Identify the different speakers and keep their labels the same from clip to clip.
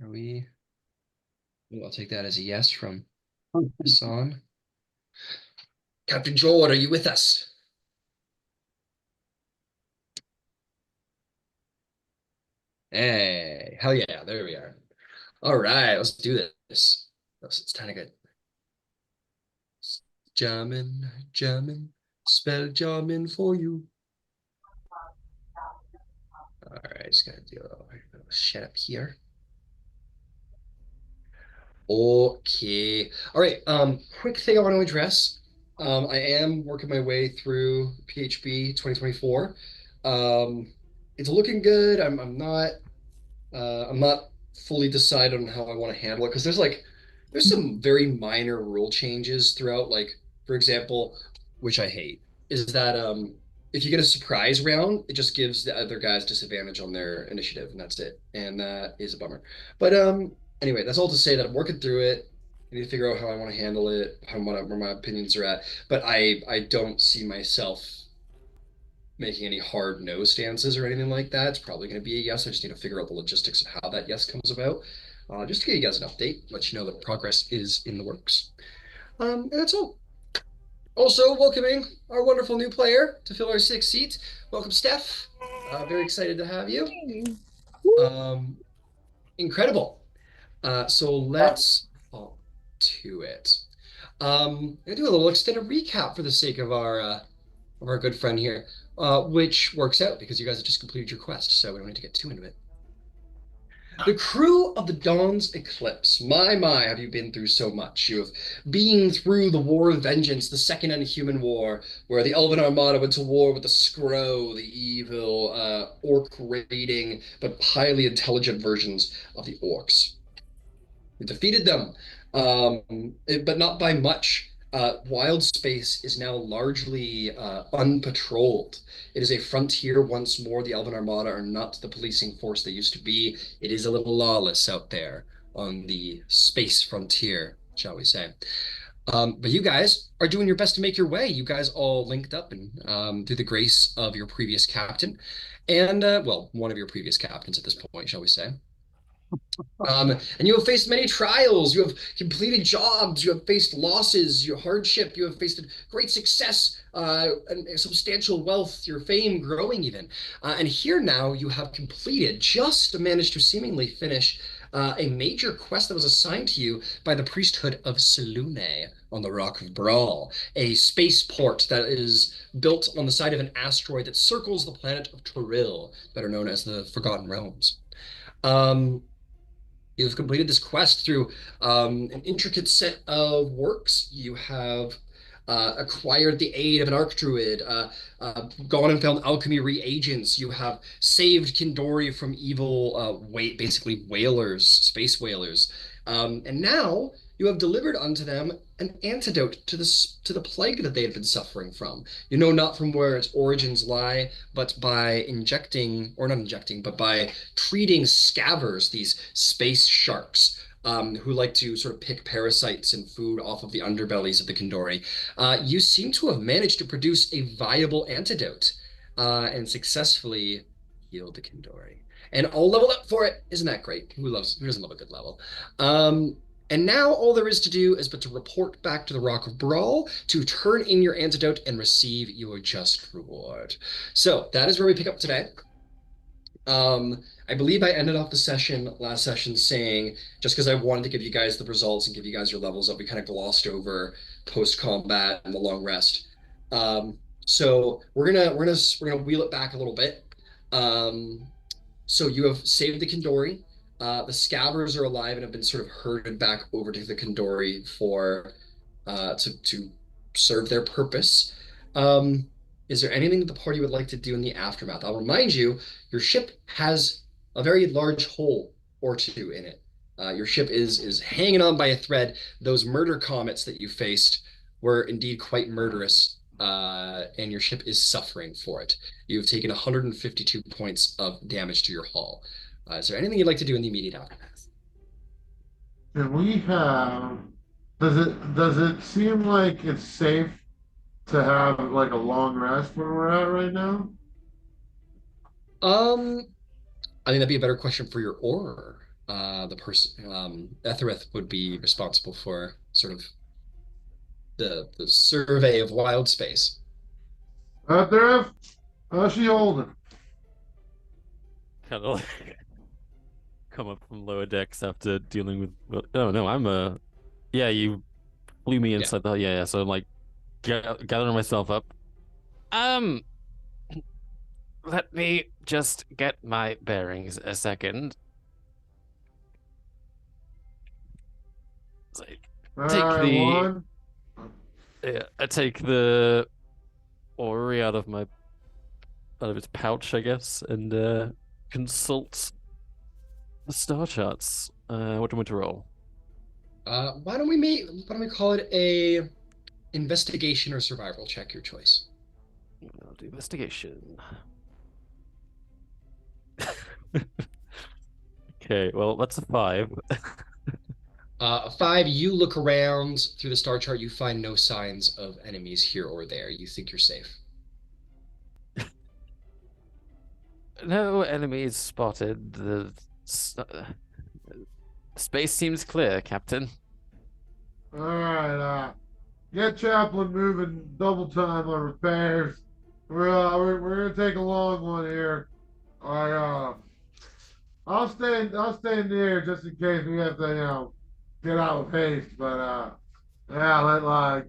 Speaker 1: Are we? Well, I'll take that as a yes from Hassan. Captain Joel, are you with us? Hey, hell yeah, there we are. All right, let's do this. It's time to get jamming, jamming, spell jamming for you. All right, just gonna do a little shut up here. Okay. All right. Quick thing I want to address. I am working my way through PHP 2024. Um, it's looking good. I'm not fully decided on how I want to handle it because there's some very minor rule changes throughout. Like, for example, which I hate, is that if you get a surprise round, it just gives the other guys disadvantage on their initiative, and that's it. And that is a bummer. But anyway, that's all to say that I'm working through it. I need to figure out how I want to handle it, where my opinions are at. But I don't see myself making any hard no stances or anything like that. It's probably going to be a yes. I just need to figure out the logistics of how that yes comes about. Just to give you guys an update, let you know that progress is in the works. And that's all. Also, welcoming our wonderful new player to fill our sixth seat. Welcome, Steph. Very excited to have you. Um, Incredible. So let's fall to it. I'm gonna do a little extended recap for the sake of our good friend here, which works out because you guys have just completed your quest, so we don't need to get too into it. The crew of the Dawn's Eclipse. My, have you been through so much? You have been through the War of Vengeance, the Second Unhuman War, where the Elven Armada went to war with the Skrull, the evil, orc raiding, but highly intelligent versions of the orcs. We defeated them, but not by much. Wild space is now largely unpatrolled. It is a frontier once more. The Elven Armada are not the policing force they used to be. It is a little lawless out there on the space frontier, shall we say. But you guys are doing your best to make your way. You guys all linked up and through the grace of your previous captain, and well, one of your previous captains at this point, shall we say. And you have faced many trials. You have completed jobs. You have faced losses, your hardship. You have faced great success, and substantial wealth, your fame growing even. And here now you have completed, just managed to seemingly finish a major quest that was assigned to you by the priesthood of Selune on the Rock of Brawl, a spaceport that is built on the side of an asteroid that circles the planet of Toril, better known as the Forgotten Realms. Um, You've completed this quest through an intricate set of works. You have acquired the aid of an archdruid, gone and found alchemy reagents. You have saved Kindori from evil, basically whalers, space whalers. And now you have delivered unto them an antidote to the plague that they had been suffering from. You know not from where its origins lie, but by injecting, or not injecting, but by treating scavers, these space sharks, who like to sort of pick parasites and food off of the underbellies of the Kindori. You seem to have managed to produce a viable antidote and successfully healed the Kindori. And all leveled up for it. Isn't that great? Who doesn't love a good level? Um, and now all there is to do is but to report back to the Rock of Brawl to turn in your antidote and receive your just reward. So that is where we pick up today. I believe I ended off the last session saying, just because I wanted to give you guys the results and give you guys your levels up, we kind of glossed over post combat and the long rest. So we're gonna wheel it back a little bit. Um, so you have saved the Kindori. The Scabbers are alive and have been sort of herded back over to the Kindori for to serve their purpose. Um, is there anything that the party would like to do in the aftermath? I'll remind you, your ship has a very large hole or two in it. Your ship is hanging on by a thread. Those murder comets that you faced were indeed quite murderous, and your ship is suffering for it. You've taken 152 points of damage to your hull. Is there anything you'd like to do in the immediate aftermath?
Speaker 2: And we have, does it seem like it's safe to have like a long rest where we're at right now?
Speaker 1: Um, I think that'd be a better question for your aura. The person Ethereth would be responsible for sort of the survey of wild space.
Speaker 2: Out there, how's she holding?
Speaker 3: Kind of like come up from lower decks after dealing with. Oh no, yeah. You flew me
Speaker 1: Yeah.
Speaker 3: inside the yeah. So I'm like gathering myself up. Um, let me just get my bearings a second. So
Speaker 2: All
Speaker 3: take
Speaker 2: right,
Speaker 3: the
Speaker 2: one.
Speaker 3: yeah, I take the orrery out of its pouch, I guess, and consult the star charts. What do you want to roll?
Speaker 1: Why don't we call it a investigation or survival check, your choice.
Speaker 3: I'll do investigation. Okay, well that's a five.
Speaker 1: A five, you look around through the star chart, you find no signs of enemies here or there. You think you're safe.
Speaker 3: No enemies spotted. Space seems clear, Captain.
Speaker 2: All right, get Chaplin moving double time on repairs. We're gonna take a long one here. I I'll stay near just in case we have to get out with haste. But yeah, let like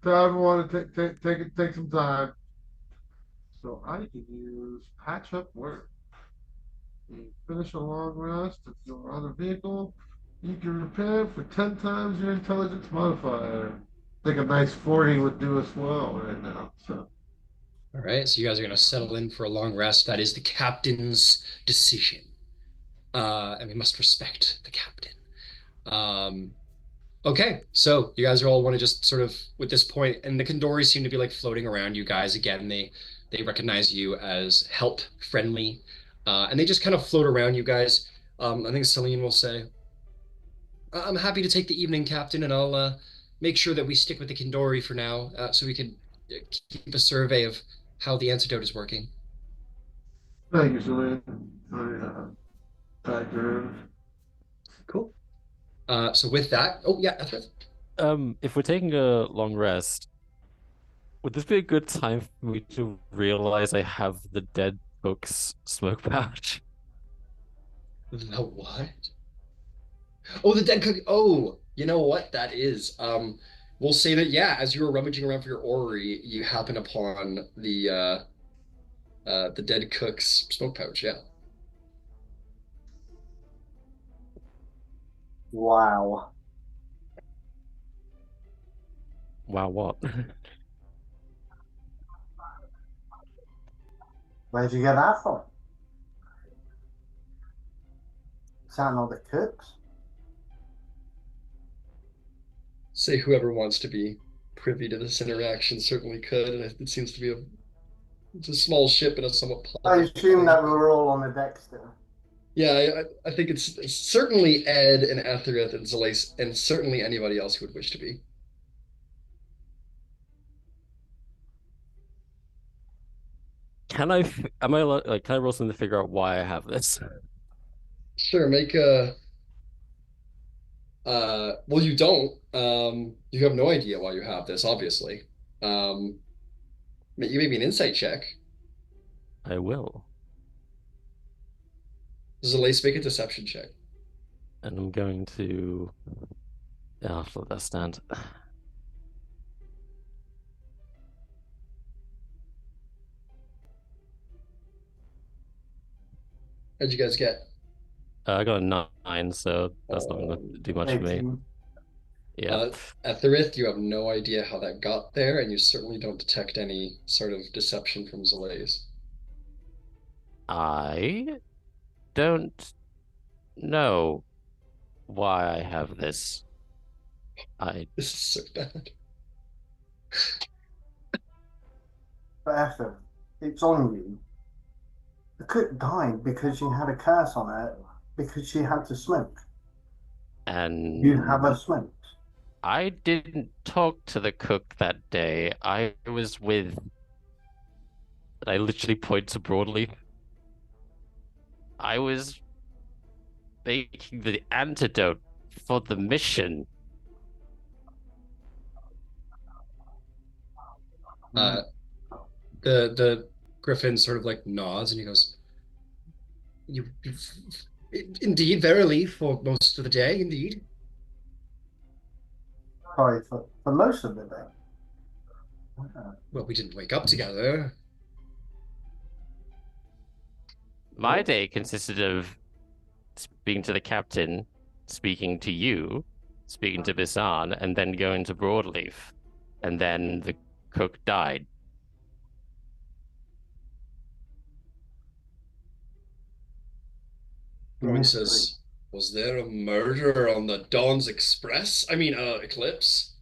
Speaker 2: tell everyone to take some time. So I can use patch up work. You finish a long rest of your other vehicle. You can repair for 10 times your intelligence modifier. I think a nice 40 would do us well right now. So,
Speaker 1: All right, so you guys are going to settle in for a long rest. That is the captain's decision. And we must respect the captain. Um, okay, so you guys are all want to just sort of with this point, and the Kandori seem to be like floating around you guys again. They recognize you as help friendly, and they just kind of float around you guys. I think Celine will say, I'm happy to take the evening, Captain, and I'll make sure that we stick with the Kindori for now, so we can keep a survey of how the antidote is working.
Speaker 2: thank you, Celine. Factor.
Speaker 1: Cool. So with that, oh yeah, that's right.
Speaker 3: If we're taking a long rest, would this be a good time for me to realize I have the dead cook's smoke pouch?
Speaker 1: The what? Oh, the dead cook. Oh, you know what that is? We'll say that yeah, as you were rummaging around for your orrery, you happen upon the dead cook's smoke pouch. Yeah.
Speaker 4: Wow.
Speaker 3: Wow, what?
Speaker 4: Where'd you get that from? Is that not the cooks?
Speaker 1: Say whoever wants to be privy to this interaction certainly could, and it seems to be it's a small ship in a somewhat
Speaker 4: I
Speaker 1: public
Speaker 4: assume
Speaker 1: thing.
Speaker 4: that we were all on the deck still.
Speaker 1: Yeah, I think it's certainly Ed and Ethereth and Zalace, and certainly anybody else who would wish to be.
Speaker 3: Am I like, can I roll something to figure out why I have this?
Speaker 1: Sure, make a well, you don't. You have no idea why you have this, obviously. Um, you maybe an insight check.
Speaker 3: I will.
Speaker 1: Zalace, make a deception check.
Speaker 3: And I'm going to. Yeah, I'll let that stand.
Speaker 1: How'd you guys get?
Speaker 3: I got a nine, so that's not going to do much for me.
Speaker 4: 18.
Speaker 3: Yeah.
Speaker 1: Uh, Etherith, you have no idea how that got there, and you certainly don't detect any sort of deception from Zalace.
Speaker 3: I don't know why I have this. I
Speaker 1: This is so bad.
Speaker 4: But Esther, it's on you. The cook died because she had a curse on her because she had to smoke. You have
Speaker 3: and
Speaker 4: her smoked.
Speaker 3: I didn't talk to the cook that day. I was with. I literally point to Broadleaf. I was making the antidote for the mission.
Speaker 1: Uh, the Griffin sort of like nods and he goes, you indeed, verily, for most of the day, indeed.
Speaker 4: Sorry, for most of the day.
Speaker 1: Well, we didn't wake up together.
Speaker 3: My day consisted of speaking to the captain, speaking to you, speaking to Bisan, and then going to Broadleaf. And then the cook died.
Speaker 1: Rowan
Speaker 4: Mystery.
Speaker 1: says, was there a murder on the Dawn's Express? I mean, Eclipse?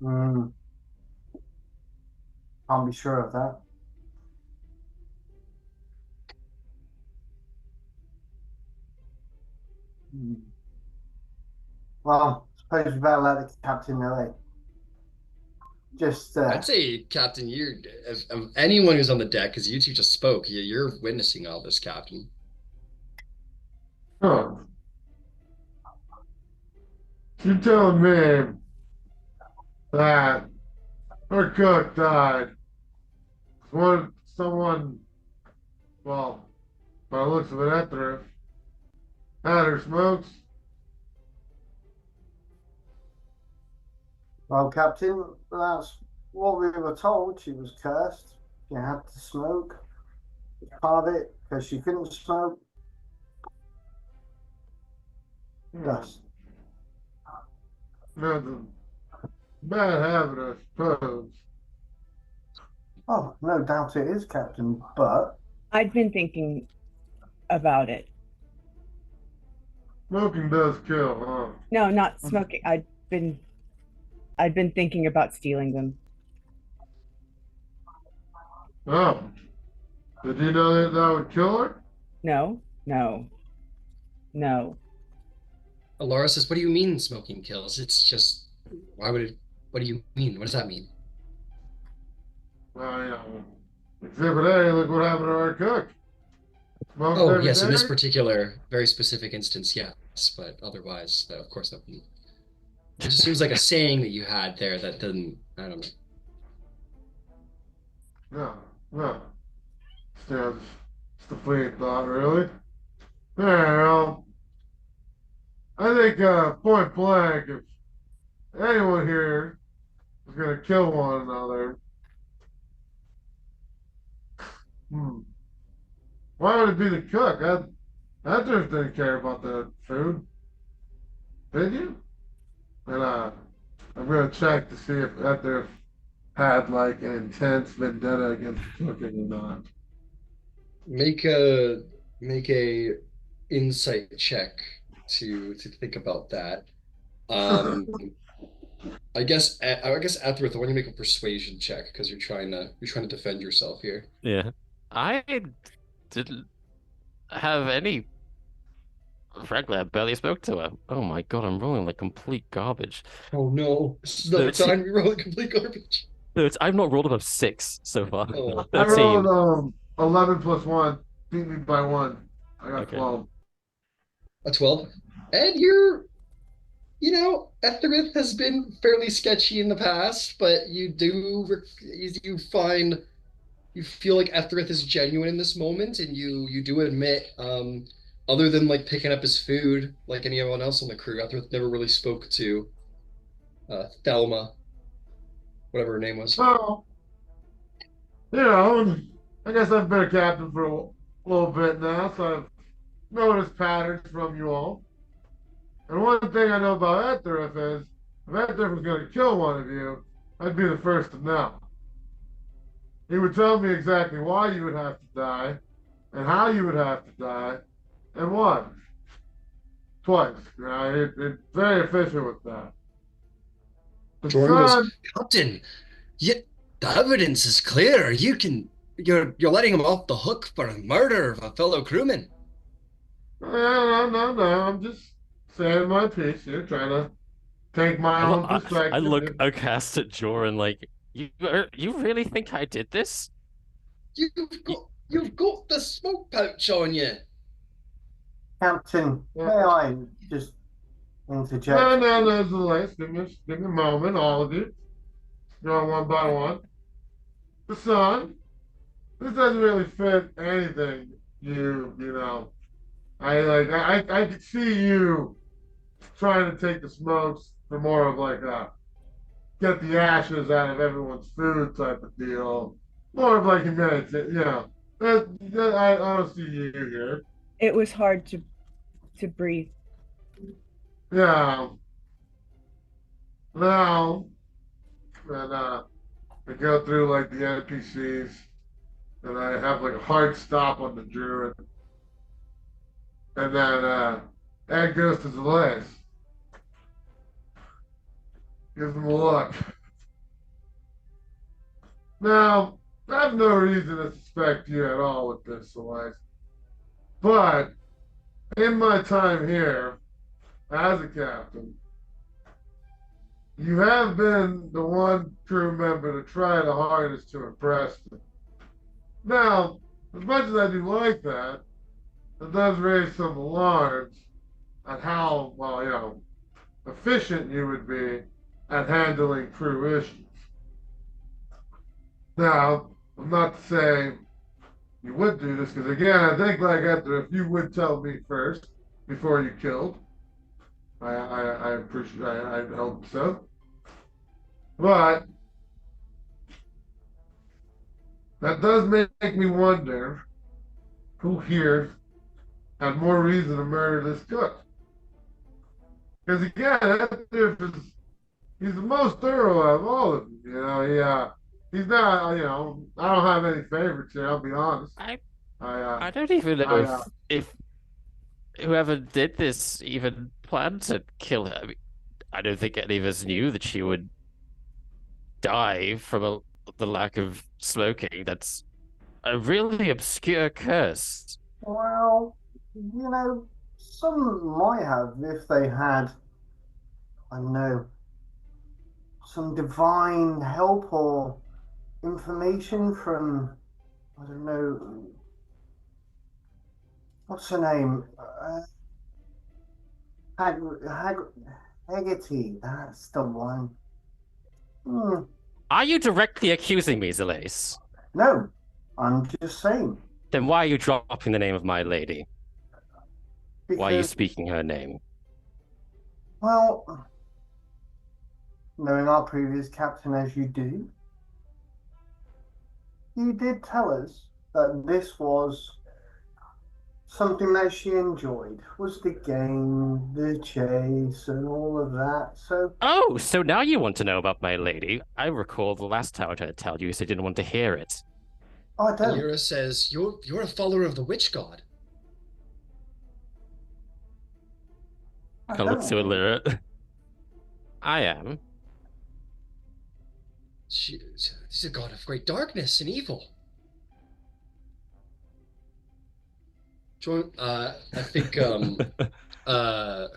Speaker 4: Mm, can't be sure of that. Mm. Well, suppose we better let the captain know. Just
Speaker 1: I'd say, Captain, you're of anyone who's on the deck, because you two just spoke, you're witnessing all this, Captain.
Speaker 2: Huh. You telling me that her cook died? Someone, well, by the looks of it, after had her smokes.
Speaker 4: well, captain, that's what we were told. She was cursed. She had to smoke. Part of it because she couldn't smoke.
Speaker 2: Hmm.
Speaker 4: Yes.
Speaker 2: Nothing. Bad habit, I suppose.
Speaker 4: Oh, no doubt it is, captain. But
Speaker 5: I'd been thinking about it.
Speaker 2: Smoking does kill, huh?
Speaker 5: No, not smoking. I'd been thinking about stealing them.
Speaker 2: Oh, did you know that that would kill her?
Speaker 5: No, no, no.
Speaker 1: Laura says, what do you mean smoking kills? It's just, why would it, what do you mean? What does that mean?
Speaker 2: Well, Exhibit A, look what happened to our cook. Smoked
Speaker 1: Oh,
Speaker 2: every
Speaker 1: yes, in this
Speaker 2: day.
Speaker 1: particular, very specific instance, yes, but otherwise, of course, that wouldn't. It just seems like a saying that you had there that didn't, I don't know.
Speaker 2: No, no. Still, it's the fleeting thought, really. Yeah, well, I think point blank, if anyone here is going to kill one another, hmm, why would it be the cook? I just didn't care about the food. Did you? And I'm going to check to see if Ether had like an intense vendetta against cooking or not.
Speaker 1: Make a make a insight check to think about that. Um, I guess Athorith, I want you to make a persuasion check because you're trying to defend yourself here.
Speaker 3: Yeah. I didn't have any. Frankly, I barely spoke to her. Oh my god, I'm rolling like complete garbage.
Speaker 1: Oh no, this is not the
Speaker 3: 13.
Speaker 1: time we roll complete garbage.
Speaker 3: I've not rolled above 6 so far.
Speaker 1: Oh,
Speaker 2: I rolled
Speaker 3: 13.
Speaker 2: 11 plus 1, beat me by 1. I got
Speaker 3: Okay.
Speaker 2: 12.
Speaker 1: a 12. And Etherith has been fairly sketchy in the past, but you feel like Etherith is genuine in this moment, and you do admit, other than like picking up his food, like anyone else on the crew, Etherith never really spoke to Thelma, whatever her name was.
Speaker 2: Well, I guess I've been a captain for a little bit now, so I've noticed patterns from you all. And one thing I know about Etherif is if Etherif was going to kill one of you, I'd be the first to know. He would tell me exactly why you would have to die, and how you would have to die, and what. Twice. It's very efficient with that. The
Speaker 1: Jordan goes,
Speaker 2: son,
Speaker 1: Captain, yeah, the evidence is clear. You're letting him off the hook for the murder of a fellow crewman.
Speaker 2: no, I'm just saying my piece here, trying to take my own
Speaker 3: I look
Speaker 2: perspective.
Speaker 3: aghast at Joran like, you really think I did this?
Speaker 1: You,
Speaker 3: You,
Speaker 1: You've got the smoke pouch on you.
Speaker 4: Captain, may
Speaker 2: Yeah.
Speaker 4: I just
Speaker 2: No,
Speaker 4: interject?
Speaker 2: no, no, Zelais. Give me a moment, all of you. Go one by one. The sun. This doesn't really fit anything. You know. I could see you trying to take the smokes for more of like a get the ashes out of everyone's food type of deal. More of like humanity, you know. I don't see you here.
Speaker 5: It was hard to breathe.
Speaker 2: Yeah. Now, and I go through like the NPCs, and I have like a hard stop on the druid, and then Ed goes to Zelais, gives him a look. Now, I have no reason to suspect you at all with this, Zelais, but in my time here as a captain, you have been the one crew member to try the hardest to impress me. Now, as much as I do like that, it does raise some alarms on how, well, efficient you would be at handling crew issues. Now, I'm not to say you would do this, because again, I think like after if you would tell me first before you killed, I appreciate, I hope so. But that does make me wonder who here had more reason to murder this cook. Because again, that difference, he's the most thorough out of all of them. He's not. I don't have any favorites here. I'll be honest.
Speaker 3: I
Speaker 2: I
Speaker 3: I don't even know
Speaker 2: I
Speaker 3: if whoever did this even planned to kill her. I don't think any of us knew that she would die from the lack of smoking. That's a really obscure curse.
Speaker 4: Well, some might have if they had, I don't know, some divine help or information from, I don't know, what's her name? Hag, Hag, Haggerty, that's the one. Hmm.
Speaker 3: Are you directly accusing me, Zelais?
Speaker 4: No, I'm just saying.
Speaker 3: Then why are you dropping the name of my lady? Why are you
Speaker 4: Because,
Speaker 3: speaking her name?
Speaker 4: well, knowing our previous captain as you do, you did tell us that this was something that she enjoyed, was the game, the chase, and all of that. So,
Speaker 3: Oh, so now you want to know about my lady. I recall the last time I tried to tell you, so you didn't want to hear it.
Speaker 4: I don't.
Speaker 1: Alira says, "You're a follower of the witch god."
Speaker 4: I
Speaker 3: I look
Speaker 4: don't.
Speaker 3: to Allura. I am.
Speaker 1: She's a god of great darkness and evil. I think uh,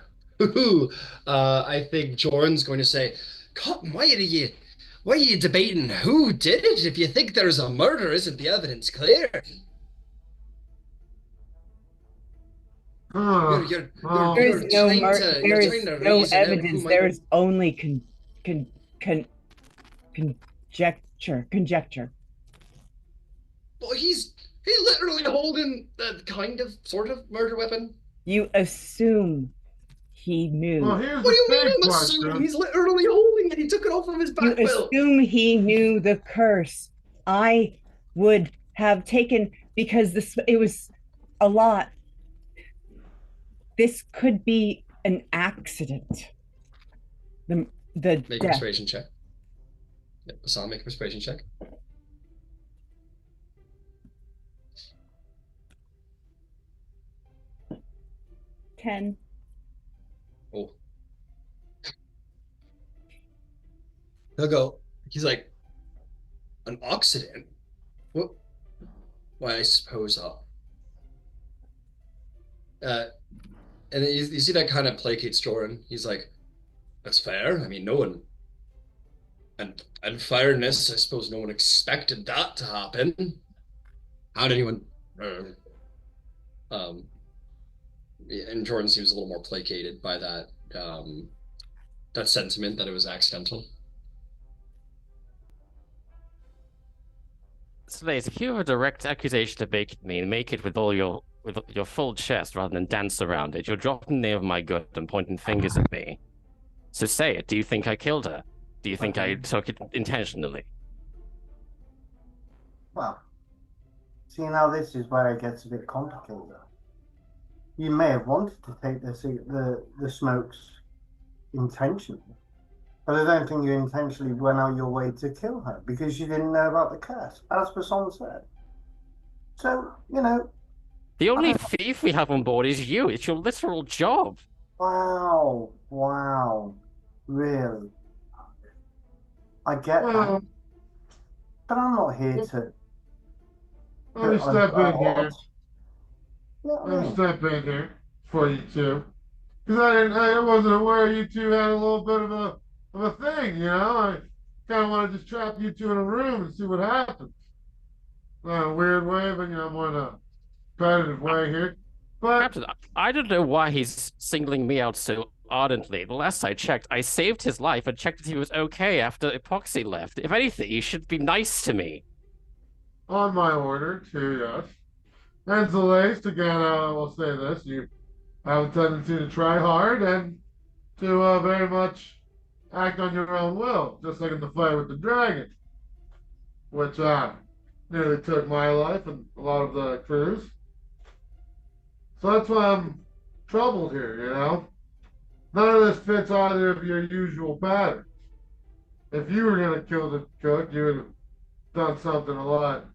Speaker 1: I think Jordan's going to say, "Cotton, why are you debating who did it? If you think there's a murder, isn't the evidence clear? You're
Speaker 2: uh,
Speaker 1: you're you're
Speaker 2: well,
Speaker 5: There is
Speaker 1: you're
Speaker 5: no
Speaker 1: trying to you're
Speaker 5: there
Speaker 1: trying
Speaker 5: is
Speaker 1: to
Speaker 5: no
Speaker 1: reason out who
Speaker 5: evidence.
Speaker 1: might
Speaker 5: There
Speaker 1: have.
Speaker 5: is only con, con, conjecture.
Speaker 1: Well, he's literally holding the kind of sort of murder weapon.
Speaker 5: You assume he
Speaker 2: well,
Speaker 5: knew.
Speaker 2: here's
Speaker 1: What do
Speaker 2: the
Speaker 1: you mean?
Speaker 2: big
Speaker 1: I'm assuming
Speaker 2: question.
Speaker 1: he's literally holding it. He took it off of his
Speaker 5: You
Speaker 1: back belt.
Speaker 5: assume he knew the curse. I would have taken because this it was a lot. This could be an accident. The the
Speaker 1: Make a
Speaker 5: death.
Speaker 1: persuasion check. Yep, Hassan, make a persuasion check.
Speaker 5: 10.
Speaker 1: Oh, he'll go. He's like an accident. What? Why? I suppose. Uh, and then you see that kind of placates Jordan. He's like, "That's fair. I mean, no one." And fairness, I suppose no one expected that to happen. How did anyone? Um, and Jordan seems a little more placated by that sentiment that it was accidental.
Speaker 6: Slays, if you have a direct accusation to make at me, make it with your full chest rather than dance around it. You're dropping the name of my good and pointing fingers at me. So say it. Do you think I killed her? Do you think I took it intentionally?
Speaker 4: Well, see now this is where it gets a bit complicated. You may have wanted to take the smokes intentionally, but I don't think you intentionally went out your way to kill her because you didn't know about the curse, as the song said. So,
Speaker 6: The only thief we have on board is you. It's your literal job.
Speaker 4: wow, wow, really. I get that,
Speaker 2: Well,
Speaker 4: but I'm not here to
Speaker 2: let me step in here.
Speaker 4: You know what I
Speaker 2: Let me
Speaker 4: mean?
Speaker 2: step in here for you two. Because I wasn't aware you two had a little bit of a thing, you know? I kind of want to just trap you two in a room and see what happens. Not in a weird way, but, more in a competitive
Speaker 6: Uh,
Speaker 2: way here. But,
Speaker 6: Captain, I don't know why he's singling me out so ardently. The last I checked, I saved his life and checked if he was okay after Epoxy left. If anything, you should be nice to me.
Speaker 2: on my order, too, yes. And Zeleste, again, I will say this. You have a tendency to try hard and to very much act on your own will, just like in the fight with the dragon, which nearly took my life and a lot of the crew's. So that's why I'm troubled here, you know? None of this fits either of your usual patterns. If you were going to kill the cook, you would have done something a lot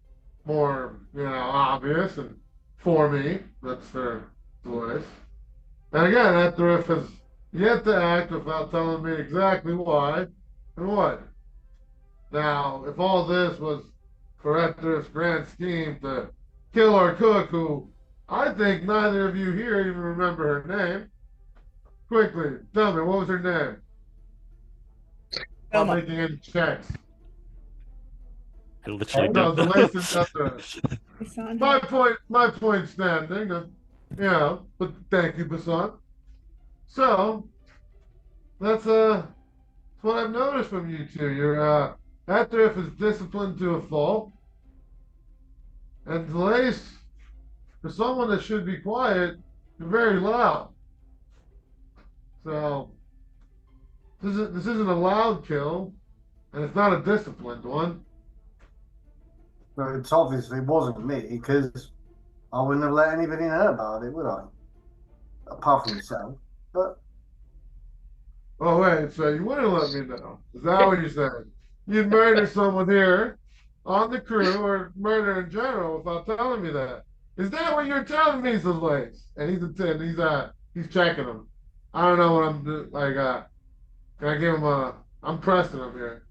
Speaker 2: more, obvious and for me. That's their choice. And again, that thrift has yet to act without telling me exactly why and what. Now, if all this was for Ethter's grand scheme to kill our cook, who I think neither of you here even remember her name, quickly, tell me, what was her name? Not
Speaker 5: Velma.
Speaker 2: making any checks.
Speaker 6: I literally
Speaker 2: No,
Speaker 6: don't
Speaker 2: the
Speaker 6: know.
Speaker 2: lace is Ethter.
Speaker 5: Cassandra.
Speaker 2: My point standing, but thank you, Basant. So, that's what I've noticed from you two. Your Ethter is disciplined to a fault, and the lace, for someone that should be quiet, you're very loud. So this isn't a loud kill, and it's not a disciplined one.
Speaker 4: But it's obviously wasn't me because I wouldn't have let anybody know about it, would I? Apart from yourself. But
Speaker 2: Oh wait, so you wouldn't let me know? Is that what you're saying? You'd murder someone here on the crew, or murder in general, without telling me that? Is that what you're telling me, Lace? And he's checking him. I don't know what I'm doing. Like, can I give him a? I'm pressing him here.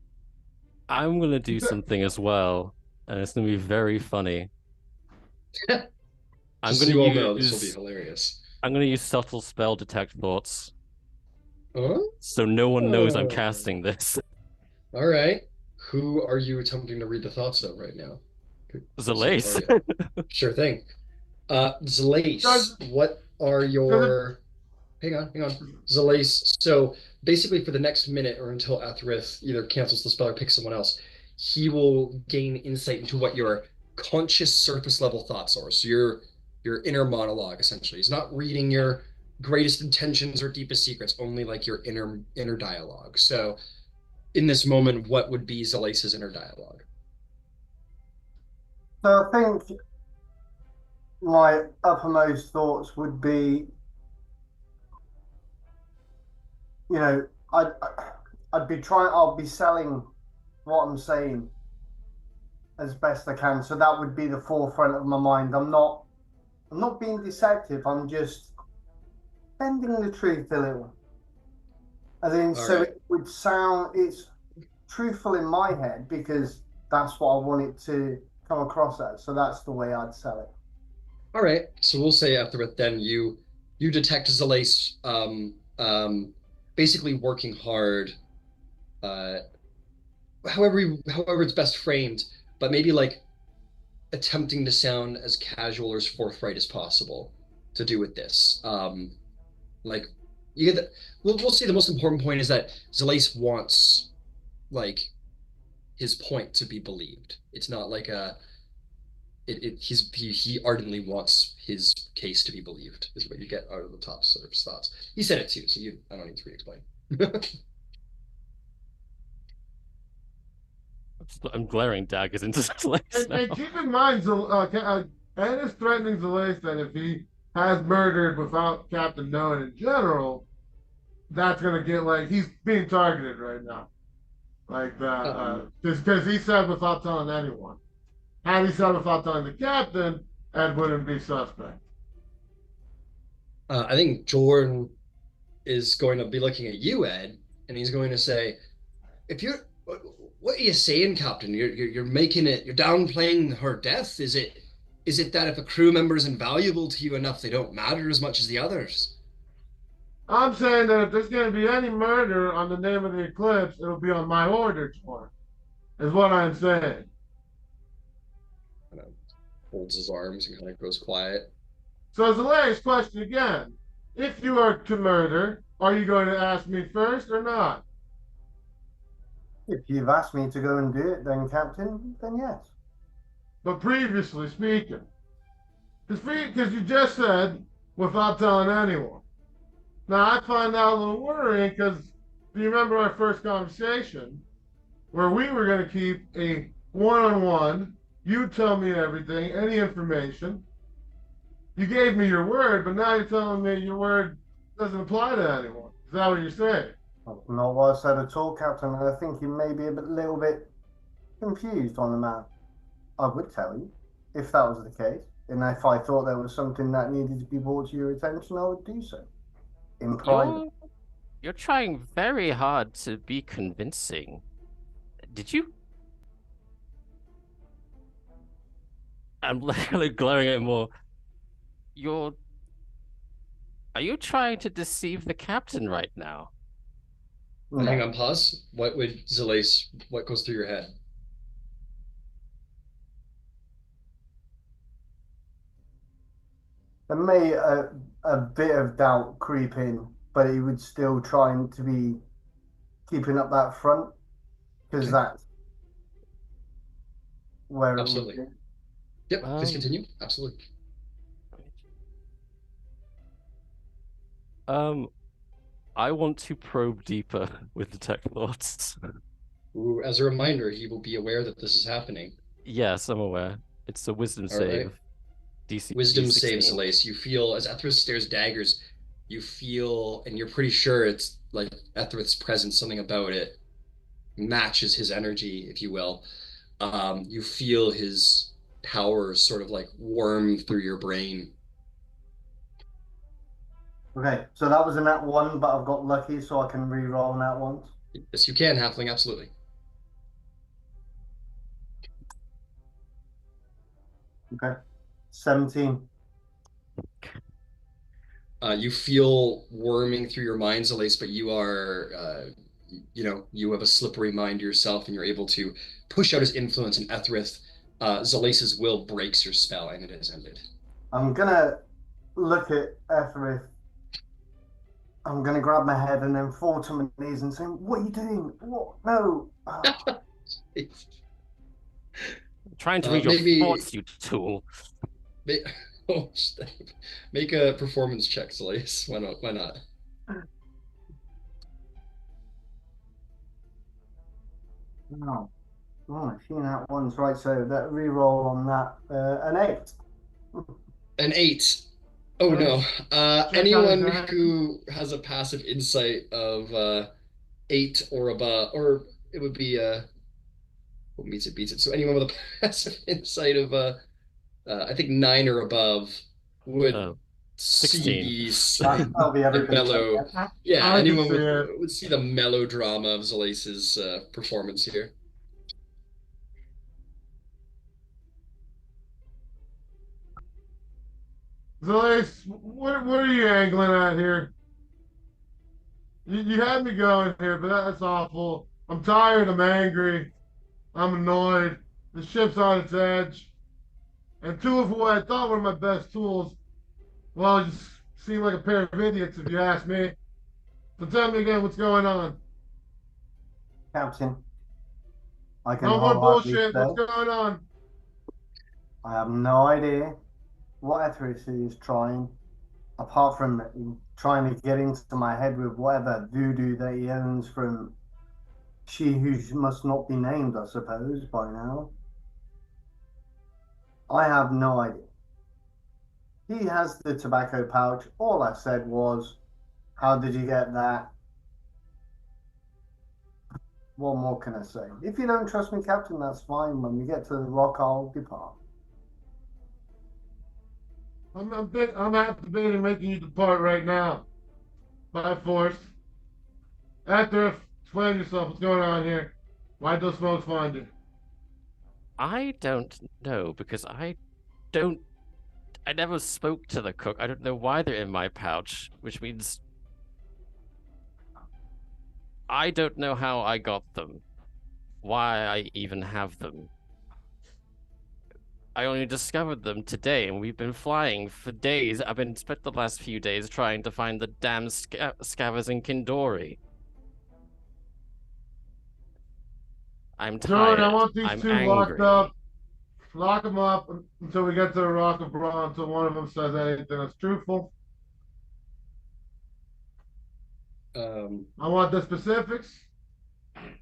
Speaker 3: I'm gonna do something as well, and it's gonna be very funny. I'm
Speaker 1: Just so
Speaker 3: gonna
Speaker 1: you all know, this will be
Speaker 3: use
Speaker 1: hilarious.
Speaker 3: I'm gonna use subtle spell detect thoughts,
Speaker 1: Huh?
Speaker 3: so no one knows I'm casting this.
Speaker 1: All right. Who are you attempting to read the thoughts of right now? Who's your
Speaker 3: Zalace.
Speaker 1: target? Sure thing. Zalace,
Speaker 2: Does
Speaker 1: what are
Speaker 2: does it?
Speaker 1: your hang on. Zalace. So basically for the next minute or until Athrith either cancels the spell or picks someone else, he will gain insight into what your conscious surface level thoughts are. So your inner monologue essentially. He's not reading your greatest intentions or deepest secrets, only like your inner dialogue. So in this moment, what would be Zalace's inner dialogue?
Speaker 4: so I think my uppermost thoughts would be, you know, I'd be trying, I'll be selling what I'm saying as best I can. So that would be the forefront of my mind. I'm not being deceptive. I'm just bending the truth a little. And then
Speaker 1: All
Speaker 4: so
Speaker 1: right.
Speaker 4: it would sound it's truthful in my head because that's what I want it to come across as. So that's the way I'd sell it.
Speaker 1: All right. So we'll say Athrith, then you detect Zalace basically working hard, uh, however it's best framed, but maybe like attempting to sound as casual or as forthright as possible to do with this. Like you get the, we'll see. The most important point is that Zalace wants like his point to be believed. It's not like a he ardently wants his case to be believed is what you get out of the top sort of thoughts. He said it too, so you I don't need to re-explain.
Speaker 3: I'm glaring daggers into his legs now.
Speaker 2: And keep in mind, Ed is threatening Zalace that if he has murdered without Captain knowing in general, that's gonna get like he's being targeted right now. Like that, because he said without telling anyone. Had he said without telling the captain, Ed wouldn't be suspect.
Speaker 1: I think Jordan is going to be looking at you, Ed, and he's going to say, "If you're, what are you saying, Captain? You're making it. You're downplaying her death. Is it that if a crew member is invaluable to you enough, they don't matter as much as the others?"
Speaker 2: I'm saying that if there's going to be any murder on the name of the eclipse, it'll be on my orders for it, is what I'm saying.
Speaker 1: Kind of folds his arms and kind of goes quiet.
Speaker 2: So, it's a hilarious question again. If you are to murder, are you going to ask me first or not?
Speaker 4: If you've asked me to go and do it, then Captain, then yes.
Speaker 2: But previously speaking, because you just said without telling anyone. Now, I find that a little worrying because do you remember our first conversation where we were going to keep a one-on-one? You tell me everything, any information. You gave me your word, but now you're telling me your word doesn't apply to anyone. Is that what you're saying?
Speaker 4: That's not what I said at all, Captain. I think you may be a little bit confused on the matter. I would tell you if that was the case. And if I thought there was something that needed to be brought to your attention, I would do so in private.
Speaker 6: You're trying very hard to be convincing. Did you? I'm like glaring at him more. You're. Are you trying to deceive the captain right now?
Speaker 1: Hang on, pause. What would Zalace? What goes through your head?
Speaker 4: There may a bit of doubt creep in, but he would still trying to be keeping up that front because
Speaker 1: Okay.
Speaker 4: that's where
Speaker 1: Absolutely.
Speaker 4: it would be.
Speaker 1: Yep. Please continue. Absolutely.
Speaker 3: I want to probe deeper with detect thoughts.
Speaker 1: Ooh, as a reminder, he will be aware that this is happening.
Speaker 3: Yes, I'm aware. It's a wisdom
Speaker 1: All right.
Speaker 3: save. DC
Speaker 1: Wisdom
Speaker 3: D16.
Speaker 1: saves Zalace. You feel as Ethrith stares daggers, you feel, and you're pretty sure it's like Ethrith's presence, something about it matches his energy, if you will. You feel his powers sort of like worm through your brain.
Speaker 4: Okay, so that was a nat one, but I've got lucky, so I can re-roll nat ones.
Speaker 1: Yes, you can, Halfling, absolutely.
Speaker 4: Okay, 17.
Speaker 1: You feel worming through your mind, Zalace, but you are, you have a slippery mind yourself, and you're able to push out his influence, and Ethrith, Zalace's will breaks your spell, and it is ended.
Speaker 4: I'm gonna look at Etherith. I'm gonna grab my head and then fall to my knees and say, "What are you doing? What? No!"
Speaker 6: Trying to read your
Speaker 1: maybe-
Speaker 6: thoughts, you tool.
Speaker 1: Oh, make a performance check, Zalace. Why not? Why not?
Speaker 4: No. Oh, I've seen that once, right? So that re-roll on that, an 8.
Speaker 1: An 8. Oh no.
Speaker 2: Check
Speaker 1: Anyone
Speaker 2: out his
Speaker 1: who has a passive insight of 8 or above, or it would be what meets it beats it. So anyone with a passive insight of I think 9 or above would see
Speaker 6: 16.
Speaker 4: That'll be
Speaker 1: the
Speaker 4: everybody.
Speaker 1: mellow. Yeah,
Speaker 2: I can
Speaker 1: anyone
Speaker 2: see it.
Speaker 1: would see the melodrama of Zalace's performance here.
Speaker 2: Zalace, what are you angling at here? You had me going here, but that's awful. I'm tired. I'm angry. I'm annoyed. The ship's on its edge. and two of what I thought were my best tools, well, just seem like a pair of idiots if you ask me. So tell me again what's going on.
Speaker 4: Captain, I can
Speaker 2: No more
Speaker 4: wholeheartedly
Speaker 2: bullshit.
Speaker 4: say
Speaker 2: What's going on?
Speaker 4: I have no idea what Etheridge is trying, apart from trying to get into my head with whatever voodoo that he owns from she who must not be named, I suppose, by now. I have no idea. He has the tobacco pouch. All I said was, how did you get that? What more can I say? If you don't trust me, Captain, that's fine. When we get to the rock, I'll depart.
Speaker 2: I'm activating making you depart right now. By force. After, explain yourself. What's going on here? Why'd those smokes find you?
Speaker 6: I don't know because don't. I never spoke to the cook. I don't know why they're in my pouch, which means I don't know how I got them, why I even have them. I only discovered them today, and we've been flying for days. I've been spent the last few days trying to find the damn scavers in Kindori. I'm
Speaker 2: Jordan, I
Speaker 6: tired.
Speaker 2: want these
Speaker 6: I'm
Speaker 2: two locked up.
Speaker 6: angry.
Speaker 2: Lock them up until we get to the Rock of Brawn, until one of them says anything that's truthful.
Speaker 1: Um,
Speaker 2: I want the specifics,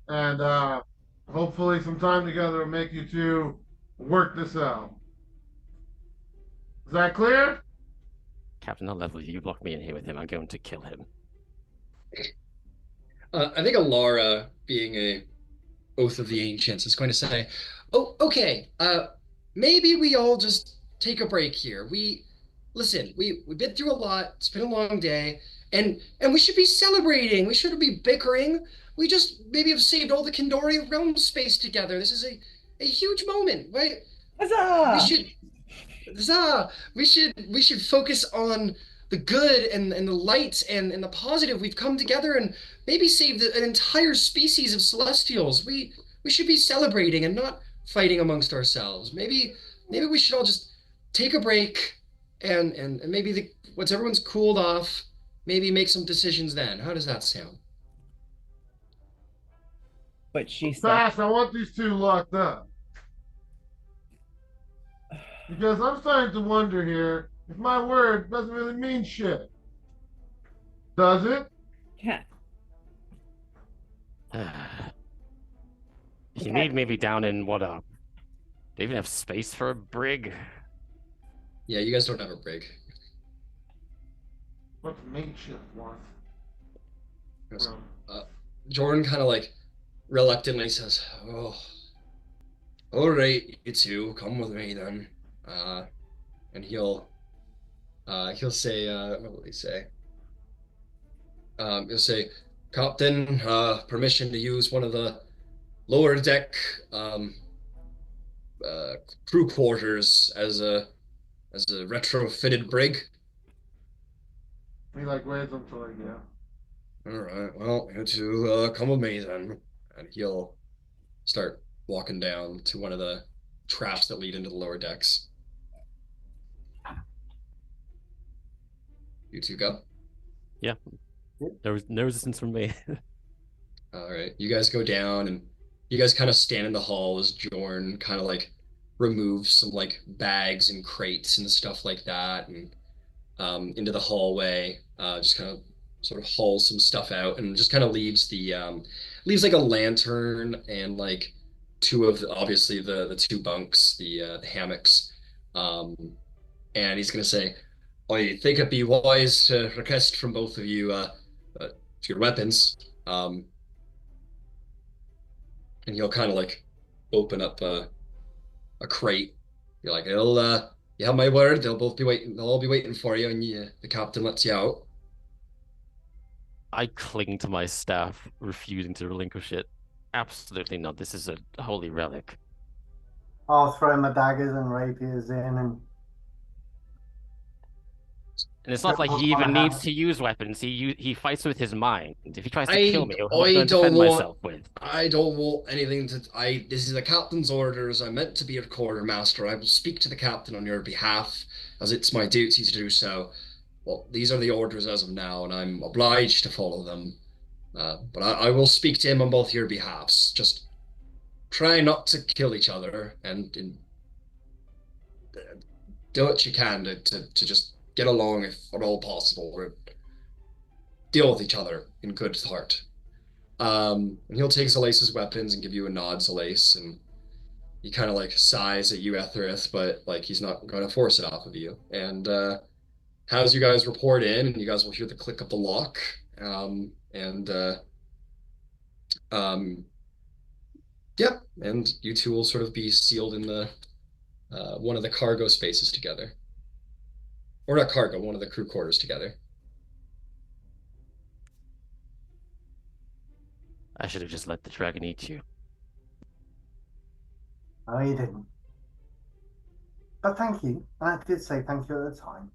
Speaker 2: and hopefully some time together will make you two work this out. Is that clear?
Speaker 6: Captain, I'll level you. Lock me in here with him. I'm going to kill him.
Speaker 1: I think Alara, being a Oath of the Ancients, is going to say, "Oh, okay. Maybe we all just take a break here. Listen. We've been through a lot. It's been a long day, and we should be celebrating. We shouldn't be bickering. We just maybe have saved all the Kindori realm space together. This is a huge moment. Right? We
Speaker 5: Huzzah!
Speaker 1: should we should focus on the good and the light and the positive. We've come together and maybe saved an entire species of celestials. We should be celebrating and not fighting amongst ourselves. Maybe we should all just take a break and maybe once everyone's cooled off, maybe make some decisions then. How does that sound?
Speaker 5: What she said.
Speaker 2: Fast, I want these two locked up. Because I'm starting to wonder here if my word doesn't really mean shit. Does it?
Speaker 5: Yeah.
Speaker 6: You
Speaker 5: Okay.
Speaker 6: need maybe down in what up? Do you even have space for a brig?
Speaker 1: Yeah, you guys don't have a break.
Speaker 2: What's mean shit worth?
Speaker 1: Jordan kind of like reluctantly says, "Oh, all right, you two, come with me then." Uh, and he'll say, what will he say? He'll say, "Captain, permission to use one of the lower deck um, uh, crew quarters as a retrofitted brig."
Speaker 2: He like waves them to like, yeah.
Speaker 1: All right, well, you two come with me then, and he'll start walking down to one of the traps that lead into the lower decks. You two go.
Speaker 6: Yeah. There was no resistance from me.
Speaker 1: All right, you guys go down, and you guys kind of stand in the hall as Jorn kind of like removes some like bags and crates and stuff like that, and into the hallway. Just kind of sort of hauls some stuff out, and just kind of leaves like a lantern and like two of obviously the two bunks, the hammocks. Um, and he's gonna say, "I think it'd be wise to request from both of you uh, your weapons." Um, and he'll kind of like open up a crate. You're like, "It'll you have my word. They'll both be waiting. They'll all be waiting for you, and the captain lets you out."
Speaker 6: I cling to my staff, refusing to relinquish it. Absolutely not. This is a holy relic.
Speaker 4: I'll throw my daggers and rapiers in and
Speaker 6: And it's
Speaker 4: Don't
Speaker 6: not like he
Speaker 4: want to
Speaker 6: even needs
Speaker 4: have
Speaker 6: to use weapons. He fights with his mind. If he tries to kill
Speaker 1: I
Speaker 6: me, what am I
Speaker 1: I
Speaker 6: going to
Speaker 1: don't
Speaker 6: defend
Speaker 1: want
Speaker 6: myself with?
Speaker 1: I don't want anything to I this is the captain's orders. I'm meant to be your quartermaster. I will speak to the captain on your behalf as it's my duty to do so. Well, these are the orders as of now, and I'm obliged to follow them. But I will speak to him on both your behalfs. Just try not to kill each other and do what you can to just get along if at all possible, or deal with each other in good heart. And he'll take Zalace's weapons and give you a nod, Zalace, and he kind of like sighs at you, Etherith, but like he's not going to force it off of you. And has you guys report in, and you guys will hear the click of the lock. And um, yeah, and you two will sort of be sealed in the one of the cargo spaces together, or not cargo, one of the crew quarters together.
Speaker 6: I should have just let the dragon eat you.
Speaker 4: No, you didn't. But thank you. And I did say thank you at the time.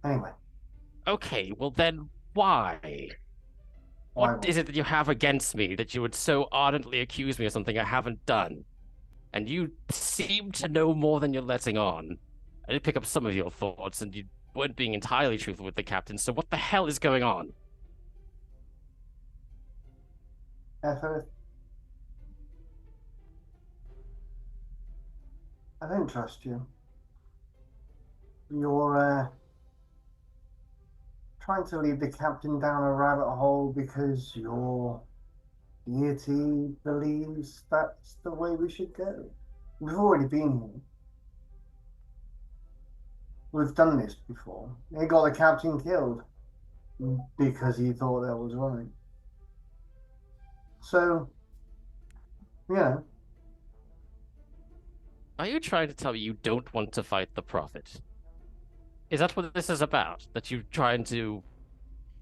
Speaker 4: Anyway,
Speaker 6: Okay, well then why?
Speaker 4: why
Speaker 6: What
Speaker 4: was
Speaker 6: is it that you have against me that you would so ardently accuse me of something I haven't done? And you seem to know more than you're letting on. I did pick up some of your thoughts, and you weren't being entirely truthful with the captain, so what the hell is going on?
Speaker 4: Ether? I don't trust you. You're trying to lead the captain down a rabbit hole because your deity believes that's the way we should go. We've already been here. We've done this before. They got the captain killed because he thought that was right. So, you know,
Speaker 6: Are you trying to tell me you don't want to fight the Prophet? Is that what this is about? That you're trying to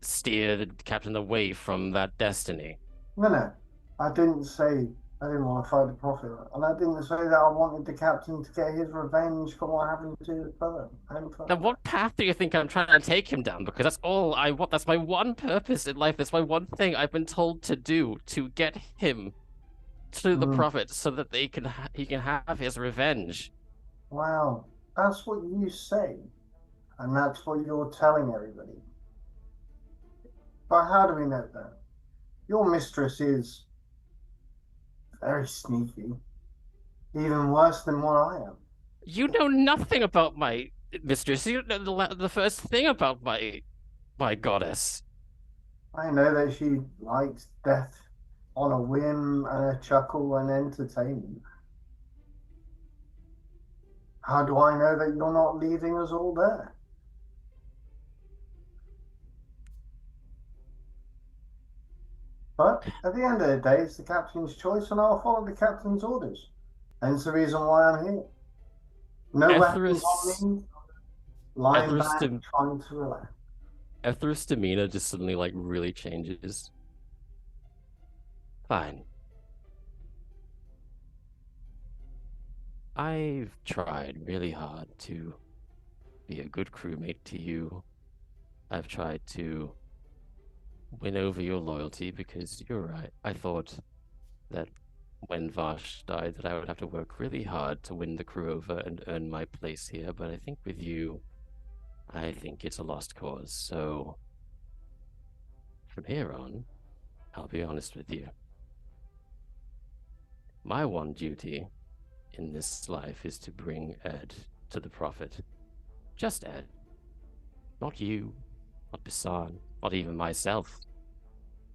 Speaker 6: steer the captain away from that destiny?
Speaker 4: no. I didn't say I didn't want to fight the prophet, and I didn't say that I wanted the captain to get his revenge for what happened to his brother. I didn't put
Speaker 6: Then what path do you think I'm trying to take him down? Because that's all I want. That's my one purpose in life. That's my one thing I've been told to do, to get him to the
Speaker 4: Mm.
Speaker 6: Prophet so that he can have his revenge.
Speaker 4: Wow, that's what you say, and that's what you're telling everybody. But how do we know that? Your mistress is very sneaky, even worse than what I am.
Speaker 6: You know nothing about my mistress. You don't know the first thing about my goddess.
Speaker 4: I know that she likes death on a whim and a chuckle and entertainment. How do I know that you're not leaving us all there? But at the end of the day, it's the captain's choice, and I'll follow the captain's orders. Hence the reason why I'm here. No weapons
Speaker 6: Ethris,
Speaker 4: on me, lying
Speaker 6: Ethris,
Speaker 4: back, trying to relax.
Speaker 6: Ethris' demeanor just suddenly like really changes. Fine. I've tried really hard to be a good crewmate to you. I've tried to win over your loyalty because you're right. I thought that when Vash died that I would have to work really hard to win the crew over and earn my place here, but I think with you, I think it's a lost cause. So from here on, I'll be honest with you. My one duty in this life is to bring Ed to the Prophet. Just Ed. Not you, not Basan, not even myself.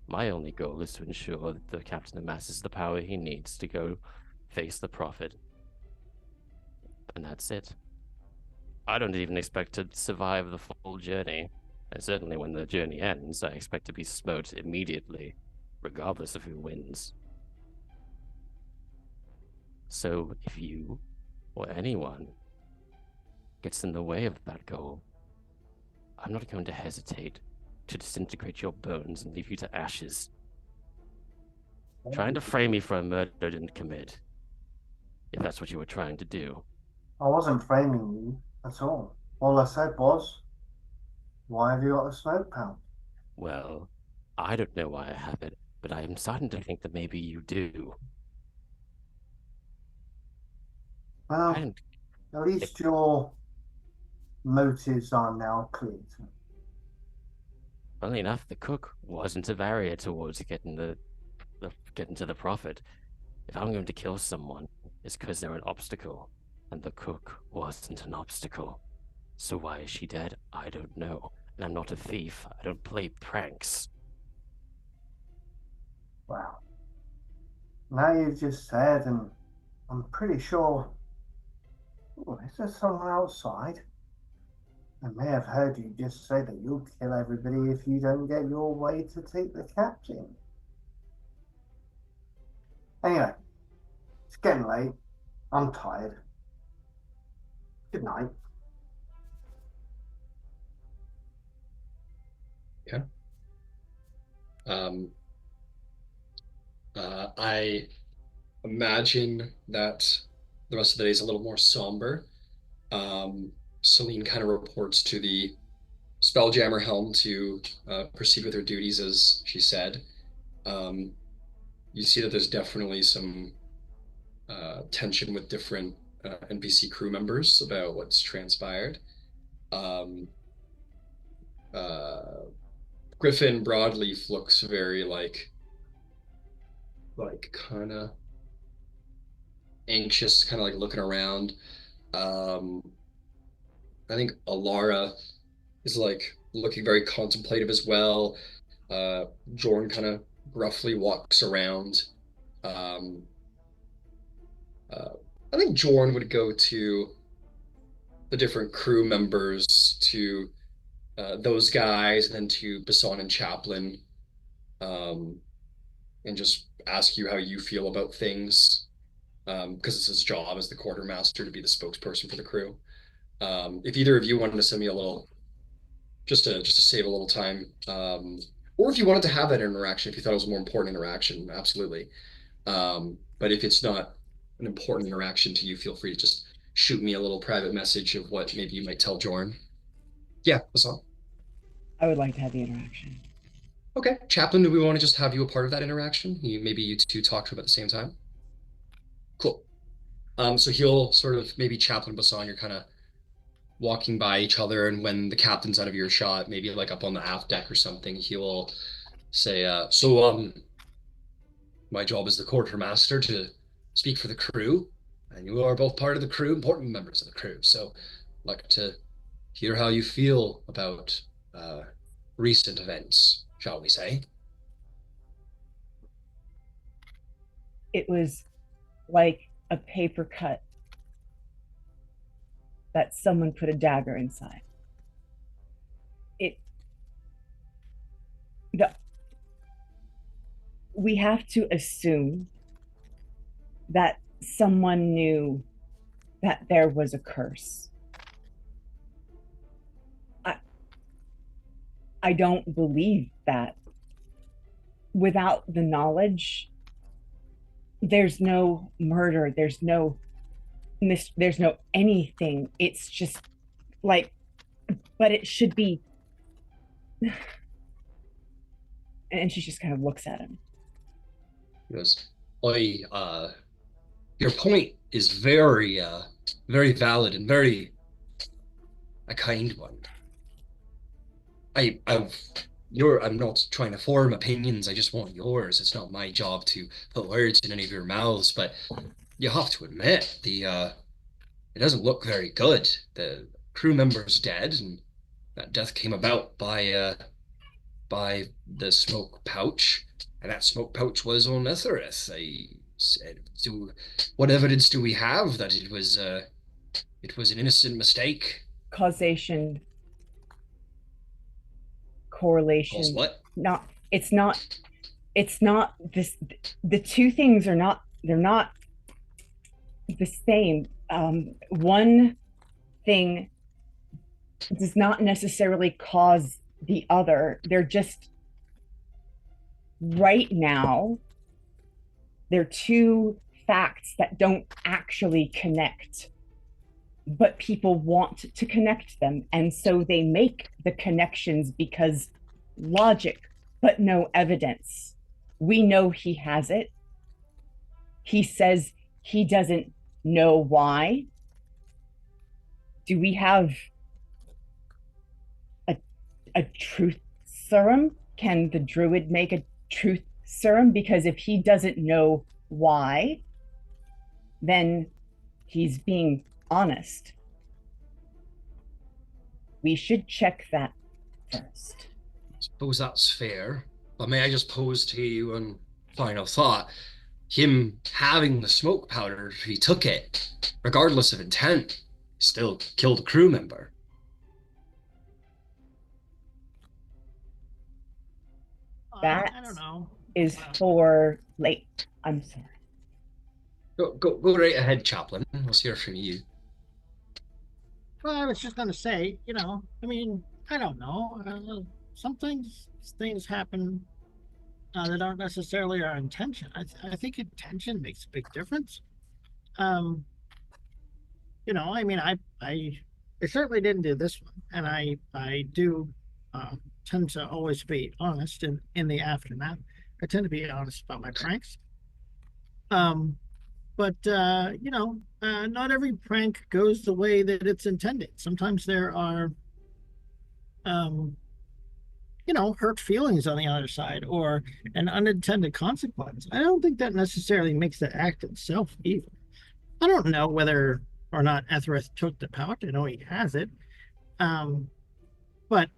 Speaker 6: My only goal is to ensure that the captain amasses the power he needs to go face the Prophet. And that's it. I don't even expect to survive the full journey. And certainly when the journey ends, I expect to be smote immediately, regardless of who wins. So if you, or anyone, gets in the way of that goal, I'm not going to hesitate to disintegrate your bones and leave you to ashes. Trying to frame me for a murder I didn't commit, if that's what you were trying to do.
Speaker 4: I wasn't framing you at all. All I said was, Why have you got a smoke pouch?
Speaker 6: Well, I don't know why I have it, but I am starting to think that maybe you do. I
Speaker 4: Well,
Speaker 6: don't.
Speaker 4: at
Speaker 6: It,
Speaker 4: least your motives are now clear to me.
Speaker 6: Funnily enough, the cook wasn't a barrier towards getting to the prophet. If I'm going to kill someone, it's because they're an obstacle, and the cook wasn't an obstacle. So why is she dead? I don't know. And I'm not a thief. I don't play pranks.
Speaker 4: Wow. Now you've just said, and I'm pretty sure. Oh, is there someone outside? I may have heard you just say that you'll kill everybody if you don't get your way to take the captain. Anyway, it's getting late. I'm tired. Good night.
Speaker 1: Yeah. Um, I imagine that the rest of the day is a little more somber. Celine kind of reports to the Spelljammer helm to proceed with her duties as she said. Um, you see that there's definitely some tension with different NPC crew members about what's transpired. Um, uh, Griffin Broadleaf looks very like kind of anxious, kind of like looking around. Um, I think Alara is like looking very contemplative as well. Uh, Jorn kind of gruffly walks around. Um, uh, I think Jorn would go to the different crew members, to those guys, and then to Basson and Chaplin, um, and just ask you how you feel about things, because it's his job as the quartermaster to be the spokesperson for the crew. If either of you wanted to send me a little, just to save a little time, or if you wanted to have that interaction, if you thought it was a more important interaction, absolutely. But if it's not an important interaction to you, feel free to just shoot me a little private message of what maybe you might tell Jorn. Yeah, that's all.
Speaker 5: I would like to have the interaction.
Speaker 1: Okay, Chaplain, do we want to just have you a part of that interaction? Maybe you two talk to him at the same time. Cool. So he'll sort of, maybe Chaplain Bassan, you're kind of walking by each other, and when the captain's out of earshot, maybe like up on the aft deck or something, he'll say, my job is the quartermaster to speak for the crew, and you are both part of the crew, important members of the crew. So I'd like to hear how you feel about uh, recent events, shall we say?
Speaker 5: It was like a paper cut that someone put a dagger inside. It the we have to assume that someone knew that there was a curse. I I don't believe that. Without the knowledge, there's no murder, there's no anything. It's just like, but it should be. And she just kind of looks at him.
Speaker 1: He goes, "Oi, your point is very, very valid and very a kind one. I've I'm not trying to form opinions. I just want yours. It's not my job to put words in any of your mouths, but you have to admit it doesn't look very good. The crew member's dead, and that death came about by the smoke pouch, and that smoke pouch was on Ethereth. I said, "So, what evidence do we have that it was an innocent mistake?"
Speaker 5: Causation,
Speaker 1: Calls
Speaker 5: correlation.
Speaker 1: what?
Speaker 5: Not. It's not. It's not this. The two things are not. They're not the same. One thing does not necessarily cause the other. They're just right now. They're two facts that don't actually connect. but people want to connect them. And so they make the connections because logic, but no evidence. We know he has it. He says he doesn't know why. Do we have a, a truth serum? Can the druid make a truth serum? Because if he doesn't know why, then he's being honest. We should check that first.
Speaker 1: Suppose that's fair. But may I just pose to you one final thought? Him having the smoke powder, if he took it, regardless of intent, still killed a crew member.
Speaker 5: That
Speaker 7: I don't know.
Speaker 5: is for late. I'm sorry.
Speaker 1: Go right ahead, Chaplain. Let's hear from you.
Speaker 7: Well, I was just going to say, I mean, I don't know. Sometimes things happen that aren't necessarily our intention. I think intention makes a big difference. I mean, I certainly didn't do this one, and I do tend to always be honest in the aftermath. I tend to be honest about my pranks. But not every prank goes the way that it's intended. Sometimes there are hurt feelings on the other side or an unintended consequence. I don't think that necessarily makes the act itself evil. I don't know whether or not Ethereth took the pouch. I know he has it. But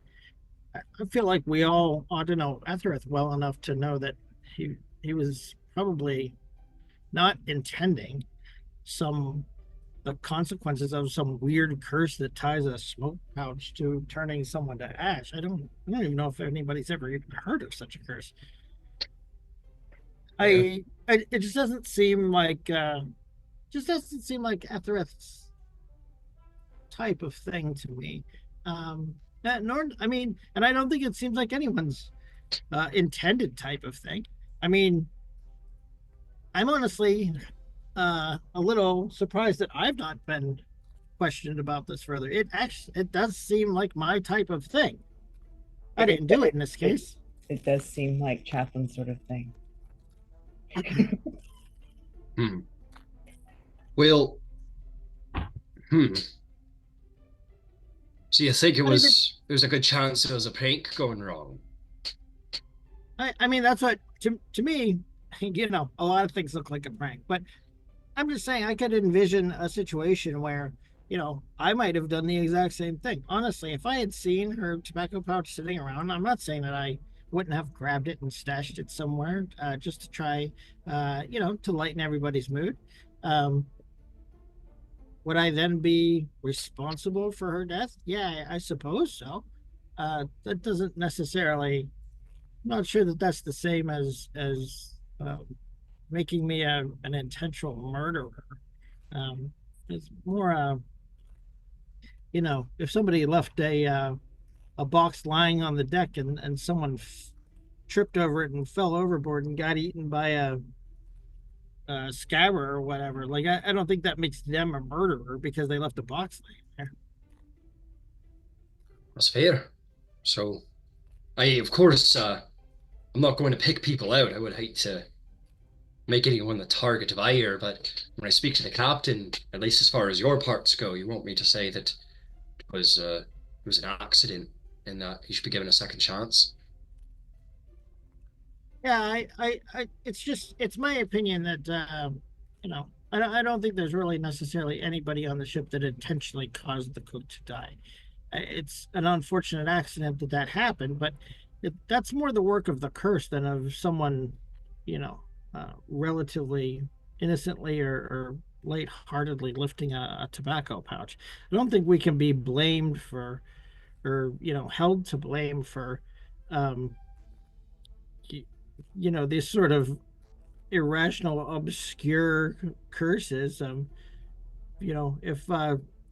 Speaker 7: I feel like we all ought to know Ethereth well enough to know that he was probably not intending the consequences of some weird curse that ties a smoke pouch to turning someone to ash. I don't even know if anybody's ever even heard of such a curse. Yeah. It just doesn't seem like Ethereth's type of thing to me. I mean, and I don't think it seems like anyone's intended type of thing. I mean, I'm honestly a little surprised that I've not been questioned about this further. It does seem like my type of thing. I didn't do it in this case.
Speaker 5: It does seem like Chaplain sort of thing.
Speaker 1: Well, so you think it was a good chance it was a prank going wrong?
Speaker 7: I mean, that's what to me, a lot of things look like a prank, but I'm just saying I could envision a situation where, I might have done the exact same thing. Honestly, if I had seen her tobacco pouch sitting around, I'm not saying that I wouldn't have grabbed it and stashed it somewhere just to try, to lighten everybody's mood. Would I then be responsible for her death? Yeah, I suppose so. That doesn't necessarily. I'm not sure that that's the same as making me an intentional murderer. It's more, if somebody left a box lying on the deck and someone tripped over it and fell overboard and got eaten by a scabber or whatever. Like, I don't think that makes them a murderer because they left a box laying there.
Speaker 1: That's fair. So, of course, I'm not going to pick people out. I would hate to make anyone the target of ire, but when I speak to the captain, at least as far as your parts go, you want me to say that it was an accident and that he should be given a second chance.
Speaker 7: Yeah, it's my opinion that I don't think there's really necessarily anybody on the ship that intentionally caused the cook to die. It's an unfortunate accident that happened, but that's more the work of the curse than of someone, relatively innocently or lightheartedly lifting a tobacco pouch. I don't think we can be blamed for, or held to blame for, these sort of irrational, obscure curses. If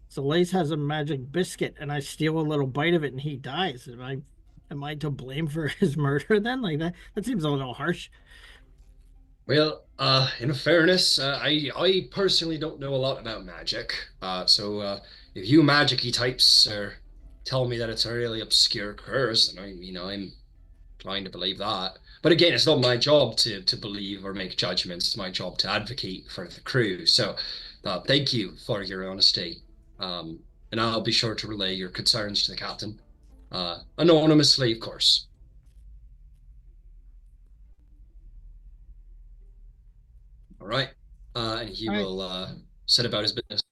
Speaker 7: Soleil has a magic biscuit and I steal a little bite of it and he dies, am I to blame for his murder then? Like that seems a little harsh.
Speaker 1: Well, in fairness, I personally don't know a lot about magic. If you magicy types are telling me that it's a really obscure curse, then I'm inclined to believe that. But again, it's not my job to believe or make judgments. It's my job to advocate for the crew. So, thank you for your honesty. And I'll be sure to relay your concerns to the captain, anonymously, of course. All right. And he
Speaker 7: All right.
Speaker 1: will set about his business.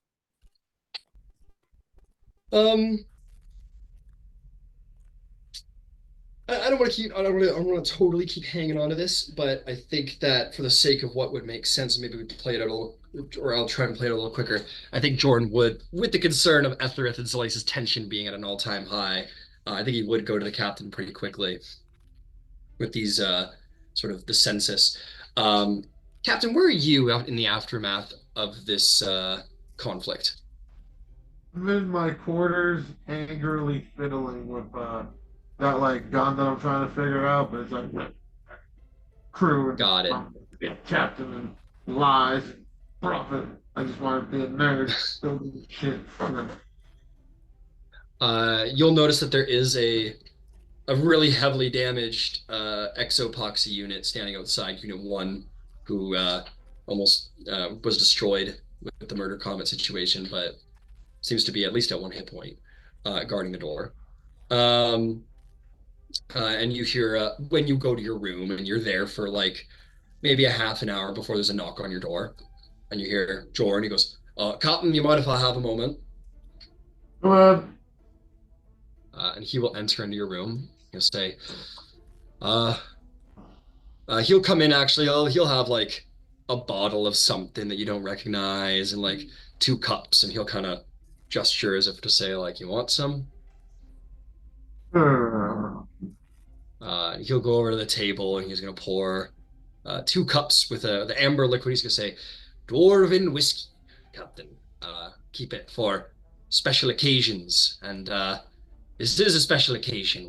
Speaker 1: Um, I don't want to keep. I don't want to totally keep hanging on to this, but I think that for the sake of what would make sense, maybe we play it out a little, or I'll try and play it a little quicker. I think Jordan would, with the concern of Ethereth and Zalace's tension being at an all-time high, I think he would go to the captain pretty quickly with these sort of the census. Um, Captain, where are you out in the aftermath of this conflict?
Speaker 2: I'm in my quarters, angrily fiddling with that like gun that I'm trying to figure out, but it's like crew and
Speaker 1: Got it.
Speaker 2: captain and lies, prophet. I just want to be a nerd, don't give a shit.
Speaker 1: You'll notice that there is a really heavily damaged exopoxy unit standing outside Unit 1 who almost was destroyed with the murder comet situation, but seems to be at least at one hit point guarding the door. Um, and you hear when you go to your room and you're there for like maybe a half an hour before there's a knock on your door, and you hear Jordan. He goes, "Captain, you mind if I have a moment?"
Speaker 2: Go ahead.
Speaker 1: And he will enter into your room. He'll say, uh, he'll come in actually. He'll have like a bottle of something that you don't recognize and like two cups, and he'll kind of gesture as if to say like, "You want some?" He'll go over to the table and he's gonna pour two cups with the amber liquid. He's gonna say, "Dwarven whiskey, Captain. Keep it for special occasions." And this is a special occasion.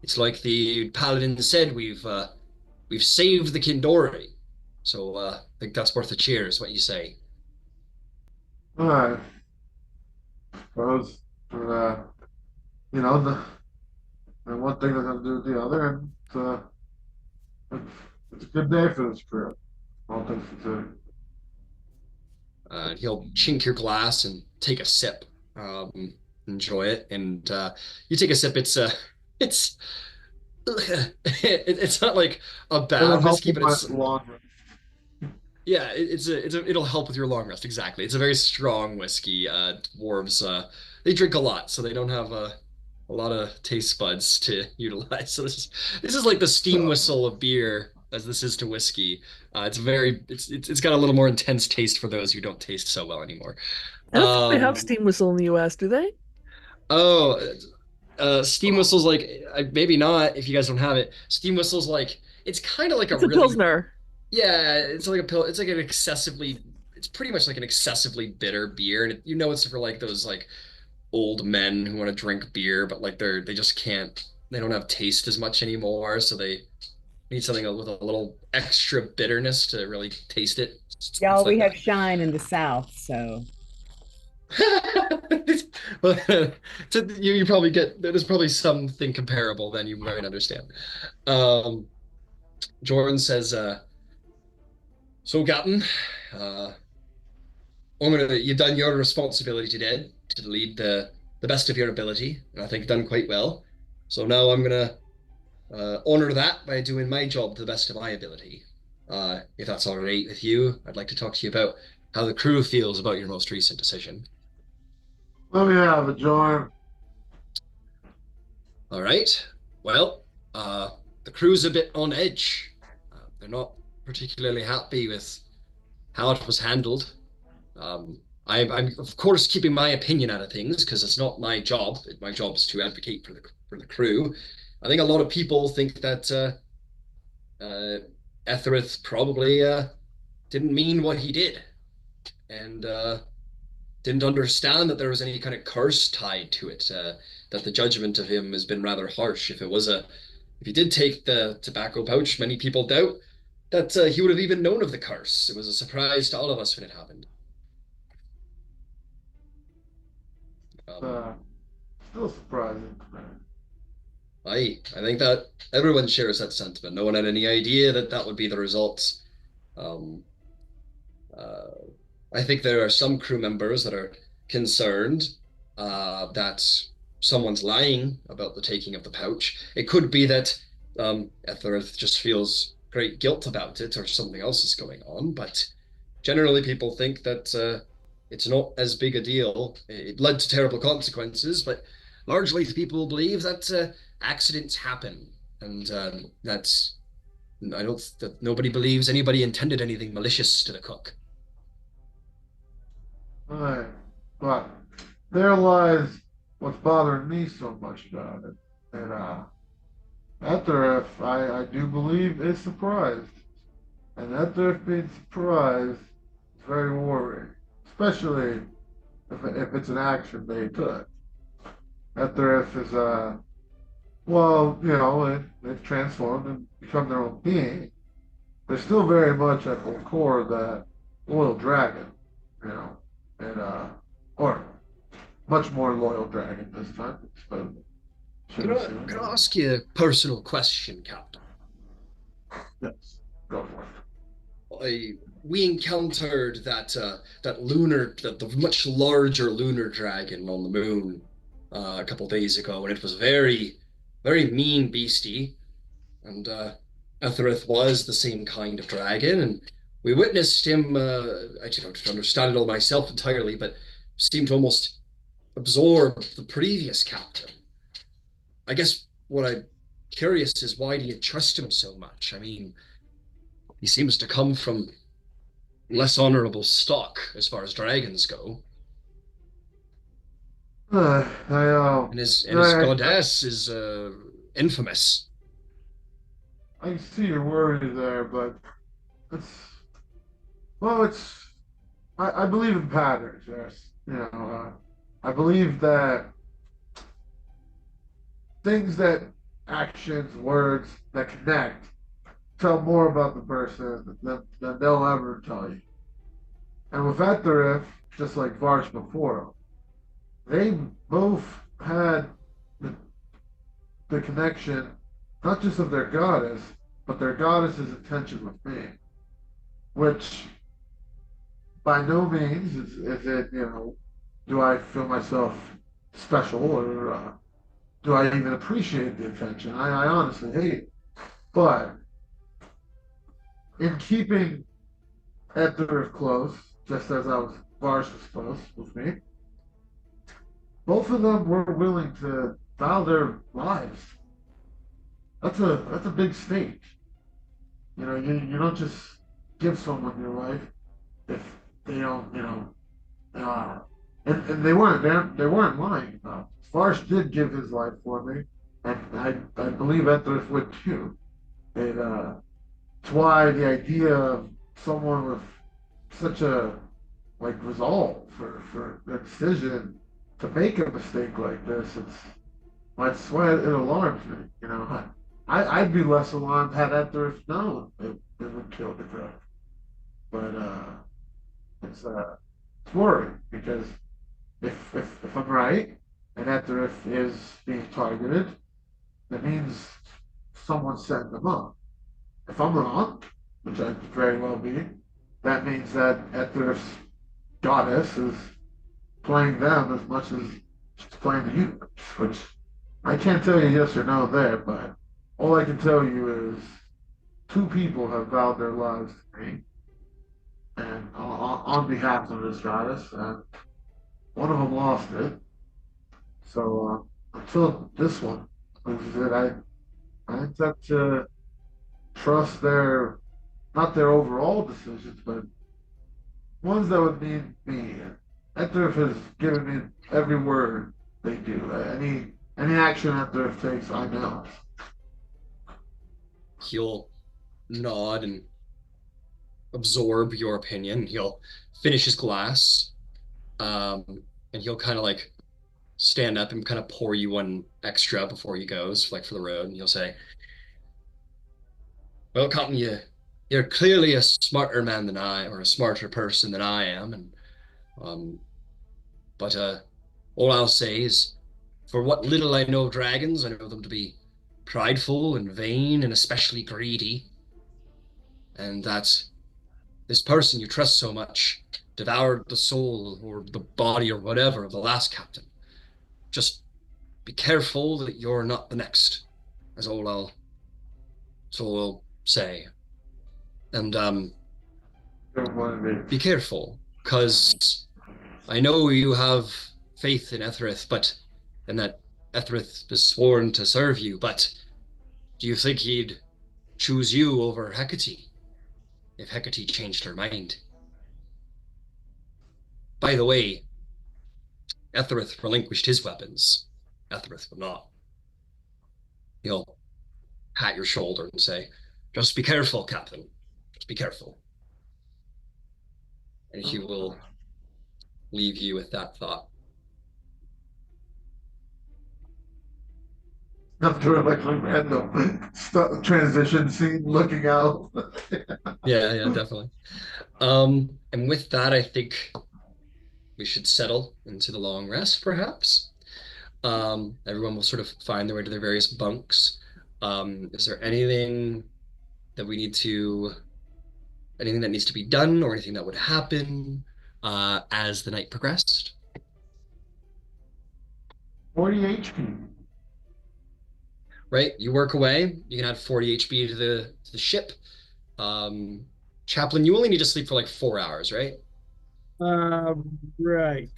Speaker 1: It's like the paladin said, we've saved the Kindori. So I think that's worth a cheer, is what you say.
Speaker 2: Alright, suppose you know the one thing doesn't have to do with the other, and it's, it's a good day for this crew. All things considered.
Speaker 1: He'll chink your glass and take a sip. Enjoy it, and you take a sip. It's it's not like a
Speaker 2: It'll
Speaker 1: bad
Speaker 2: help
Speaker 1: whiskey,
Speaker 2: with
Speaker 1: but
Speaker 2: my
Speaker 1: it's
Speaker 2: long
Speaker 1: yeah, it'll help with your long rest. Exactly. It's a very strong whiskey. Dwarves they drink a lot, so they don't have a lot of taste buds to utilize. So this is like the steam whistle of beer as this is to whiskey. It's got a little more intense taste for those who don't taste so well anymore.
Speaker 8: I don't think they have
Speaker 1: Um,
Speaker 8: steam whistle in the US, do they?
Speaker 1: oh, steam whistles like maybe not if you guys don't have it. Steam whistles like it's kind of like a
Speaker 8: It's a
Speaker 1: really
Speaker 8: Pilsner.
Speaker 1: yeah, it's like a pill. It's like an excessively. It's pretty much like an excessively bitter beer, and it's for like those like old men who want to drink beer, but like they just can't. They don't have taste as much anymore, so they need something with a little extra bitterness to really taste it. It's
Speaker 5: Y'all, we
Speaker 1: like
Speaker 5: have
Speaker 1: that.
Speaker 5: shine in the South, so
Speaker 1: Well, so you probably get there's probably something comparable then you might understand. Um, Jordan says, "So, Captain, uh, you've done your responsibility today to lead the best of your ability, and I think done quite well. So now I'm gonna honor that by doing my job to the best of my ability. If that's all right with you, I'd like to talk to you about how the crew feels about your most recent decision.
Speaker 2: Let me have it, John.
Speaker 1: All right. Well, the crew's a bit on edge. They're not particularly happy with how it was handled. I'm of course keeping my opinion out of things because it's not my job. My job is to advocate for the crew. I think a lot of people think that uh, Ethereth probably didn't mean what he did and didn't understand that there was any kind of curse tied to it. That the judgment of him has been rather harsh. If he did take the tobacco pouch, many people doubt that he would have even known of the curse. It was a surprise to all of us when it happened. Um,
Speaker 2: Uh, Still surprising.
Speaker 1: I think that everyone shares that sentiment. No one had any idea that that would be the result. Um, uh, I think there are some crew members that are concerned that someone's lying about the taking of the pouch. It could be that Ethereth just feels great guilt about it, or something else is going on. But generally, people think that it's not as big a deal. It led to terrible consequences, but largely people believe that accidents happen, and that's I don't that nobody believes anybody intended anything malicious to the cook.
Speaker 2: Right. But there lies what's bothering me so much about it. And after if I do believe is surprised. And after if being surprised is very worrying. Especially if it's an action they took. After if is well, they've transformed and become their own being. They're still very much at the core of that loyal dragon, you know. And or much more loyal dragon this time. But should assume.
Speaker 1: Can I ask you a personal question, Captain?
Speaker 2: Yes. Go for it.
Speaker 1: We encountered the much larger lunar dragon on the moon a couple days ago, and it was very, very mean beastie. And Ethereth was the same kind of dragon, and we witnessed him. I don't understand it all myself entirely, but seemed to almost absorb the previous captain. I guess what I'm curious is, why do you trust him so much? I mean, he seems to come from less honorable stock as far as dragons go.
Speaker 2: I
Speaker 1: And his goddess is infamous.
Speaker 2: I see your worry there, but it's well, it's I believe in patterns. Yes, I believe that things that actions, words that connect tell more about the person than they'll ever tell you. And with Etherif, just like Varsh before, they both had the, the connection, not just of their goddess, but their goddess's intention with me, which by no means is it, do I feel myself special or do I even appreciate the attention? I honestly hate it. But in keeping Ether close, just as I was Vars was close with me, both of them were willing to vow their lives. That's a big stage. You don't just give someone your life if they don't, uh, and they weren't lying. Vars did give his life for me, and I believe Ethers would too. And it's why the idea of someone with such a like resolve for a decision to make a mistake like this, that's why it alarms me. I'd be less alarmed had Ethers known it would kill the girl, but it's worrying because if I'm right and Etheriff is being targeted, that means someone's setting them up. If I'm wrong, which I could very well be, that means that Etheriff's goddess is playing them as much as she's playing the universe, which I can't tell you yes or no there, but all I can tell you is two people have vowed their lives to me and on behalf of this goddess, and one of them lost it. So until this one loses it, I think that trust their not their overall decisions, but ones that would mean me. Etherf has given me every word they do. Any action Etherf takes, I know.
Speaker 1: He'll nod and absorb your opinion. He'll finish his glass, and he'll kind of like stand up and kind of pour you one extra before he goes, like for the road. And he'll say, "Well, Cotton, you you're clearly a smarter man than I, or a smarter person than I am, and um, but all I'll say is, for what little I know of dragons, I know them to be prideful and vain, and especially greedy, and that this person you trust so much devoured the soul or the body or whatever of the last captain. Just be careful that you're not the next. That's all I'll say. And
Speaker 2: Don't want to
Speaker 1: be
Speaker 2: be.
Speaker 1: careful, because I know you have faith in Etherith, but and that Etherith is sworn to serve you, but do you think he'd choose you over Hecate if Hecate changed her mind? By the way, Etherith relinquished his weapons. Etherith will not. He'll pat your shoulder and say, just be careful, Captain. Just be careful. And he will leave you with that thought.
Speaker 2: Up to it like random transition scene looking out.
Speaker 1: Yeah, definitely. And with that, I think we should settle into the long rest, perhaps. Everyone will sort of find their way to their various bunks. Is there that we need to, anything that needs to be done, or anything that would happen as the night progressed?
Speaker 2: 40 HP.
Speaker 1: Right, you work away. You can add 40 HP to the ship. Um, Chaplain, you only need to sleep for like 4 hours, right?
Speaker 7: Right.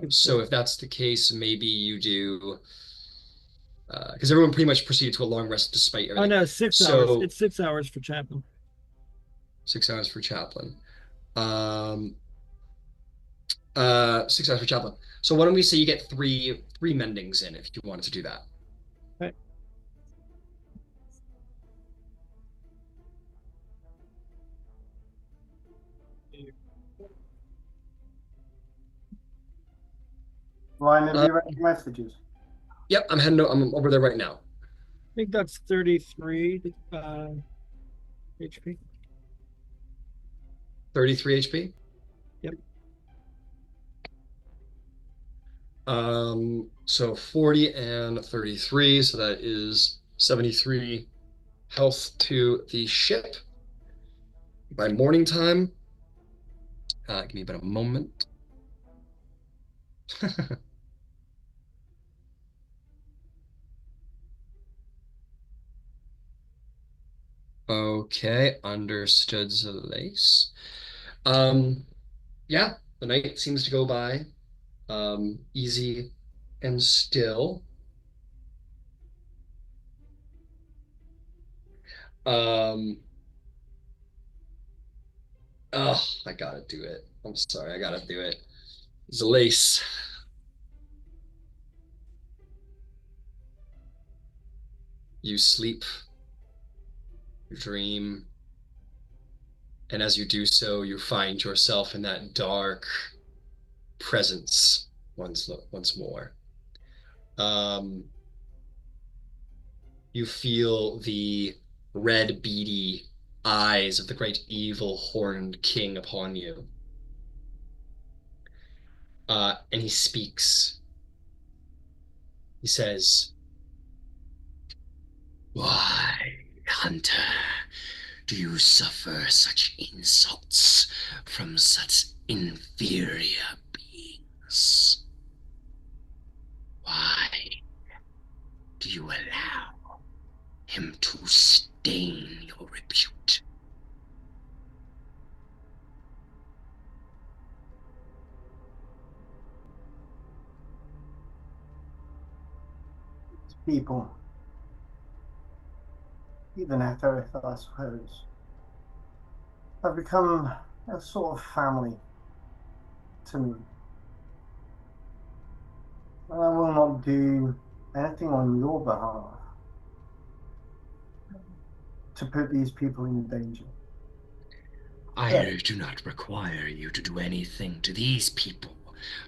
Speaker 1: So if that's the case, maybe you do, because everyone pretty much proceeded to a long rest despite
Speaker 7: Oh
Speaker 1: everything.
Speaker 7: no, 6 hours.
Speaker 1: So
Speaker 7: It's 6 hours for Chaplain.
Speaker 1: 6 hours for Chaplain. Um, 6 hours for Chaplain. So why don't we say you get three mendings in if you wanted to do that?
Speaker 7: Right.
Speaker 4: Ryan, have you read the messages?
Speaker 1: Yep, I'm over there right now.
Speaker 7: I think that's 33 HP.
Speaker 1: 33 HP.
Speaker 7: Yep.
Speaker 1: So 40 and 33, so that is 73 health to the ship. By morning time, give me about a moment. Okay, understood, Zalace. Yeah, the night seems to go by easy and still. Oh, I gotta do it. I'm sorry, I gotta do it. Zalace. You sleep, you dream, and as you do so, you find yourself in that dark presence once more. Um, you feel the red, beady eyes of the great evil horned king upon you. And he speaks. He says, why, Hunter, do you suffer such insults from such inferior beings? Why do you allow him to stain your repute?
Speaker 4: People, even Earth, I suppose, have become a sort of family to me. And I will not do anything on your behalf to put these people in danger.
Speaker 1: I do not require you to do anything to these people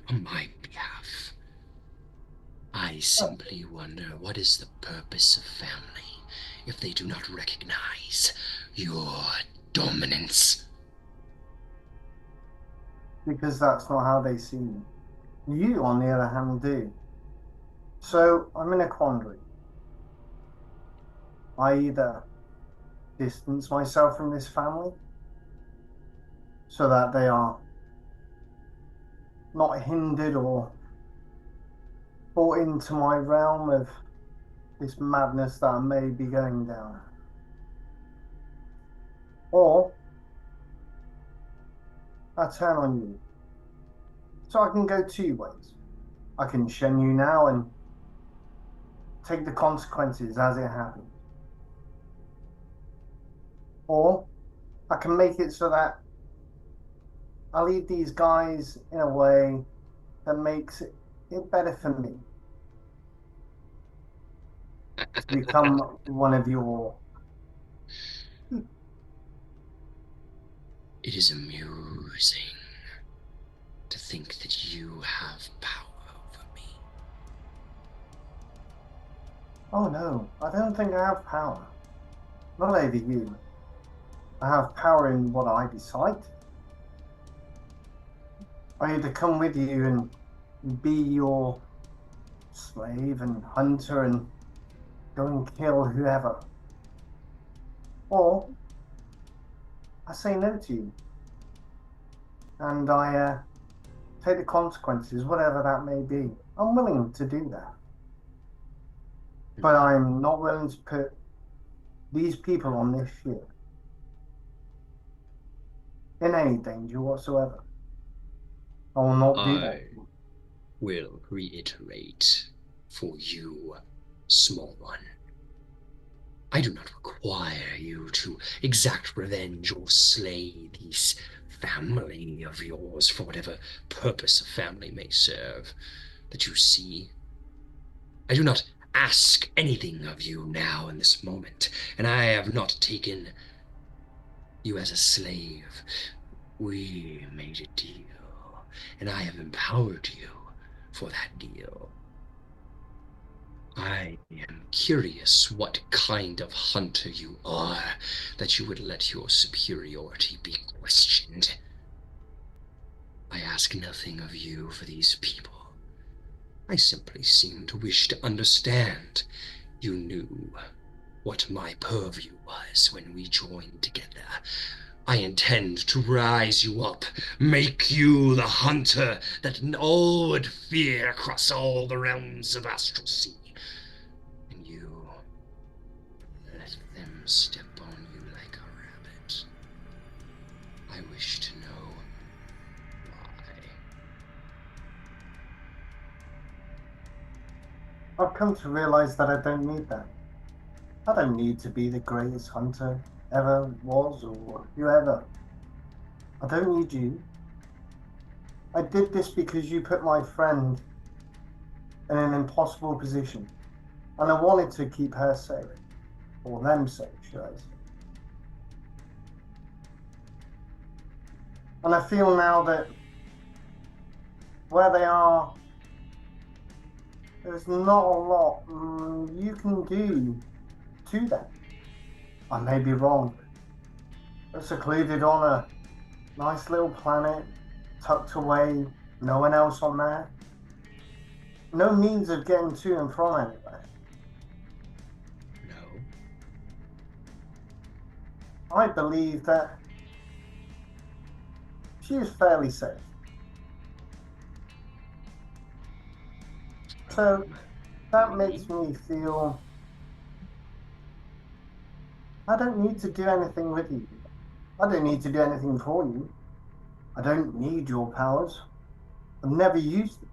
Speaker 1: on my behalf. I simply wonder, what is the purpose of family if they do not recognize your dominance.
Speaker 4: Because that's not how they see me. You, on the other hand, do. So I'm in a quandary. I either distance myself from this family so that they are not hindered or brought into my realm of this madness that I may be going down. Or I turn on you. So I can go two ways. I can shun you now and take the consequences as it happens. Or I can make it so that I lead these guys in a way that makes it better for me to become one of your.
Speaker 1: It is amusing to think that you have power over me.
Speaker 4: Oh no, I don't think I have power. Not over you. I have power in what I decide. I either come with you and be your slave and hunter and go and kill whoever. Or I say no to you and I take the consequences, whatever that may be. I'm willing to do that. But I'm not willing to put these people on this ship in any danger whatsoever. I will not do that.
Speaker 1: I will reiterate for you, small one. I do not require you to exact revenge or slay this family of yours for whatever purpose a family may serve that you see. I do not ask anything of you now in this moment, and I have not taken you as a slave. We made a deal, and I have empowered you for that deal. I am curious what kind of hunter you are that you would let your superiority be questioned. I ask nothing of you for these people. I simply seem to wish to understand. You knew what my purview was when we joined together. I intend to rise you up, make you the hunter that all would fear across all the realms of Astral Sea. And you let them step on you like a rabbit. I wish to know why.
Speaker 4: I've come to realize that I don't need that. I don't need to be the greatest hunter ever was or whoever. I don't need you. I did this because you put my friend in an impossible position, and I wanted to keep her safe, or them safe, should I say. And I feel now that where they are, there's not a lot you can do to them. I may be wrong. They're secluded on a nice little planet, tucked away, no one else on there. No means of getting to and from anywhere.
Speaker 1: No.
Speaker 4: I believe that she is fairly safe. So that makes me feel I don't need to do anything with you. I don't need to do anything for you. I don't need your powers. I've never used them.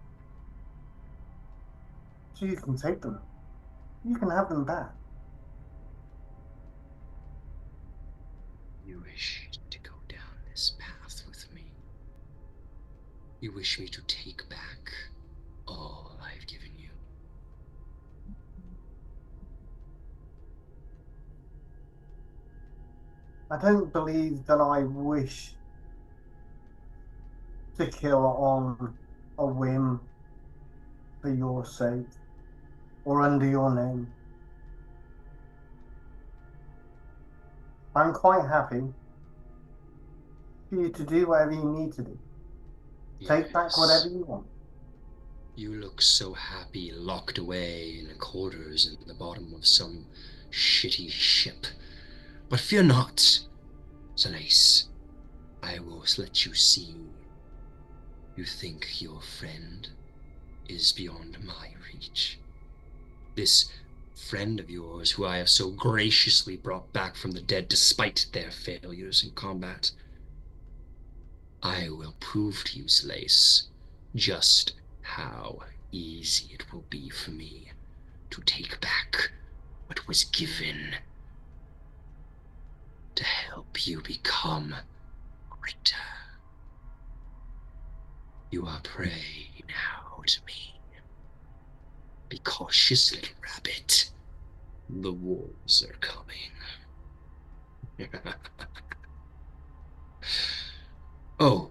Speaker 4: So you can take them. You can have them back.
Speaker 1: You wish to go down this path with me. You wish me to take back all I've given you.
Speaker 4: I don't believe that I wish to kill on a whim for your sake or under your name. I'm quite happy for you to do whatever you need to do. Take back whatever
Speaker 1: Yes.
Speaker 4: you want.
Speaker 1: You look so happy locked away in the quarters in the bottom of some shitty ship. But fear not, Solis. I will let you see. You think your friend is beyond my reach. This friend of yours, who I have so graciously brought back from the dead despite their failures in combat, I will prove to you, Slace, just how easy it will be for me to take back what was given to help you become greater. You are prey now to me. Be cautious, little rabbit. The wolves are coming. Oh,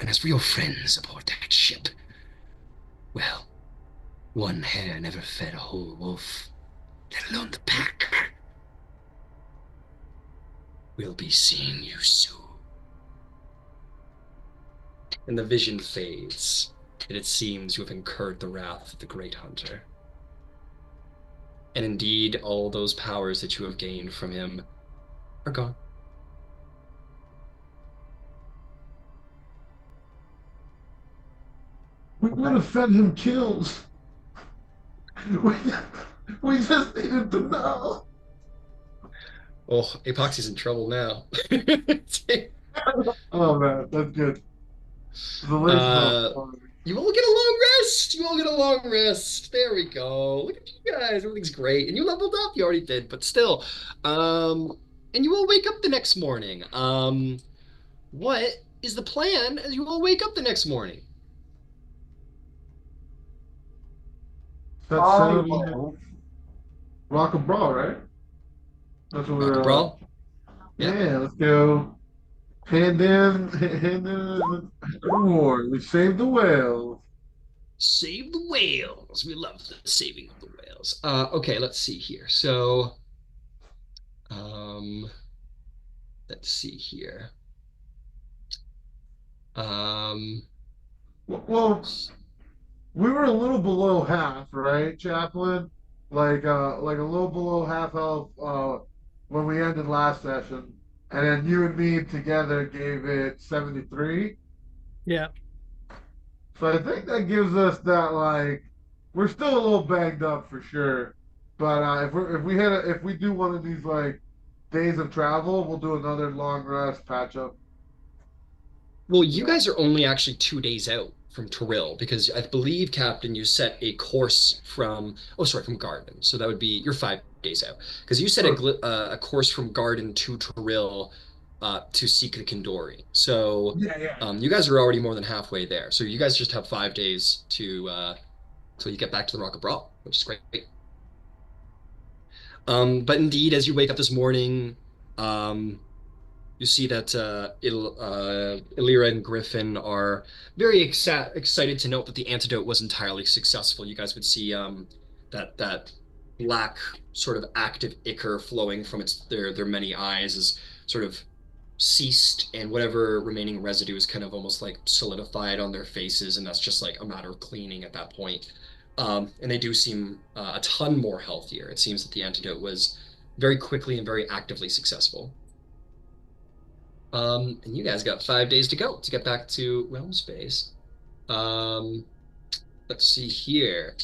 Speaker 1: and as for your friends aboard that ship, well, one hare never fed a whole wolf, let alone the pack. We'll be seeing you soon. And the vision fades, and it seems you have incurred the wrath of the great hunter. And indeed, all those powers that you have gained from him are gone.
Speaker 2: We would have fed him kills. We, we just needed to know.
Speaker 1: Oh, Epoxy's in trouble now.
Speaker 2: Oh man, that's good. The lace is on
Speaker 1: uh,
Speaker 2: fire.
Speaker 1: you all get a long rest. You all get a long rest. There we go. Look at you guys. Everything's great. And you leveled up. You already did, but still. And you all wake up the next morning. What is the plan as you all wake up the next morning?
Speaker 2: That's
Speaker 4: I will.
Speaker 2: rock and brawl, right? That's what
Speaker 1: Rock and
Speaker 2: we're
Speaker 1: brawl? Yeah.
Speaker 2: yeah, let's go. Hand in the reward. We saved the whale.
Speaker 1: Save the whales. We love the saving of the whales. Okay, let's see here. Um, let's see here. Um,
Speaker 2: Well, we were a little below half, right, Chaplain? Like a little below half health when we ended last session. And then you and me together gave it 73.
Speaker 7: Yeah.
Speaker 2: So I think that gives us that like we're still a little banged up for sure. But if we do one of these like days of travel, we'll do another long rest patch up.
Speaker 1: well, you guys are only actually 2 days out from Toril because I believe, Captain, you set a course from, oh, sorry, from Garden. So that would be, you're 5 days out because you set
Speaker 2: Sure.
Speaker 1: a course from Garden to Toril to seek the Kindori. So
Speaker 2: Yeah.
Speaker 1: you guys are already more than halfway there. So you guys just have 5 days to till you get back to the Rock of Brawl, which is great. But indeed, as you wake up this morning, um, you see that Illyra and Griffin are very excited to note that the antidote was entirely successful. You guys would see that black sort of active ichor flowing from their many eyes is sort of ceased, and whatever remaining residue is kind of almost like solidified on their faces, and that's just like a matter of cleaning at that point. And they do seem a ton more healthier. It seems that the antidote was very quickly and very actively successful. And you guys got 5 days to go to get back to Realm Space. Um, let's see here.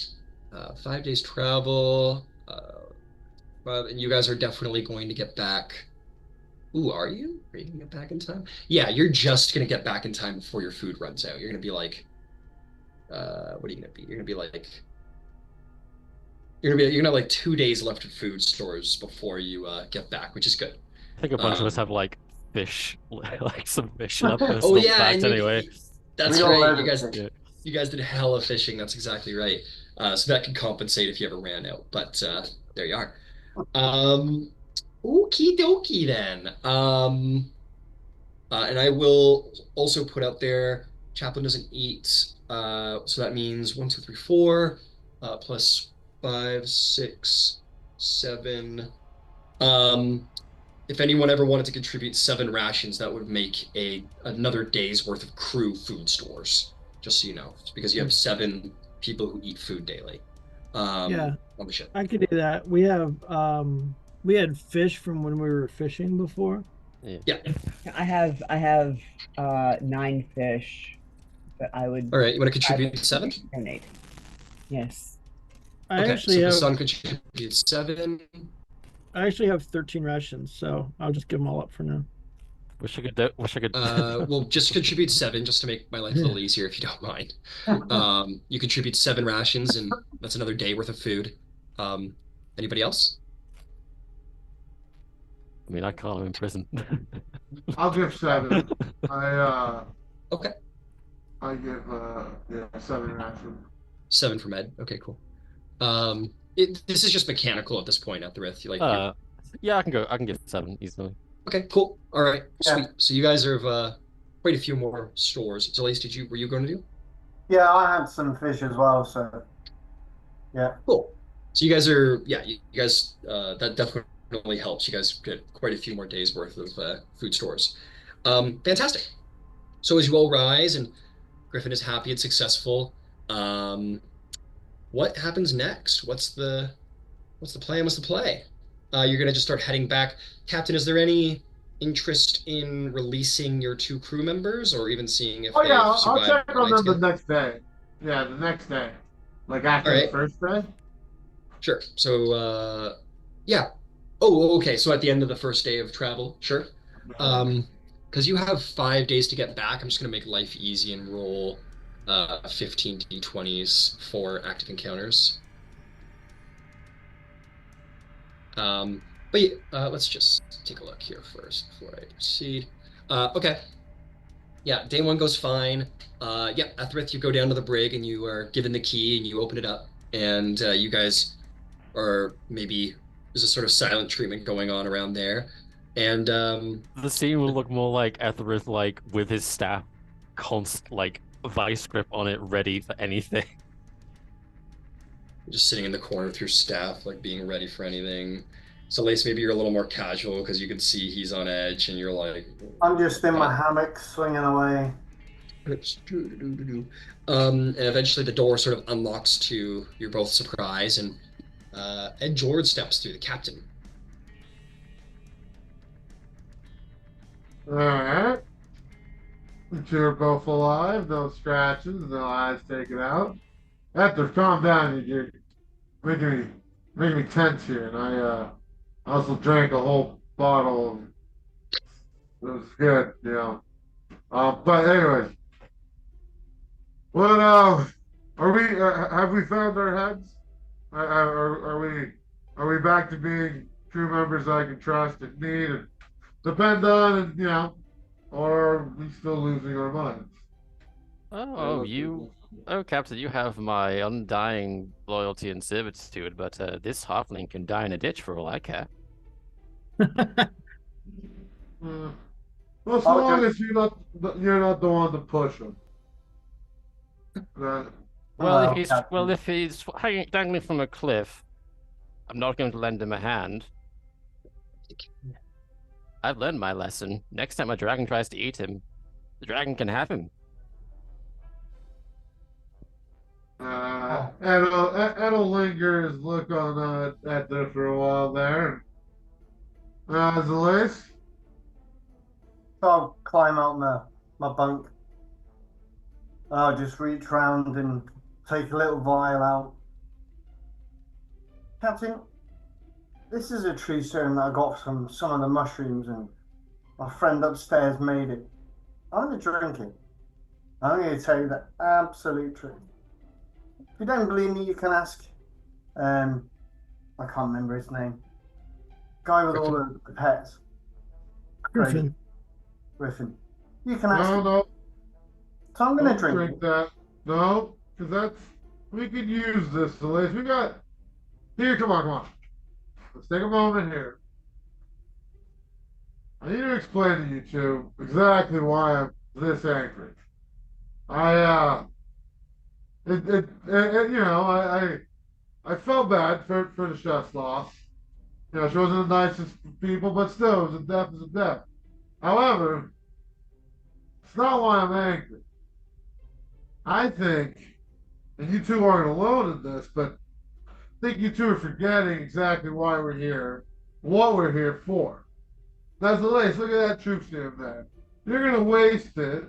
Speaker 1: 5 days travel. And you guys are definitely going to get back. Ooh, are you? Are you gonna get back in time? Yeah, you're just gonna get back in time before your food runs out. You're gonna be like, what are you gonna be? You're gonna be like, you're gonna have like 2 days left of food stores before you get back, which is good.
Speaker 3: I think a bunch of us
Speaker 1: Um,
Speaker 3: have like fish, like some fish in our
Speaker 1: oh
Speaker 3: personal
Speaker 1: yeah,
Speaker 3: bags
Speaker 1: and
Speaker 3: anyway.
Speaker 1: that's
Speaker 4: We all
Speaker 1: right.
Speaker 4: know this thing.
Speaker 3: Yeah.
Speaker 1: You guys did hella fishing. That's exactly right. So that could compensate if you ever ran out. But there you are. Um, Okie dokie then. And I will also put out there, Chaplain doesn't eat. So that means 1, 2, 3, 4, plus 5, 6, 7. if anyone ever wanted to contribute 7 rations, that would make another day's worth of crew food stores. Just so you know, it's because you have 7 people who eat food daily
Speaker 7: Yeah,
Speaker 1: on the ship.
Speaker 7: I could do that. We had fish from when we were fishing before.
Speaker 3: Yeah.
Speaker 1: Yeah.
Speaker 5: I have 9 fish that I would
Speaker 1: All right. You want to
Speaker 5: I
Speaker 1: contribute
Speaker 5: would
Speaker 1: 7?
Speaker 5: donate. Yes.
Speaker 7: I
Speaker 1: Okay.
Speaker 7: actually
Speaker 1: So the
Speaker 7: have
Speaker 1: sun contributes 7.
Speaker 7: I actually have 13 rations, so I'll just give them all up for now.
Speaker 3: Wish I could.
Speaker 1: Well, just contribute 7 just to make my life a little easier, if you don't mind. You contribute 7 rations, and that's another day worth of food. Um, Anybody else?
Speaker 3: I mean, I can't. I'm in prison.
Speaker 2: I'll give 7. I
Speaker 1: Okay.
Speaker 2: I give yeah 7 rations.
Speaker 1: 7 for Med. Okay, cool. This is just mechanical at this point at the Rith. Like,
Speaker 3: yeah, I can go. I can get 7 easily.
Speaker 1: okay, cool. All right,
Speaker 4: Yeah.
Speaker 1: sweet. So you guys have quite a few more stores. Zalace, were you going to do?
Speaker 4: Yeah, I had some fish as well, so yeah.
Speaker 1: Cool. So you guys are, yeah, you guys, that definitely helps. You guys get quite a few more days worth of food stores. Fantastic. So as you all rise and Griffin is happy and successful, um, what happens next? What's the plan? What's the play? You're gonna just start heading back. Captain, is there any interest in releasing your 2 crew members, or even seeing if
Speaker 2: Oh yeah,
Speaker 1: they've
Speaker 2: I'll
Speaker 1: survived
Speaker 2: check
Speaker 1: the
Speaker 2: on
Speaker 1: night
Speaker 2: them the
Speaker 1: together?
Speaker 2: next day. Yeah, the next day, like
Speaker 1: All
Speaker 2: after the
Speaker 1: right,
Speaker 2: first day.
Speaker 1: sure. So, yeah. Oh, okay. So at the end of the first day of travel, sure. Um, because you have 5 days to get back, I'm just gonna make life easy and roll 15 d20s for active encounters. Um, but yeah, let's just take a look here first before I proceed. Okay. Yeah, day 1 goes fine. Yeah, Ethrith, you go down to the brig and you are given the key and you open it up. And you guys are maybe there's a sort of silent treatment going on around there. And
Speaker 3: The scene will look more like Etherith, like with his staff, like vice grip on it, ready for anything.
Speaker 1: just sitting in the corner with your staff, like being ready for anything. So, Lace, maybe you're a little more casual because you can see he's on edge and you're like,
Speaker 4: I'm just in my hammock swinging away.
Speaker 1: And eventually the door sort of unlocks to your both surprise, and Ed George steps through, the captain.
Speaker 2: All right. You're both alive, no scratches, no eyes taken out. Hector, calm down. You're making me tense here, and I also drank a whole bottle. It was good, you know. But anyways, what are we? Have we found our heads? Are we back to being crew members I can trust and need and depend on, and or are we still losing our minds?
Speaker 3: Oh, Captain, you have my undying loyalty and servitude, but this halfling can die in a ditch for all I care.
Speaker 2: Uh, well, so
Speaker 4: I'll
Speaker 2: long
Speaker 4: just,
Speaker 2: as you're not the one to push them. Uh,
Speaker 3: Well, if he's hanging dangling from a cliff, I'm not going to lend him a hand. I've learned my lesson. Next time a dragon tries to eat him, the dragon can have him.
Speaker 2: Ed'll linger his look on at there for a while there. Zalace?
Speaker 4: so I'll climb out my bunk. I'll just reach round and take a little vial out. Captain, this is a tree serum that I got from some of the mushrooms, and my friend upstairs made it. I'm going to drink it. I'm going to tell you the absolute truth. If you don't believe me, you can ask. I can't remember his name. Guy with all the pets.
Speaker 7: Griffin.
Speaker 4: Griffin. You can ask.
Speaker 2: No,
Speaker 4: him.
Speaker 2: no,
Speaker 4: So I'm going to
Speaker 2: don't
Speaker 4: drink
Speaker 2: drink
Speaker 4: it.
Speaker 2: that. No, because we could use this, Zalace. Here, come on. Let's take a moment here. I need to explain to you two exactly why I'm this angry. I, I felt bad for the chef's loss. You know, she wasn't the nicest of people, but still, it was a death is a death. However, it's not why I'm angry. I think, and you two aren't alone in this, but I think you two are forgetting exactly why we're here, what we're here for. That's the lace. Look at that truth serum there. You're gonna waste it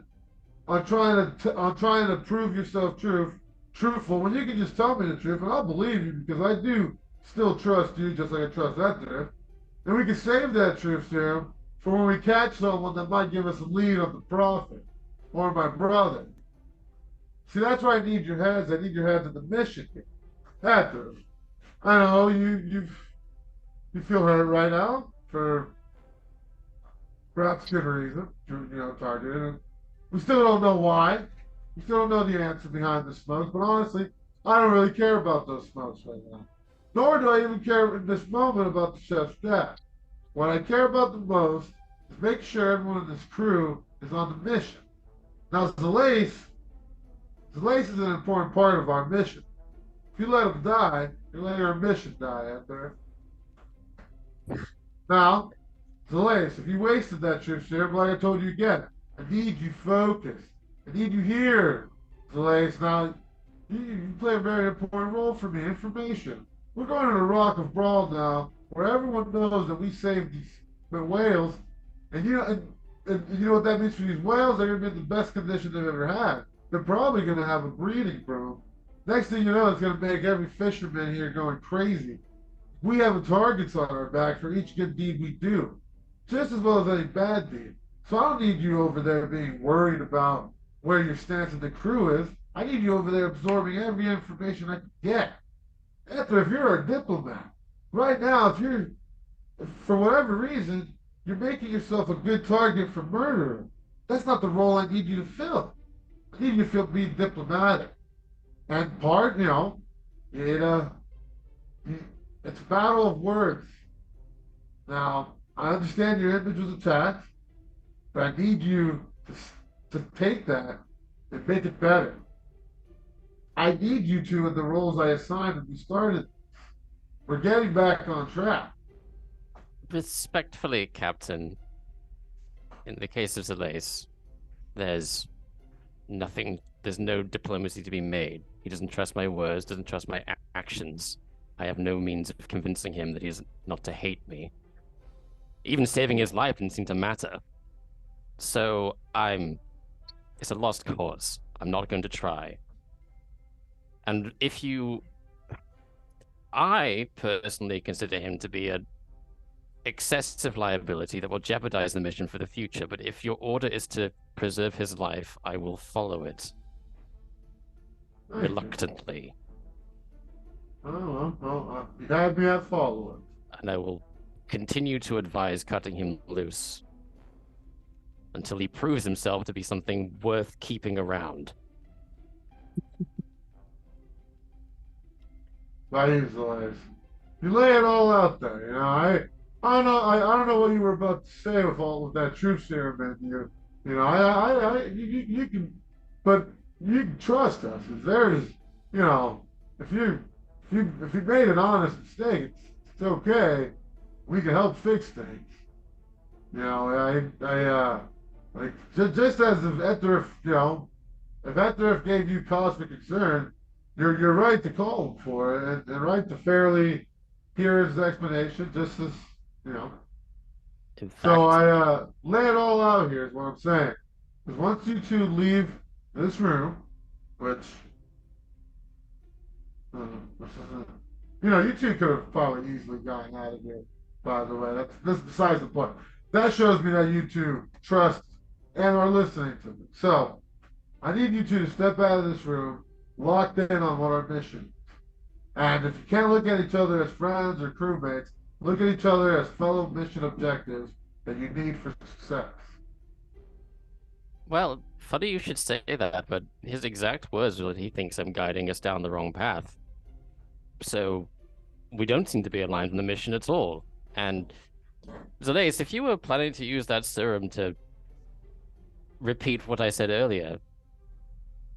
Speaker 2: on trying to prove yourself truthful when you can just tell me the truth and I'll believe you because I do still trust you just like I trust that there. And we can save that truth serum for when we catch someone that might give us a lead on the prophet or my brother. See, that's why I need your heads. I need your heads in the mission. After, I know you feel hurt right now for perhaps good reason. Targeted. We still don't know why. We still don't know the answer behind the smokes. But honestly, I don't really care about those smokes right now. Nor do I even care in this moment about the chef's death. What I care about the most is making sure everyone in this crew is on the mission. Now, Zalace is an important part of our mission. If you let him die, you're letting our mission die, Etheric. Now, Zalace, if you wasted that truth serum, like I told you again, I need you focused. I need you here, Zalace. Now, you play a very important role for me. Information. We're going to the Rock of Brawl now, where everyone knows that we saved these whales, and you know what that means for these whales? They're going to be in the best condition they've ever had. They're probably going to have a breeding boom. Next thing you know, it's going to make every fisherman here going crazy. We have targets on our back for each good deed we do, just as well as any bad deed. So I don't need you over there being worried about where your stance in the crew is. I need you over there absorbing every information I can get. After, if you're a diplomat, right now, if for whatever reason, you're making yourself a good target for murder, that's not the role I need you to fill. I need you to be diplomatic. And it, uh, it's a battle of words. Now, I understand your image was attacked, but I need you to take that and make it better. I need you two in the roles I assigned when we started. We're getting back on track.
Speaker 6: Respectfully, Captain, in the case of Zalace, there's no diplomacy to be made. He doesn't trust my words, doesn't trust my actions. I have no means of convincing him that he's not to hate me. Even saving his life didn't seem to matter. So it's a lost cause. I'm not going to try. And I personally consider him to be an excessive liability that will jeopardize the mission for the future. But if your order is to preserve his life, I will follow it. Reluctantly.
Speaker 2: Oh, well, you had me at follow it.
Speaker 6: And I will continue to advise cutting him loose until he proves himself to be something worth keeping around.
Speaker 2: By his life. You lay it all out there, I don't know what you were about to say with that truth serum in you. You can, but you can trust us. If there's, if you made an honest mistake, it's okay. We can help fix things. Just as if Etherif gave you cause for concern, you're right to call him for it and right to fairly hear his explanation, just as
Speaker 6: In fact,
Speaker 2: So I lay it all out here is what I'm saying. Because once you two leave this room, which this isn't, you two could have probably easily gotten out of here. By the way, that's besides the point. That shows me that you two trust and are listening to me. So I need you two to step out of this room, locked in on what our mission. And if you can't look at each other as friends or crewmates, look at each other as fellow mission objectives that you need for success.
Speaker 6: well, funny you should say that, but his exact words were that he thinks I'm guiding us down the wrong path. So we don't seem to be aligned on the mission at all. And Zalace, if you were planning to use that serum to repeat what I said earlier,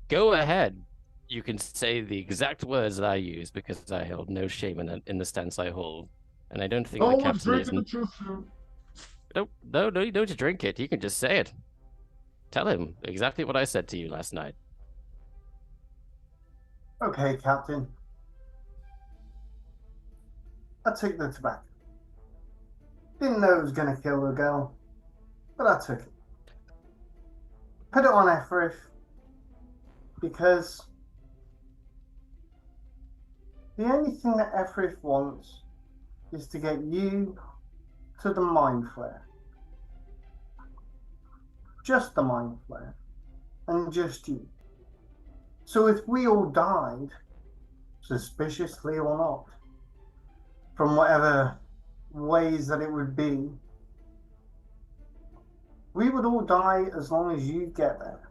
Speaker 6: go ahead. You can say the exact words that I use because I hold no shame in the stance I hold. and I don't think
Speaker 2: No
Speaker 6: the
Speaker 2: one's
Speaker 6: captain is.
Speaker 2: drinking the truth soup.
Speaker 6: No, you don't need to drink it. You can just say it. Tell him exactly what I said to you last night.
Speaker 4: Okay, Captain. I took the tobacco. Didn't know it was going to kill the girl, but I took it. Put it on Efrith because the only thing that Efrith wants is to get you to the mind flare. Just the mind flare. And just you. So if we all died, suspiciously or not, from whatever ways that it would be, we would all die as long as you get there.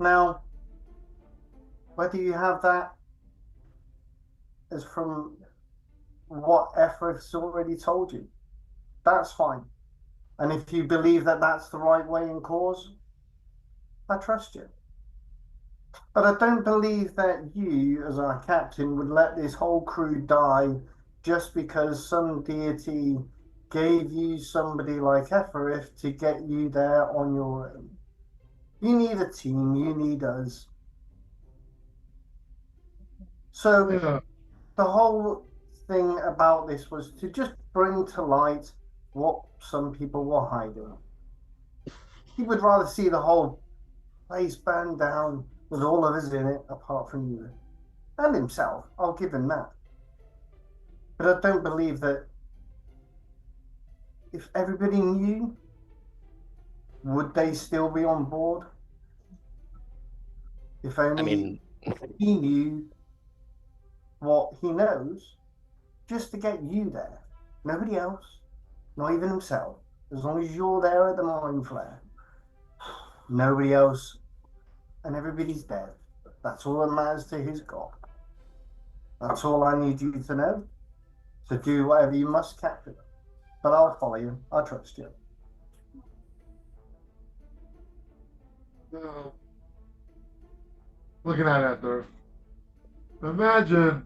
Speaker 4: Now, whether you have that is from what Efforth's already told you, that's fine. And if you believe that that's the right way and cause, I trust you. But I don't believe that you, as our captain, would let this whole crew die just because some deity gave you somebody like Eferith to get you there on your own. You need a team, you need us. So
Speaker 2: Yeah.
Speaker 4: the whole thing about this was to just bring to light what some people were hiding. He would rather see the whole place burn down with all of us in it, apart from you. And himself, I'll give him that. But I don't believe that if everybody knew, would they still be on board? If only
Speaker 6: I mean,
Speaker 4: he knew what he knows, just to get you there. Nobody else, not even himself. As long as you're there at the mind flare, nobody else, and everybody's dead. That's all that matters to his God. That's all I need you to know. So do whatever you must, Captain. But I'll follow you. I trust you.
Speaker 2: So, looking at it, though, imagine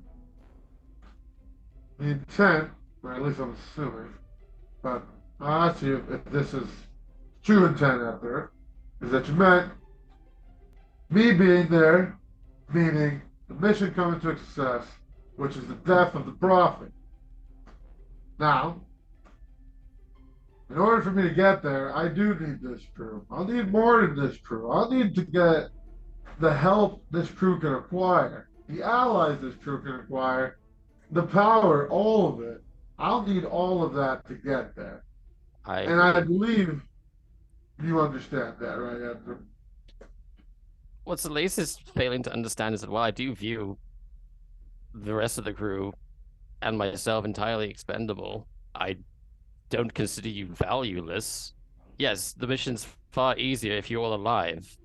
Speaker 2: the intent, or at least I'm assuming, but I'll ask you if this is true intent out there, is that you meant me being there, meaning the mission coming to success, which is the death of the prophet. Now, in order for me to get there, I do need this crew. I'll need more than this crew. I'll need to get the help this crew can acquire, the allies this crew can acquire, the power, all of it. I'll need all of that to get there.
Speaker 6: I
Speaker 2: And I
Speaker 6: agree.
Speaker 2: believe you understand that, right, Andrew?
Speaker 6: What Solis is failing to understand is that while I do view the rest of the crew and myself entirely expendable, I don't consider you valueless. Yes, the mission's far easier if you're all alive.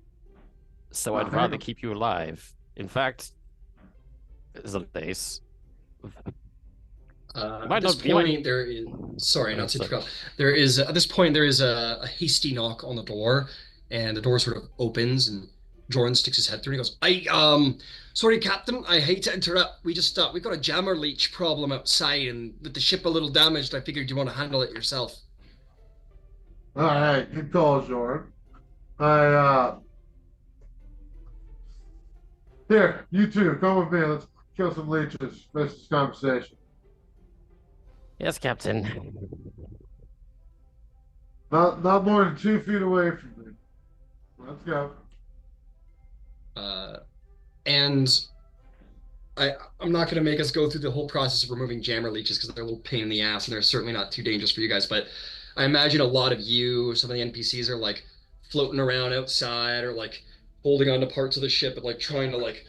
Speaker 6: So I'd rather keep you alive. In fact, Solis,
Speaker 1: At this point, there is. Sorry,
Speaker 6: Oh,
Speaker 1: not to
Speaker 6: sorry.
Speaker 1: interrupt. There is at this point there is a hasty knock on the door, and the door sort of opens, and Jordan sticks his head through, and he goes, sorry, Captain. I hate to interrupt. We got a jammer leech problem outside, and with the ship a little damaged, I figured you want to handle it yourself."
Speaker 2: All right, good call, Jordan. I Here, you two, come with me. Let's kill some leeches. Finish this conversation.
Speaker 6: Yes, Captain.
Speaker 2: Not more than 2 feet away from me. Let's go.
Speaker 1: Uh, and I'm not going to make us go through the whole process of removing jammer leeches because they're a little pain in the ass and they're certainly not too dangerous for you guys. But I imagine a lot of you, some of the NPCs are like floating around outside or like holding onto parts of the ship and like trying to like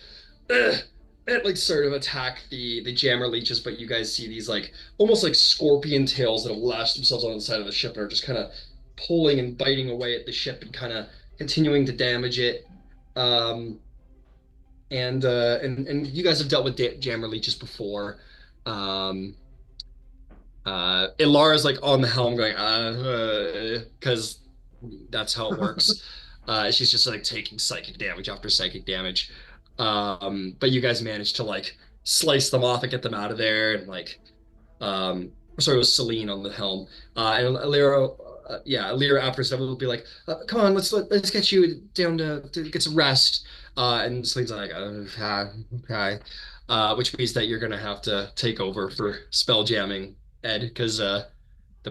Speaker 1: sort of attack the jammer leeches. But you guys see these like almost like scorpion tails that have lashed themselves on the side of the ship and are just kind of pulling and biting away at the ship and kind of continuing to damage it. Um, and you guys have dealt with jammer leeches before. Um, Ilara's like on the helm going, because that's how it works. She's just like taking psychic damage after psychic damage. But you guys managed to like slice them off and get them out of there, and like sorry, it was Celine on the helm. And Lyra, Lyra after stuff will be like, "Come on, let's get you down to get some rest." And Celine's like, "Okay, okay," which means that you're gonna have to take over for spell jamming, Ed, because the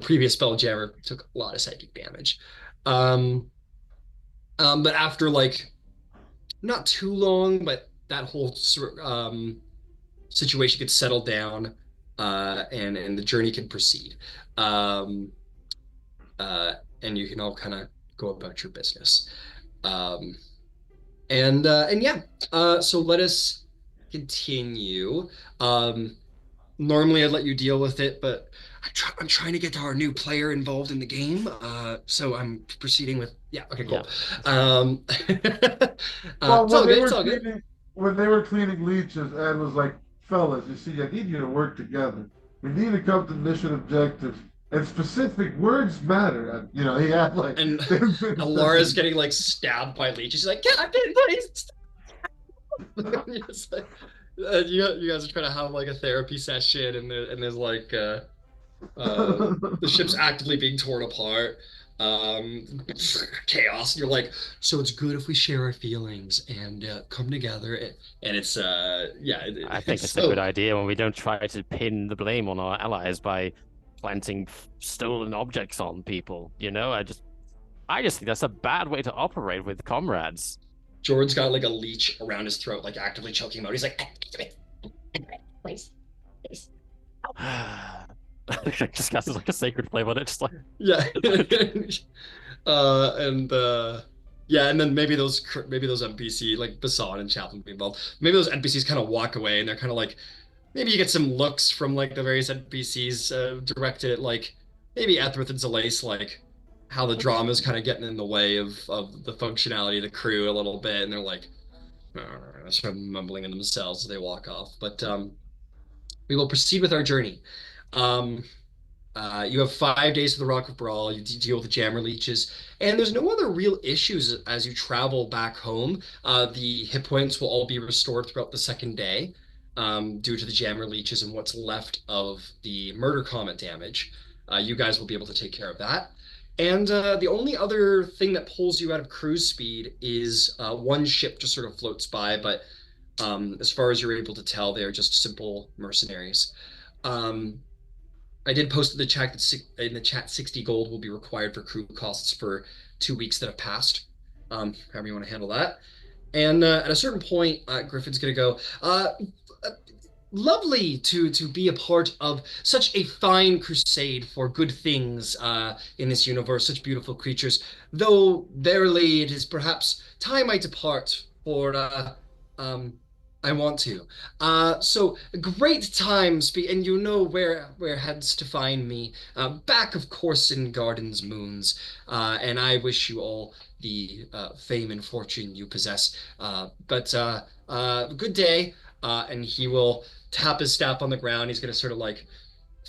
Speaker 1: previous spell jammer took a lot of psychic damage. Um, but after like not too long, but that whole situation gets settled down, and the journey can proceed. Um, uh, and you can all kind of go about your business. Um, and yeah, so let us continue. Um, Normally I'd let you deal with it, but I'm trying to get our new player involved in the game. So I'm proceeding with yeah. Okay,
Speaker 3: Yeah.
Speaker 1: cool. Um,
Speaker 2: Well,
Speaker 1: it's all good. It's all good.
Speaker 2: when they were cleaning leeches, Ed was like, "Fellas, you see, I need you to work together. We need to come to mission objectives, and specific words matter." And, he had like
Speaker 1: And
Speaker 2: 10 minutes.
Speaker 1: Laura's getting like stabbed by leeches. She's like, Captain, please. It's like, you guys are trying to have like a therapy session, and there's like the ship's actively being torn apart. Chaos. And you're like, so it's good if we share our feelings and come together. And it's yeah.
Speaker 6: I think it's a
Speaker 1: so
Speaker 6: good idea when we don't try to pin the blame on our allies by planting stolen objects on people. I just think that's a bad way to operate with comrades.
Speaker 1: Jordan's got like a leech around his throat, like actively choking him out. He's like, please, please.
Speaker 3: Just cast like a sacred flame on it, just like
Speaker 1: Yeah. And yeah, and then maybe those NPC like Basan and Chaplin be involved. Maybe those NPCs kind of walk away and they're kind of like maybe you get some looks from like the various NPCs directed at like maybe Ethrith and Zalace, like how the drama is kind of getting in the way of the functionality of the crew a little bit, and they're like sort of mumbling in themselves as they walk off. But we will proceed with our journey. Um, you have 5 days to the Rock of Brawl. You deal with the jammer leeches, and there's no other real issues as you travel back home. The hit points will all be restored throughout the second day, due to the jammer leeches and what's left of the murder comet damage. You guys will be able to take care of that. And the only other thing that pulls you out of cruise speed is one ship just sort of floats by, but as far as you're able to tell, they are just simple mercenaries. Um, I did post in the chat 60 gold will be required for crew costs for 2 weeks that have passed. However you want to handle that. And at a certain point, Griffin's going to go, lovely to be a part of such a fine crusade for good things in this universe, such beautiful creatures. Though verily it is perhaps time I depart, for um, I want to. So great times, and you know where heads to find me. Back, of course, in Gardens Moons. And I wish you all the fame and fortune you possess. But good day. And he will tap his staff on the ground. He's gonna sort of like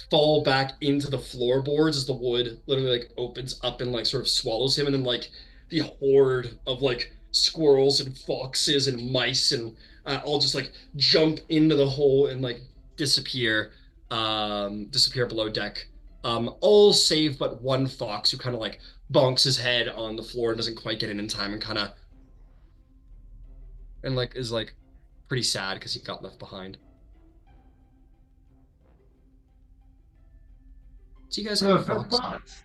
Speaker 1: fall back into the floorboards as the wood literally like opens up and like sort of swallows him, and then like the horde of like squirrels and foxes and mice and all just like jump into the hole and like disappear, disappear below deck. All save but one fox who kind of like bonks his head on the floor and doesn't quite get in time and kind of and like is like pretty sad because he got left behind. So you guys have a fox.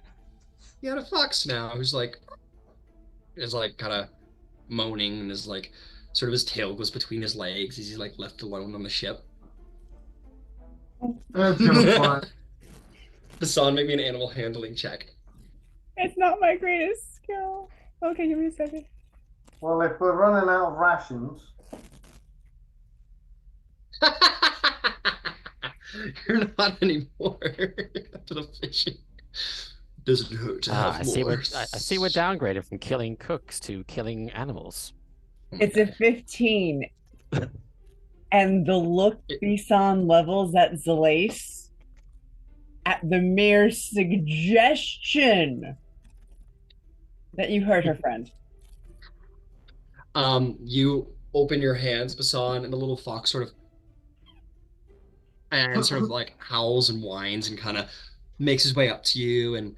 Speaker 1: You got a fox now who's like is like kind of moaning and is like sort of his tail goes between his legs as he's like left alone on the ship.
Speaker 2: That's gonna fly.
Speaker 1: Basan, make me an animal handling check.
Speaker 5: It's not my greatest skill. Okay, give me a second.
Speaker 4: Well, if we're running out of rations,
Speaker 1: You're not anymore after the fishing. Doesn't hurt to have
Speaker 6: I see
Speaker 1: more.
Speaker 6: I see we're downgraded from killing cooks to killing animals.
Speaker 5: It's a 15. And the look Bisan levels at Zalace at the mere suggestion that you hurt her friend.
Speaker 1: You open your hands, Basan, and the little fox sort of and sort of like howls and whines and kind of makes his way up to you and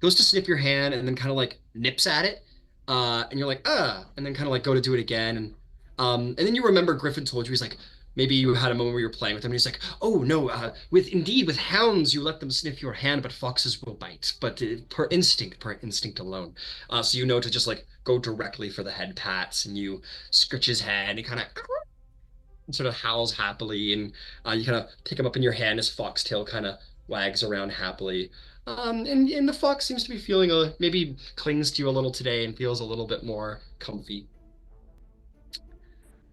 Speaker 1: goes to snip your hand and then kind of like nips at it. And you're like, and then kind of like go to do it again. And then you remember Griffin told you, he's like, maybe you had a moment where you're playing with him and he's like, oh no, with hounds, you let them sniff your hand, but foxes will bite. But per instinct alone. So you know to just like go directly for the head pats and you scratch his head and he kind of sort of howls happily, and you kind of pick him up in your hand. His foxtail kind of wags around happily. And the fox seems to be feeling maybe clings to you a little today and feels a little bit more comfy.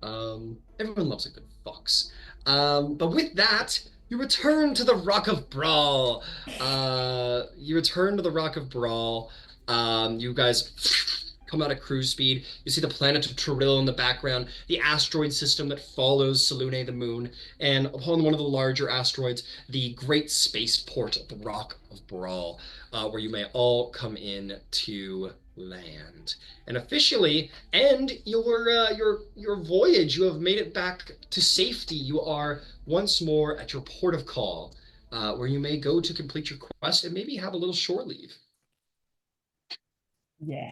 Speaker 1: Everyone loves a good fox. But with that, you return to the Rock of Brawl. You return to the Rock of Brawl. You guys come out at cruise speed. You see the planet of Turil in the background, the asteroid system that follows Selune the moon, and upon one of the larger asteroids, the great spaceport of the Rock of Brawl, where you may all come in to land. And officially end your voyage. You have made it back to safety. You are once more at your port of call, where you may go to complete your quest and maybe have a little shore leave.
Speaker 5: Yeah.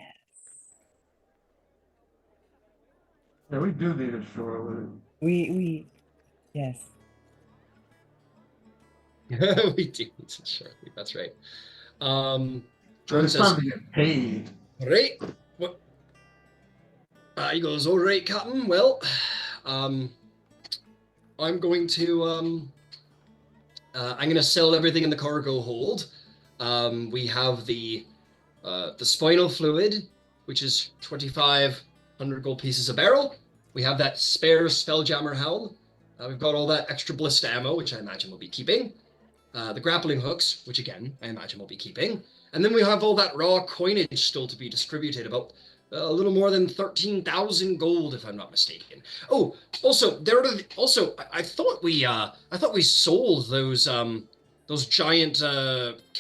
Speaker 2: Yeah, we do need a shore leave.
Speaker 5: We yes.
Speaker 1: We do need some shore leave. That's right. Jordan
Speaker 2: It's
Speaker 1: says,
Speaker 2: time to get paid.
Speaker 1: "All right, what?" He goes, "All right, Captain. Well, I'm going to I'm going to sell everything in the cargo hold. We have the spinal fluid, which is 2,500 gold pieces a barrel. We have that spare Spelljammer helm. We've got all that extra ballista ammo, which I imagine we'll be keeping. The grappling hooks, which again, I imagine we'll be keeping. And then we have all that raw coinage still to be distributed, about a little more than 13,000 gold, if I'm not mistaken. Oh, also, I thought we sold those giant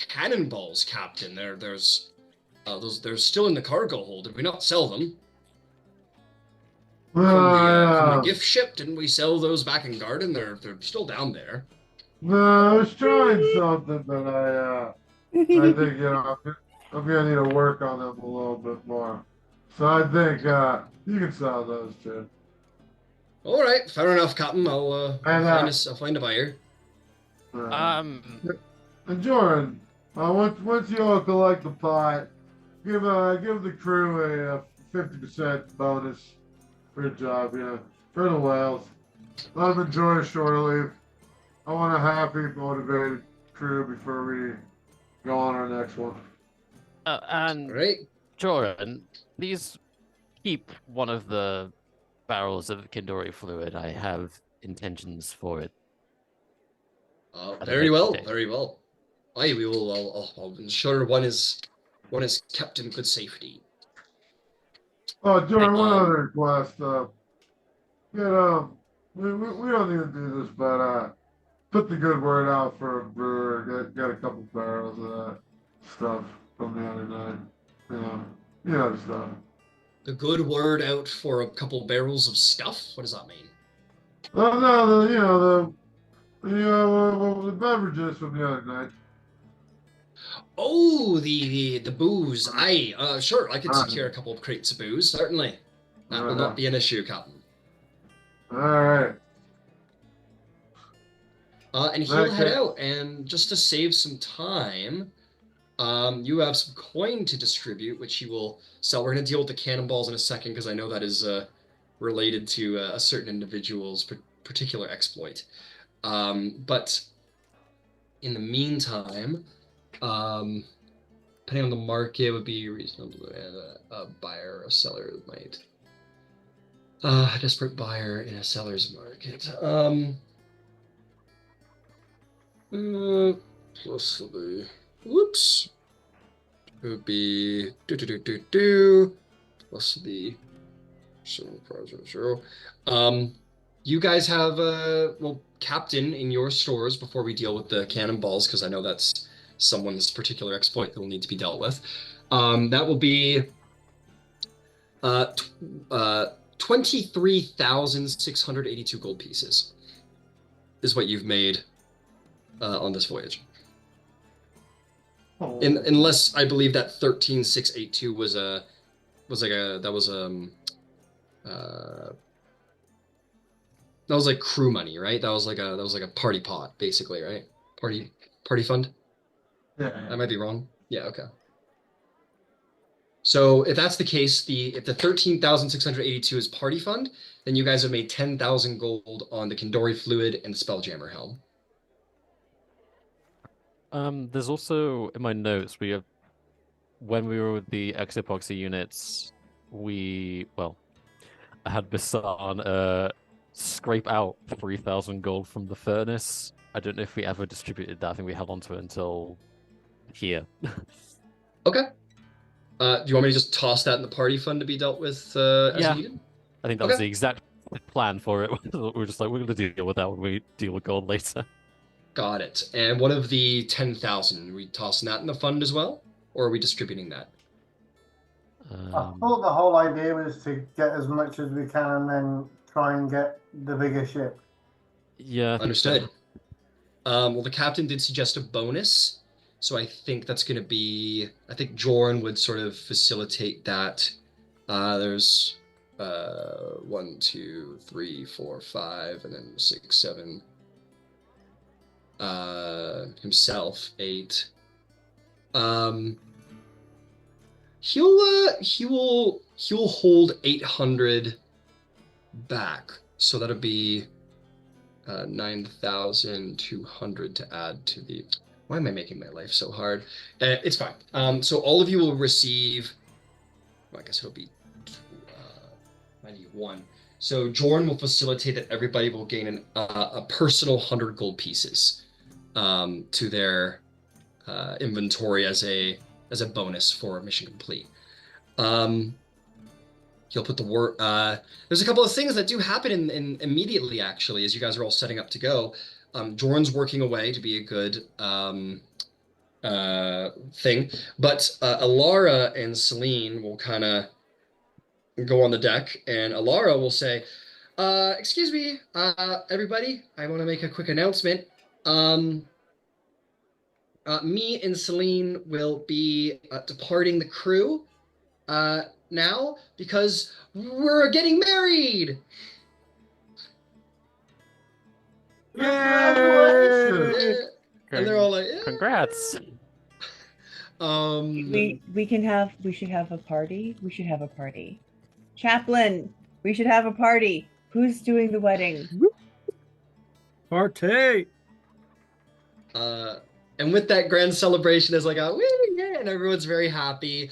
Speaker 1: cannonballs, Captain. They're still in the cargo hold. Did we not sell them? From the gift ship, didn't we sell those back in Garden? They're still down there.
Speaker 2: No, I was trying something, but I think I'm gonna need to work on them a little bit more. So I think you can sell those too.
Speaker 1: All right, fair enough, Captain. I'll find a buyer.
Speaker 2: And Jordan, once you all collect the pot, give the crew a 50% bonus for a job, for the whales. Let them enjoy a shore leave. I want a happy, motivated crew before we go on our next one.
Speaker 6: And
Speaker 1: Great.
Speaker 6: Joran, please keep one of the barrels of Kindori fluid. I have intentions for it.
Speaker 1: Very well, very well. Aye, we will. I'll ensure one is kept in good safety.
Speaker 2: Oh, Jordan, one other request. We don't need to do this, but put the good word out for a brewer. Get a couple barrels of that stuff from the other night. The stuff.
Speaker 1: The good word out for a couple barrels of stuff? What does that mean?
Speaker 2: Oh no, the beverages from the other night.
Speaker 1: Oh, the booze. Aye, sure. I could secure a couple of crates of booze. Certainly, that will not be an issue, Captain.
Speaker 2: All right.
Speaker 1: And he'll head out, and just to save some time, you have some coin to distribute, which he will sell. We're going to deal with the cannonballs in a second, because I know that is related to a certain individual's particular exploit. But in the meantime, depending on the market, would be reasonable. A buyer or a seller might. A desperate buyer in a seller's market. Plus the whoops. It would be plus the 7500. You guys have captain in your stores before we deal with the cannonballs, because I know that's someone's particular exploit that will need to be dealt with. That will be 23,682 gold pieces. is what you've made on this voyage.
Speaker 2: Oh.
Speaker 1: Unless I believe that 13,682 was like a that was uh that was like crew money, right? That was like a party pot, basically, right? Party fund. I
Speaker 2: Yeah.
Speaker 1: might be wrong. Yeah, okay. So if that's the case, the if the 13,682 is party fund, then you guys have made 10,000 gold on the Kindori fluid and Spelljammer helm.
Speaker 3: There's also in my notes we have when we were with the epoxy units, I had Bisan scrape out 3,000 gold from the furnace. I don't know if we ever distributed that. I think we held onto it until here.
Speaker 1: Okay. Do you want me to just toss that in the party fund to be dealt with as
Speaker 3: Yeah,
Speaker 1: needed?
Speaker 3: I think that was
Speaker 1: Okay.
Speaker 3: the exact plan for it. We're just like, we're going to deal with that when we deal with gold later.
Speaker 1: Got it. And what of the 10,000? Are we tossing that in the fund as well? Or are we distributing that?
Speaker 4: I thought the whole idea was to get as much as we can and then try and get the bigger ship.
Speaker 3: Yeah, I think so.
Speaker 1: Understood. Well, the captain did suggest a bonus. So I think that's going to be, I think Joran would sort of facilitate that. There's one, two, three, four, five, and then six, seven. Himself, eight. Um, he will hold 800 back. So that'll be 9,200 to add to the. Why am I making my life so hard? It's fine. So all of you will receive. Well, I guess it'll be 91. So Jorn will facilitate that everybody will gain a personal 100 gold pieces to their inventory as a bonus for mission complete. He'll put the word. There's a couple of things that do happen in immediately, actually, as you guys are all setting up to go. Jorn's working away to be a good thing, but Alara and Celine will kind of go on the deck, and Alara will say, "Excuse me, everybody. I want to make a quick announcement. Um, me and Celine will be departing the crew now because we're getting married."
Speaker 2: Congratulations!
Speaker 1: And they're all like,
Speaker 3: Congrats.
Speaker 5: We should have a party. We should have a party. Chaplain, we should have a party. Who's doing the wedding?
Speaker 7: Party.
Speaker 1: And with that grand celebration is like a woo, yeah, and everyone's very happy.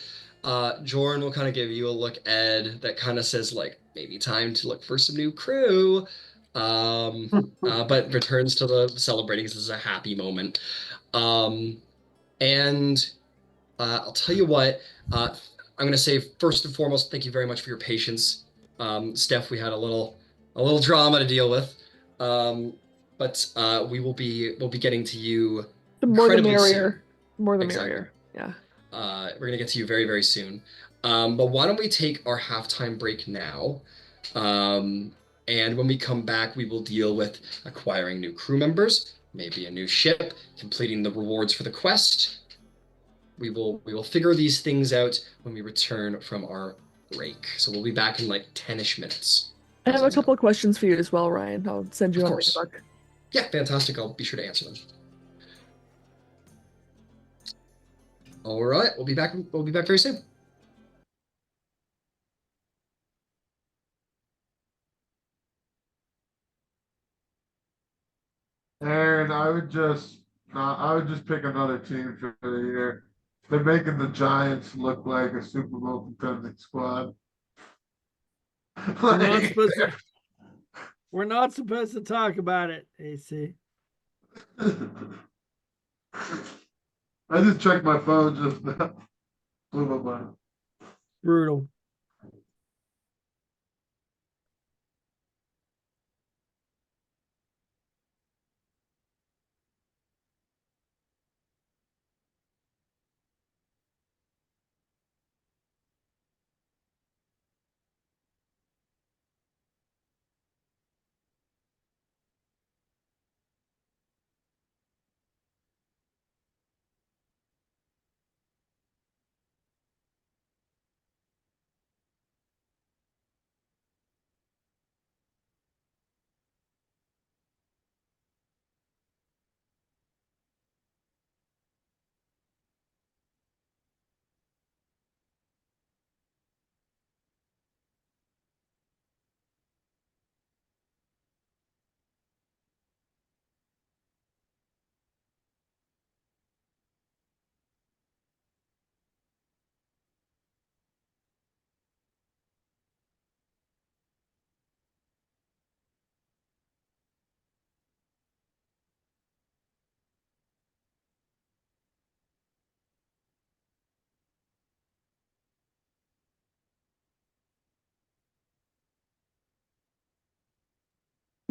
Speaker 1: Jordan will kind of give you a look, Ed, that kind of says like maybe time to look for some new crew. But returns to the celebrating. This is a happy moment. And I'll tell you what, I'm going to say first and foremost, thank you very much for your patience. Steph, we had a little drama to deal with. But we'll be getting to you
Speaker 8: The more the
Speaker 1: incredibly
Speaker 8: merrier.
Speaker 1: soon.
Speaker 8: More the
Speaker 1: Exactly.
Speaker 8: merrier. Yeah.
Speaker 1: We're gonna get to you very, very soon. But why don't we take our halftime break now? Um, and when we come back, we will deal with acquiring new crew members, maybe a new ship, completing the rewards for the quest. We will figure these things out when we return from our break. So we'll be back in like 10-ish minutes.
Speaker 8: I
Speaker 1: How's
Speaker 8: have a
Speaker 1: that
Speaker 8: couple
Speaker 1: sound?
Speaker 8: of questions for you as well, Ryan. I'll send you
Speaker 1: Of
Speaker 8: on
Speaker 1: course.
Speaker 8: Facebook.
Speaker 1: Yeah, fantastic. I'll be sure to answer them. All right, we'll be back. We'll be back very soon.
Speaker 2: And I would just pick another team for the year. They're making the Giants look like a Super Bowl contending squad.
Speaker 7: We're not
Speaker 2: Like,
Speaker 7: supposed to. We're not supposed to talk about it, AC.
Speaker 2: I just checked my phone just now. Blew my mind.
Speaker 7: Brutal.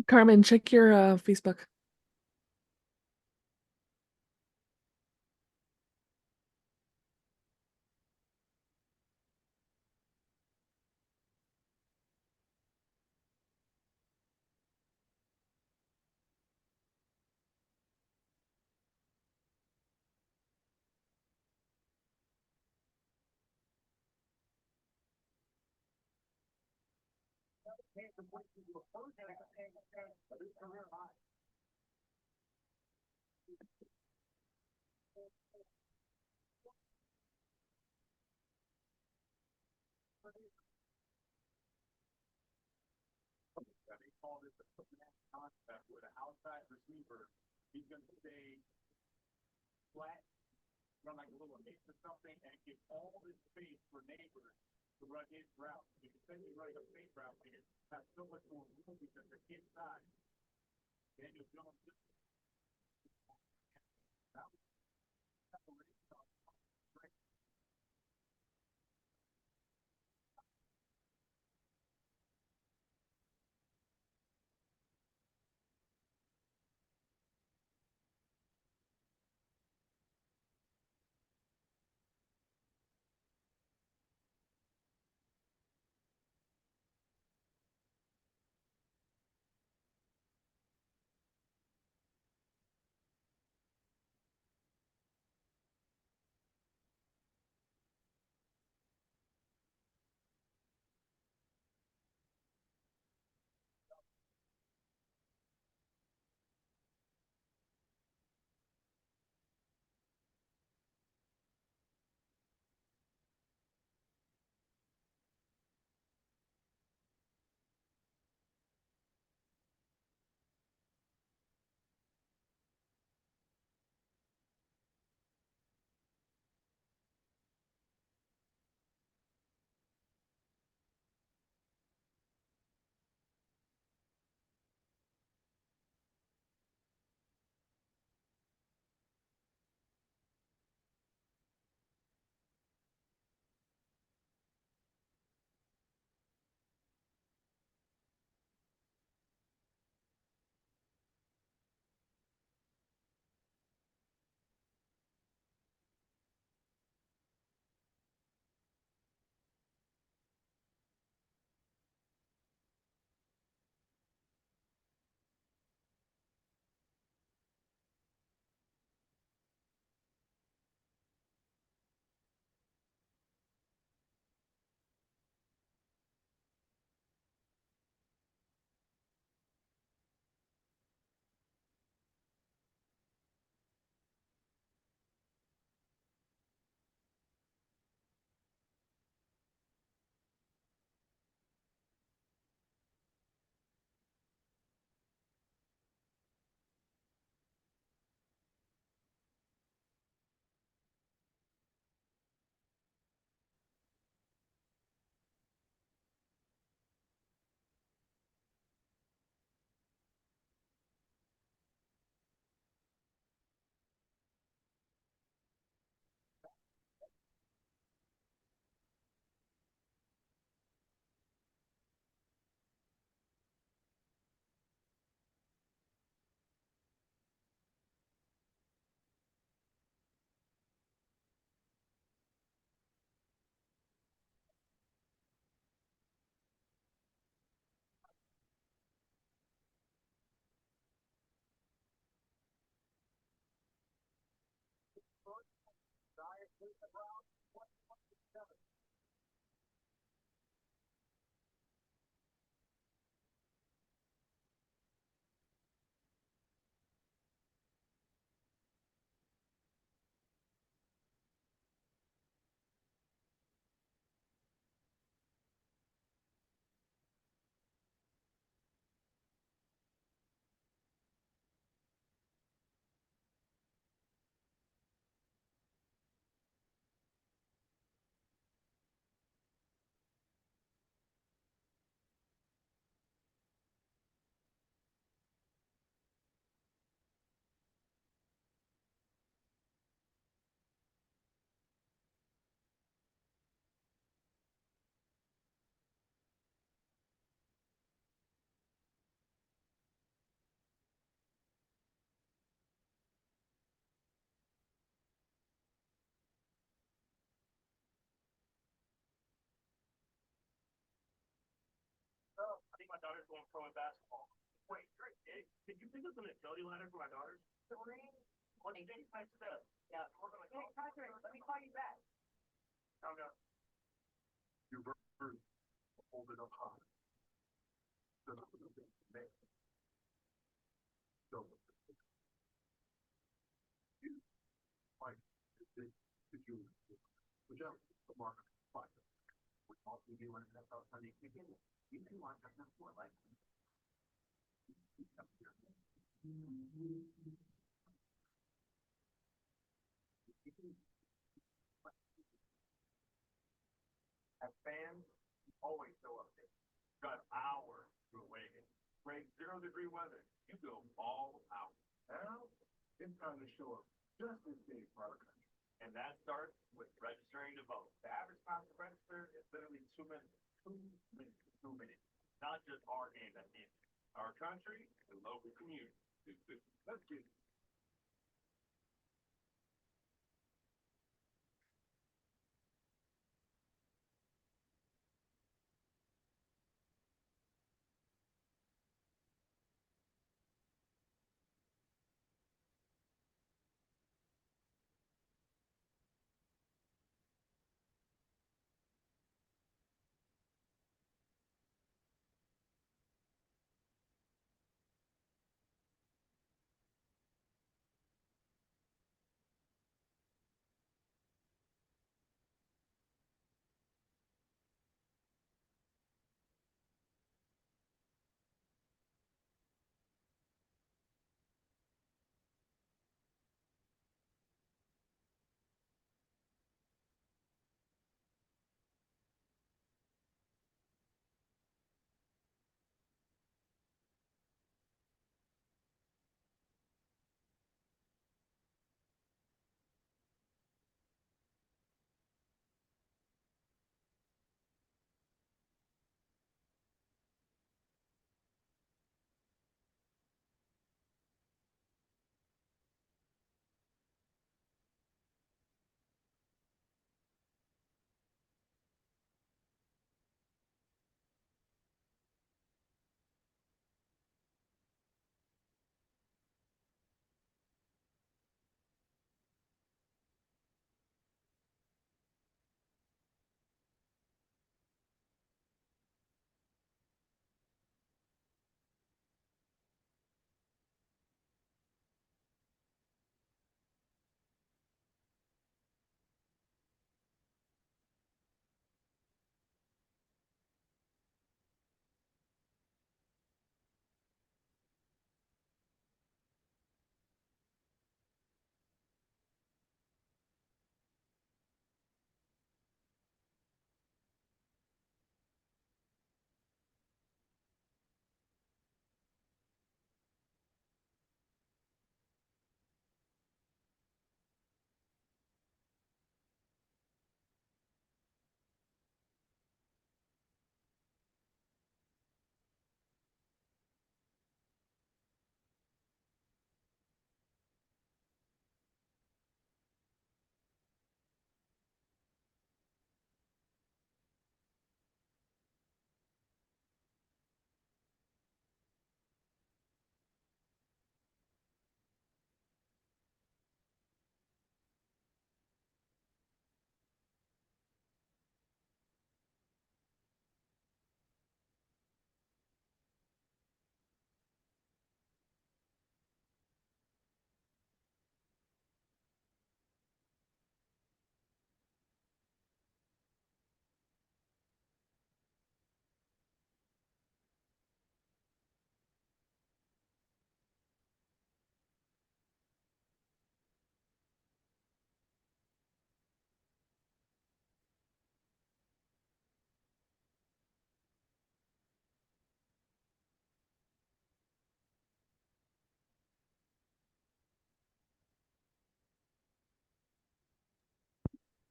Speaker 8: Carmen, check your Facebook.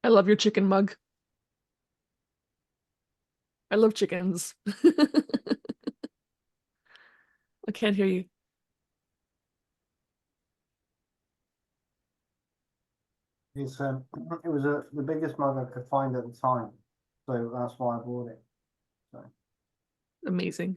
Speaker 8: I love your chicken mug. I love chickens. I can't hear you.
Speaker 4: It's it was the biggest mug I could find at the time, so that's why I bought it. So
Speaker 8: Amazing.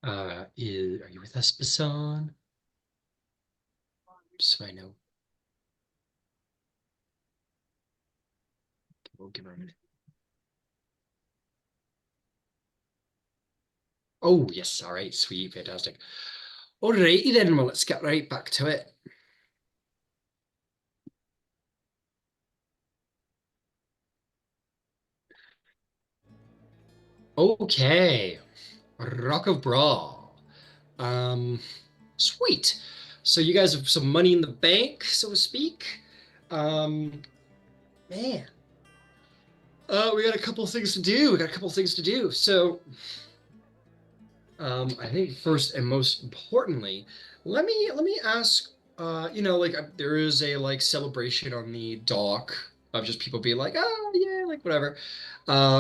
Speaker 4: Oh,
Speaker 1: Are you with us, Basan? Just so I know. We'll give her a minute. Oh, yes. All right. Sweet. Fantastic. All righty then. Well, let's get right back to it. Okay. Rock of Brawl. Sweet. So you guys have some money in the bank, so to speak. Um, man. We got a couple things to do. So, I think first and most importantly, let me ask. Like there is a like celebration on the dock of just people being like, oh yeah, like whatever,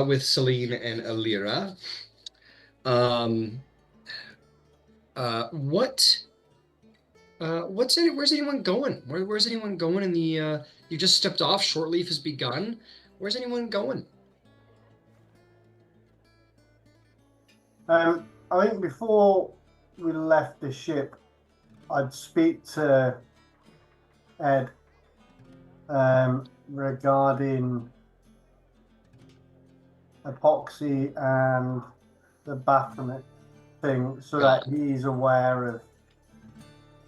Speaker 1: with Celine and Alira. Um, what? Where's anyone going? Where's anyone going in the? You just stepped off. Shortleaf has begun. Where's anyone going?
Speaker 4: I think before we left the ship, I'd speak to Ed regarding epoxy and the bathroom thing, so that he's aware of.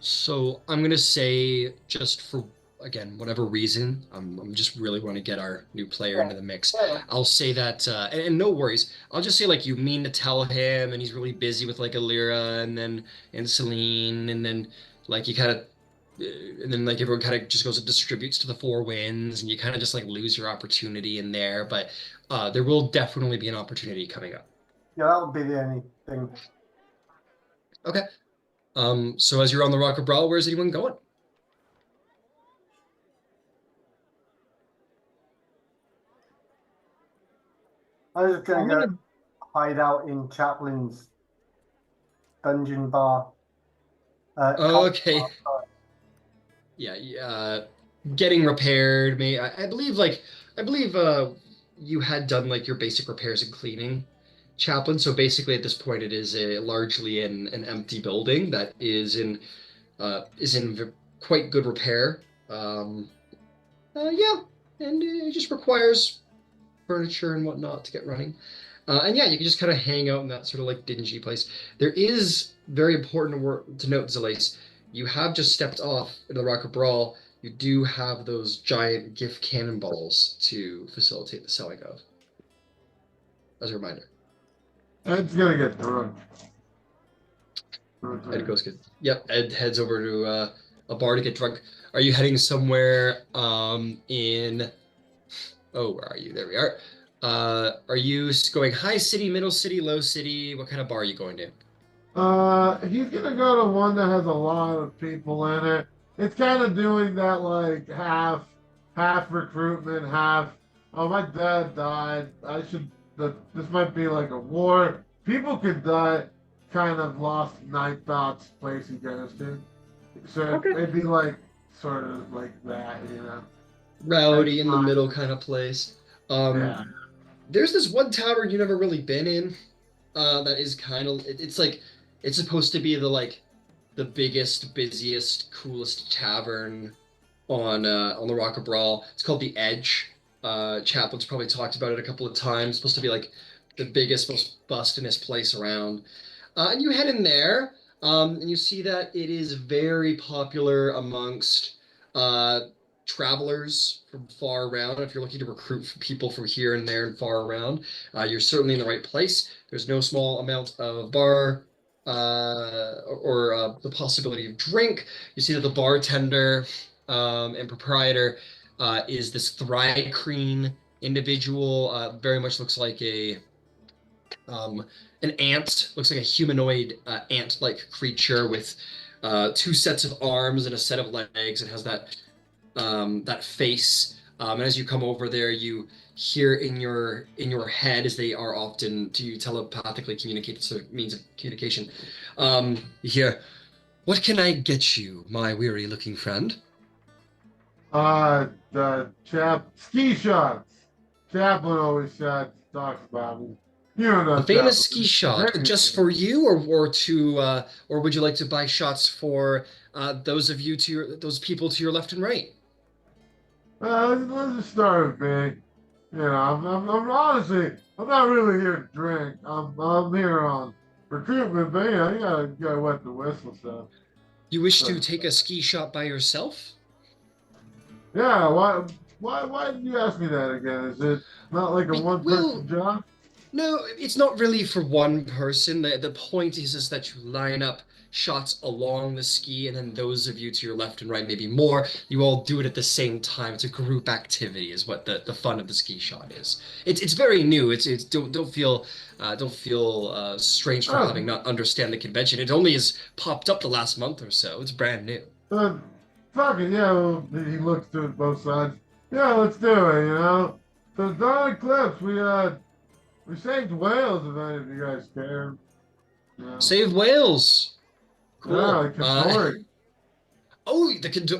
Speaker 1: So I'm gonna say, just for again whatever reason, I'm just really want to get our new player into the mix.
Speaker 4: Yeah.
Speaker 1: I'll say that, and no worries. I'll just say like you mean to tell him, and he's really busy with like Alira and Celine, and then like you kind of. And then like everyone kind of just goes and distributes to the four winds, and you kind of just like lose your opportunity in there. But there will definitely be an opportunity coming up.
Speaker 4: Yeah, that would be the only thing.
Speaker 1: Okay. So as you're on the Rock of Brawl, where's anyone going?
Speaker 4: I was going
Speaker 7: I'm
Speaker 4: to go
Speaker 7: gonna
Speaker 4: hide out in Chaplin's dungeon bar.
Speaker 1: Okay. Yeah, getting repaired. I believe you had done like your basic repairs and cleaning, Chaplain. So basically, at this point, it is largely an empty building that is in quite good repair. Yeah, and it just requires furniture and whatnot to get running. And yeah, you can just kind of hang out in that sort of like dingy place. There is very important to note, Zelace, you have just stepped off into the Rock of Brawl. You do have those giant gift cannonballs to facilitate the selling of, as a reminder.
Speaker 2: Ed's gonna get drunk.
Speaker 1: Ed goes get, yep, Ed heads over to a bar to get drunk. Are you heading somewhere oh, where are you? There we are. Are you going high city, middle city, low city? What kind of bar are you going to?
Speaker 2: He's gonna go to one that has a lot of people in it. It's kind of doing that like half recruitment, half. Oh, my dad died. This might be like a war. People could die. Kind of lost night thoughts place he goes to. So
Speaker 8: Okay.
Speaker 2: it'd be like sort of like that.
Speaker 1: rowdy in the
Speaker 2: fine.
Speaker 1: middle kind of place.
Speaker 2: Yeah.
Speaker 1: There's this one tavern you've never really been in. That is kind of it's like it's supposed to be the biggest, busiest, coolest tavern on the Rock of Brawl. It's called the Edge. Chaplin's probably talked about it a couple of times. It's supposed to be like the biggest, most bustinest place around. And you head in there, and you see that it is very popular amongst uh, travelers from far around. If you're looking to recruit people from here and there and far around, you're certainly in the right place. There's no small amount of bar or the possibility of drink. You see that the bartender and proprietor is this Thri-kreen individual. Very much looks like um, an ant, looks like a humanoid ant-like creature with two sets of arms and a set of legs. It has that face. And as you come over there, you hear in your head, as they are often to you telepathically communicate, so means of communication. You hear, "What can I get you, my weary-looking friend?"
Speaker 2: The ski shots. Chaplin always talks about me. You don't
Speaker 1: The
Speaker 2: know
Speaker 1: famous ski
Speaker 2: Chaplin.
Speaker 1: shot, just for you, or would you like to buy shots for those people to your left and right?
Speaker 2: Let's just start with me. You know, I'm honestly, I'm not really here to drink. I'm here on recruitment, but you gotta wet the whistle stuff.
Speaker 1: You wish to
Speaker 2: So,
Speaker 1: take a ski shot by yourself?
Speaker 2: yeah, why did you ask me that again? Is it not like a one-person
Speaker 1: Well,
Speaker 2: job?
Speaker 1: no, it's not really for one person. The point is that you line up shots along the ski, and then those of you to your left and right, maybe more, you all do it at the same time. It's a group activity, is what the fun of the ski shot is. It's very new. It's don't feel strange for
Speaker 2: Oh,
Speaker 1: having not understand the convention. It only has popped up the last month or so. It's brand new.
Speaker 2: uh, fuck it, yeah. Well, he looks to both sides. Yeah, let's do it. So Dawn Eclipse, we saved whales. If any of you guys care. Yeah,
Speaker 1: Save whales.
Speaker 2: yeah,
Speaker 1: Cool.
Speaker 2: Katori.
Speaker 1: Oh,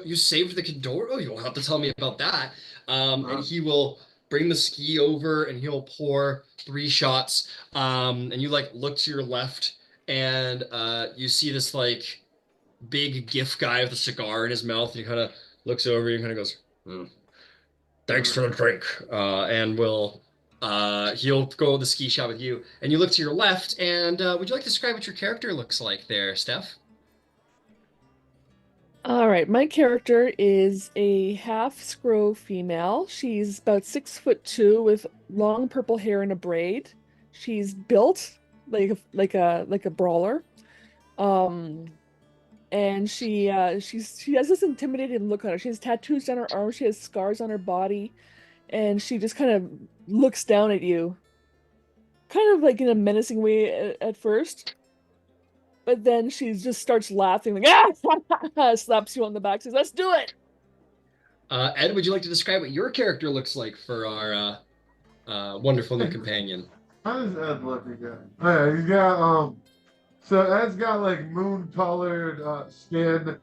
Speaker 1: you saved the Condor. Oh, you'll have to tell me about that. And he will bring the ski over and he'll pour three shots. And you look to your left and you see this big GIF guy with a cigar in his mouth. And he kind of looks over you and kind of goes, "Hmm, thanks for the drink." And he'll go to the ski shot with you. And you look to your left and would you like to describe what your character looks like there, Steph?
Speaker 8: All right, my character is a half scrow female. She's about 6'2" with long purple hair in a braid. She's built like a brawler. Um, and she has this intimidating look on her. She has tattoos on her arms, she has scars on her body, and she just kind of looks down at you, kind of like in a menacing way at first. But then she just starts laughing, like slaps you on the back, says, "Let's do it."
Speaker 1: Ed, would you like to describe what your character looks like for our wonderful new companion?
Speaker 2: How does Ed look again? Oh, yeah, he's got so Ed's got like moon-colored skin,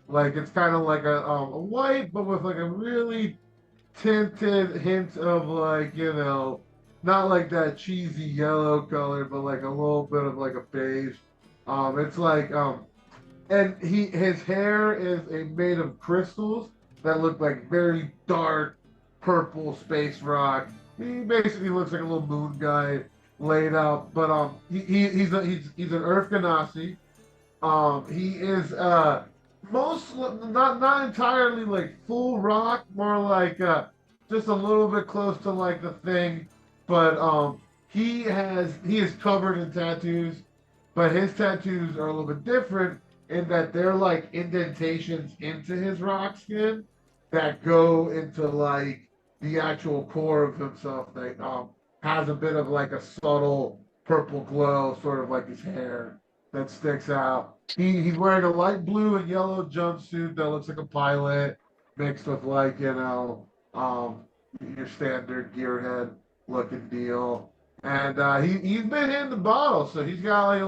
Speaker 2: like it's kind of like a white, but with like a really tinted hint of like not like that cheesy yellow color, but like a little bit of like a beige. It's like and his hair is made of crystals that look like very dark purple space rock. He basically looks like a little moon guy laid out, but he's an Earth Ganassi. He is most not entirely like full rock, more like just a little bit close to like the thing, but he is covered in tattoos, but his tattoos are a little bit different in that they're like indentations into his rock skin that go into like the actual core of himself that has a bit of like a subtle purple glow, sort of like his hair that sticks out. He's wearing a light blue and yellow jumpsuit that looks like a pilot, mixed with like your standard gearhead looking deal. And he's been in the bottle, so he's got like a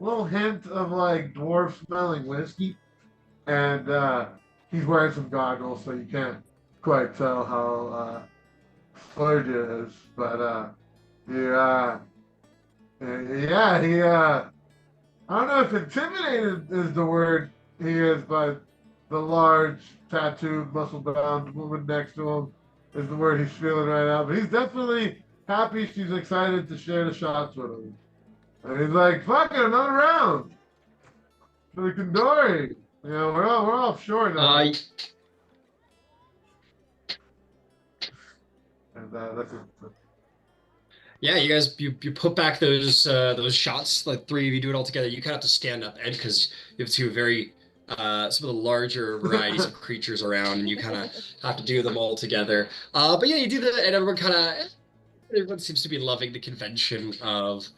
Speaker 2: little hint of like dwarf smelling whiskey, and he's wearing some goggles, so you can't quite tell how Splurge is, but yeah, yeah, I don't know if intimidated is the word he is, but the large, tattooed, muscle-bound woman next to him is the word he's feeling right now. But he's definitely happy. She's excited to share the shots with him. And he's like, "Fuck it, another round for the Kandori." You know, we're offshore now. And that's it.
Speaker 1: Yeah, you guys, you put back those shots. Like three of you do it all together. You kind of have to stand up, Ed, because you have two very some of the larger varieties of creatures around, and you kind of have to do them all together. But yeah, you do that, and everyone seems to be loving the convention of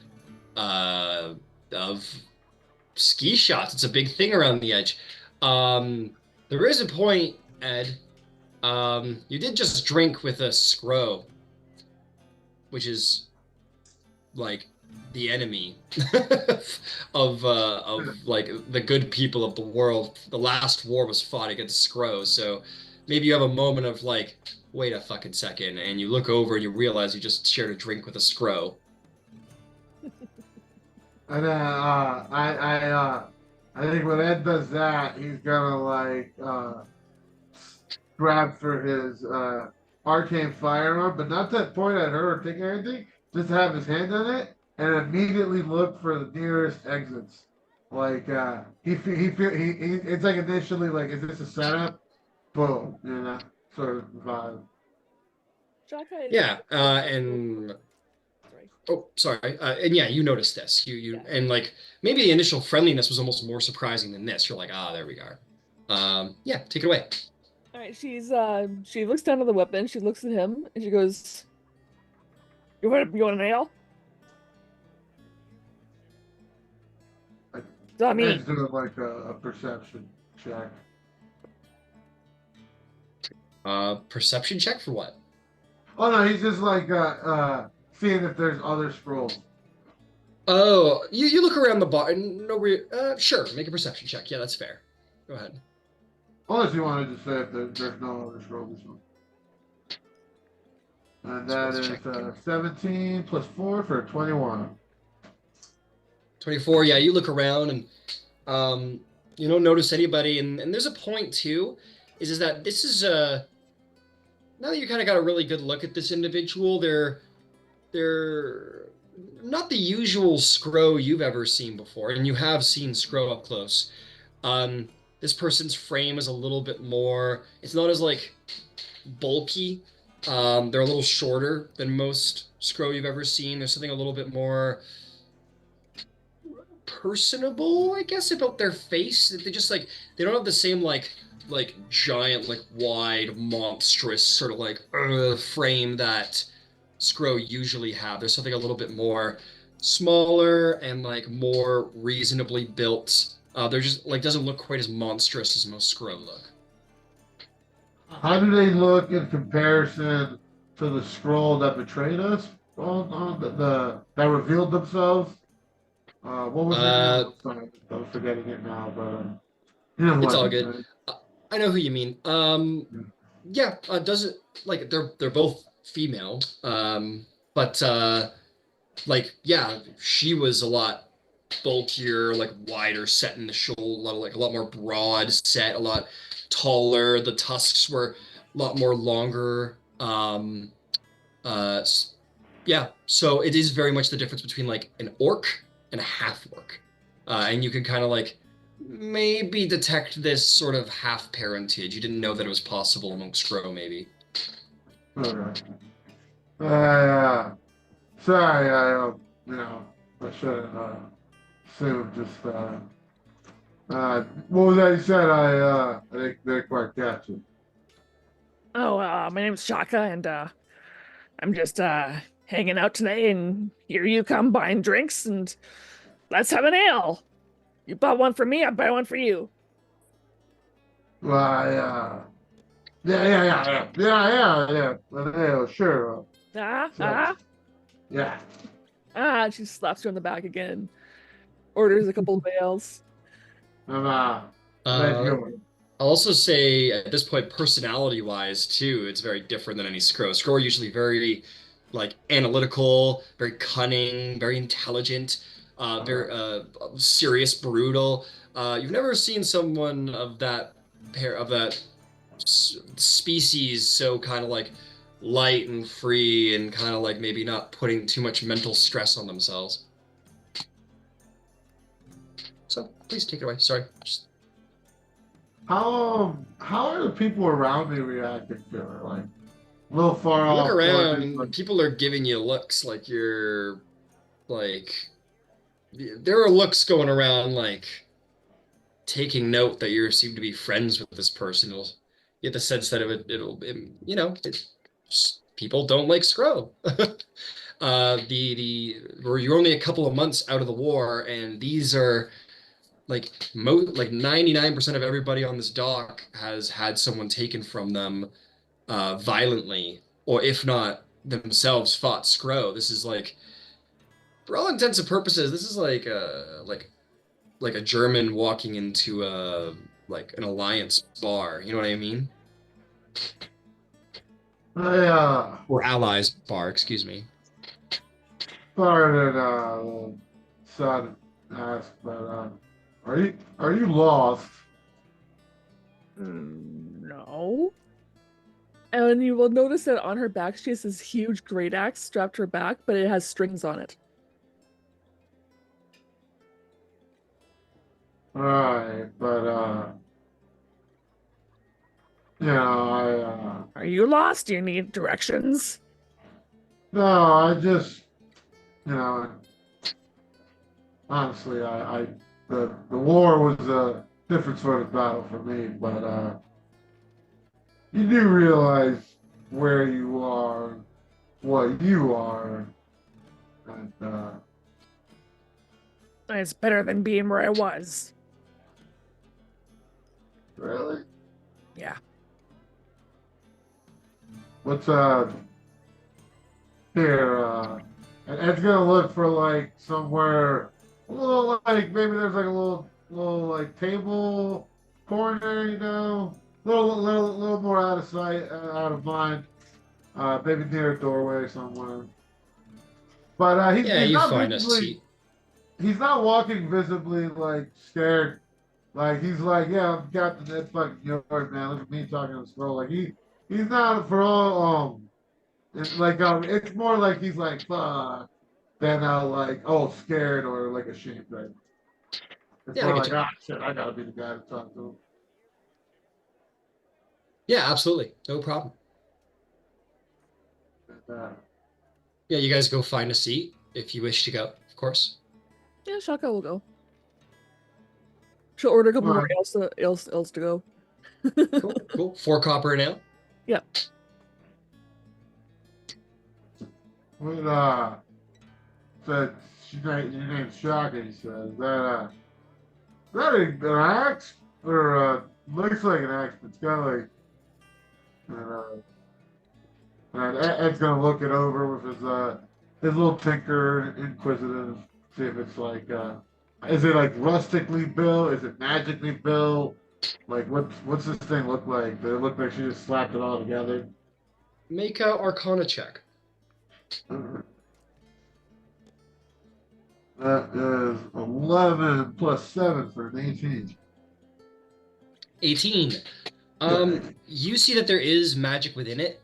Speaker 1: ski shots. It's a big thing around the edge. There is a point, Ed. You did just drink with a scrow, which is like the enemy of like the good people of the world. The last war was fought against Skrull, so maybe you have a moment of like, wait a fucking second, and you look over and you realize you just shared a drink with a Skrull.
Speaker 2: And I think when Ed does that, he's gonna like grab for his arcane firearm, but not to point at her or take anything, just to have his hand on it and immediately look for the nearest exits. Like it's like initially like, is this a setup? Boom, you know, sort of vibe.
Speaker 8: Shaka,
Speaker 1: Yeah, and
Speaker 8: sorry.
Speaker 1: oh, sorry, and yeah, you noticed this.
Speaker 8: Yeah.
Speaker 1: And like maybe the initial friendliness was almost more surprising than this. You're like, ah, there we go. Yeah, take it away.
Speaker 8: All right, she looks down at the weapon, she looks at him, and she goes, You want a nail? I mean,
Speaker 2: Ed's doing like a perception check.
Speaker 1: Perception check for what?
Speaker 2: Oh no, he's just like seeing if there's other scrolls.
Speaker 1: Oh, you look around the bar and sure, make a perception check. Yeah, that's fair. Go ahead.
Speaker 2: Unless you wanted to say if there's no other scrolls. And that
Speaker 1: let's
Speaker 2: is
Speaker 1: check again.
Speaker 2: 17 plus 4 for 21.
Speaker 1: 24. Yeah, you look around and you don't notice anybody. And there's a point too, is that this is now that you kind of got a really good look at this individual, they're not the usual Skrull you've ever seen before, and you have seen Skrull up close. This person's frame is a little bit more. It's not as like bulky. They're a little shorter than most Skrull you've ever seen. There's something a little bit more personable, I guess, about their face. They just like they don't have the same like giant, like wide, monstrous sort of like frame that Skrull usually have. There's something a little bit more smaller and like more reasonably built. They're just like doesn't look quite as monstrous as most Skrull look.
Speaker 2: How do they look in comparison to the scroll that betrayed us? That revealed themselves. What was their name? Sorry, I'm forgetting it now, but you know
Speaker 1: It's
Speaker 2: what
Speaker 1: all good. I know who you mean. Yeah, does it like they're both female. But like yeah, she was a lot bulkier, like wider set in the shoulder, a lot more broad set, a lot taller. The tusks were a lot more longer. Yeah, so it is very much the difference between like an orc and a half orc. And you can kind of like maybe detect this sort of half parentage. You didn't know that it was possible amongst Skrull, maybe.
Speaker 2: Okay. Sorry, I should have assumed just, what was that you said? I didn't quite catch it.
Speaker 8: Oh, my name's Shaka, and I'm just hanging out today, and here you come buying drinks, and let's have an ale. You bought one for me, I buy one for you.
Speaker 2: Well, yeah, sure. Yeah.
Speaker 8: She slaps you on the back again, orders a couple of ales.
Speaker 2: Let's go.
Speaker 1: I'll also say at this point, personality wise too, it's very different than any Skrull. Skrull are usually very like analytical, very cunning, very intelligent, very serious, brutal. You've never seen someone of that pair of that species so kind of like light and free and kind of like maybe not putting too much mental stress on themselves. So please take it away. Sorry. Just
Speaker 2: How are the people around me reacting to it? Like a little far
Speaker 1: you look
Speaker 2: off, or just
Speaker 1: around,
Speaker 2: like,
Speaker 1: people are giving you looks like you're like there are looks going around like taking note that you seem to be friends with this person. You get the sense that people don't like Skrull. You're only a couple of months out of the war, and these are like 99% of everybody on this dock has had someone taken from them violently, or if not themselves fought Skrull. This is like, for all intents and purposes, this is like a German walking into a like an alliance bar. You know what I mean?
Speaker 2: I
Speaker 1: Or allies bar, excuse me.
Speaker 2: sorry that son asked, but are you lost?
Speaker 8: No. And you will notice that on her back, she has this huge great axe strapped to her back, but it has strings on it.
Speaker 2: Right, but you know,
Speaker 8: Are you lost? Do you need directions?
Speaker 2: no, I just, you know, honestly, the war was a different sort of battle for me, but you do realize where you are, what you are, and
Speaker 8: It's better than being where I was.
Speaker 2: really,
Speaker 8: Yeah.
Speaker 2: what's here, and Ed's gonna look for like somewhere a little like maybe there's like a little like table corner, you know, little more out of sight, out of mind, maybe near a doorway somewhere. But
Speaker 1: Yeah,
Speaker 2: he's
Speaker 1: you
Speaker 2: not
Speaker 1: find a
Speaker 2: visibly
Speaker 1: seat.
Speaker 2: he's not walking visibly like scared. Like he's like, yeah, I'm Captain Ed fucking yours, man. Look at me talking to the scroll. Like he's not for all it's like it's more like he's like fuck than like oh scared or like ashamed, right? It's
Speaker 1: Yeah, I
Speaker 2: more
Speaker 1: get
Speaker 2: like
Speaker 1: you.
Speaker 2: ah shit, I gotta be the guy to talk to him.
Speaker 1: Yeah, absolutely. No problem.
Speaker 2: And,
Speaker 1: Yeah, you guys go find a seat if you wish to go, of course.
Speaker 8: Yeah, Shaka will go. She'll order a couple more
Speaker 2: right.
Speaker 8: ales to go.
Speaker 1: Cool, cool. 4 copper an ale.
Speaker 8: Yeah.
Speaker 2: When said your name's Shaka, he says that an axe or looks like an axe, but it's got like and, Ed's gonna look it over with his little tinker inquisitive, see if it's like is it like rustically built? Is it magically built? Like what's this thing look like? Does it look like she just slapped it all together?
Speaker 1: Make a Arcana check.
Speaker 2: That is 11 plus 7 for an 18.
Speaker 1: 18. You see that there is magic within it.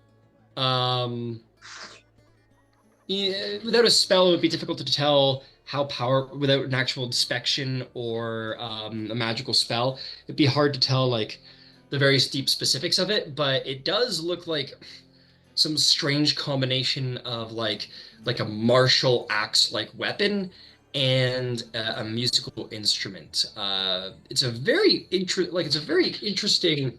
Speaker 1: Yeah, without a spell, it would be difficult to tell without an actual inspection or a magical spell. It'd be hard to tell like the very steep specifics of it, but it does look like some strange combination of like a martial axe like weapon and a musical instrument. It's a very interesting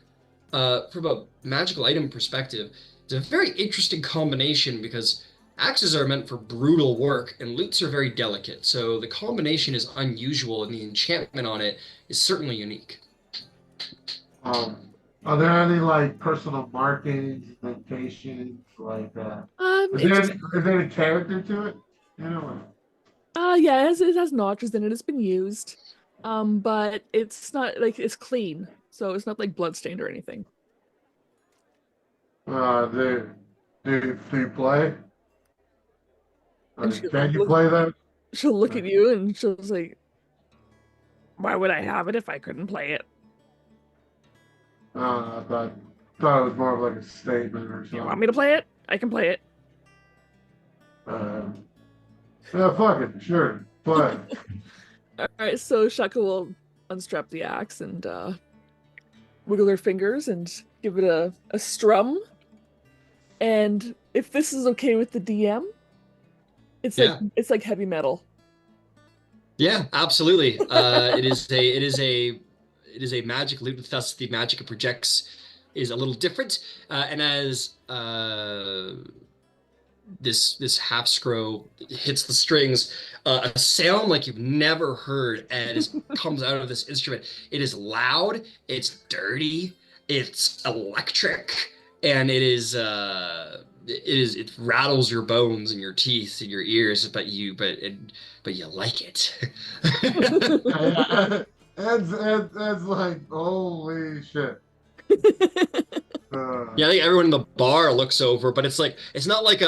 Speaker 1: from a magical item perspective. It's a very interesting combination because axes are meant for brutal work and lutes are very delicate. So the combination is unusual and the enchantment on it is certainly unique.
Speaker 2: Um, are there any like personal markings, notations, like
Speaker 8: It's
Speaker 2: is there any character to it? You know,
Speaker 8: yeah, it has notches in it. It's been used. But it's not like it's clean. so it's not like bloodstained or anything.
Speaker 2: Do you play?
Speaker 8: And she
Speaker 2: Can you play that?
Speaker 8: she'll look at you and she'll say, "Why would I have it if I couldn't play it?
Speaker 2: I thought it was more of like a statement or
Speaker 8: You want
Speaker 2: something.
Speaker 8: me to play it? I can play it."
Speaker 2: Yeah, fuck it, sure, play.
Speaker 8: All right, so Shaka will unstrap the axe and wiggle her fingers and give it a strum. And if this is okay with the DM, it's like heavy metal.
Speaker 1: Yeah, absolutely. It is a magic lute. Thus, the magic it projects is a little different. And as this half scroll hits the strings, a sound like you've never heard and comes out of this instrument. It is loud, it's dirty, it's electric, and it rattles your bones and your teeth and your ears, but you like it.
Speaker 2: Ed's like, holy shit.
Speaker 1: Yeah, I think everyone in the bar looks over, but it's not like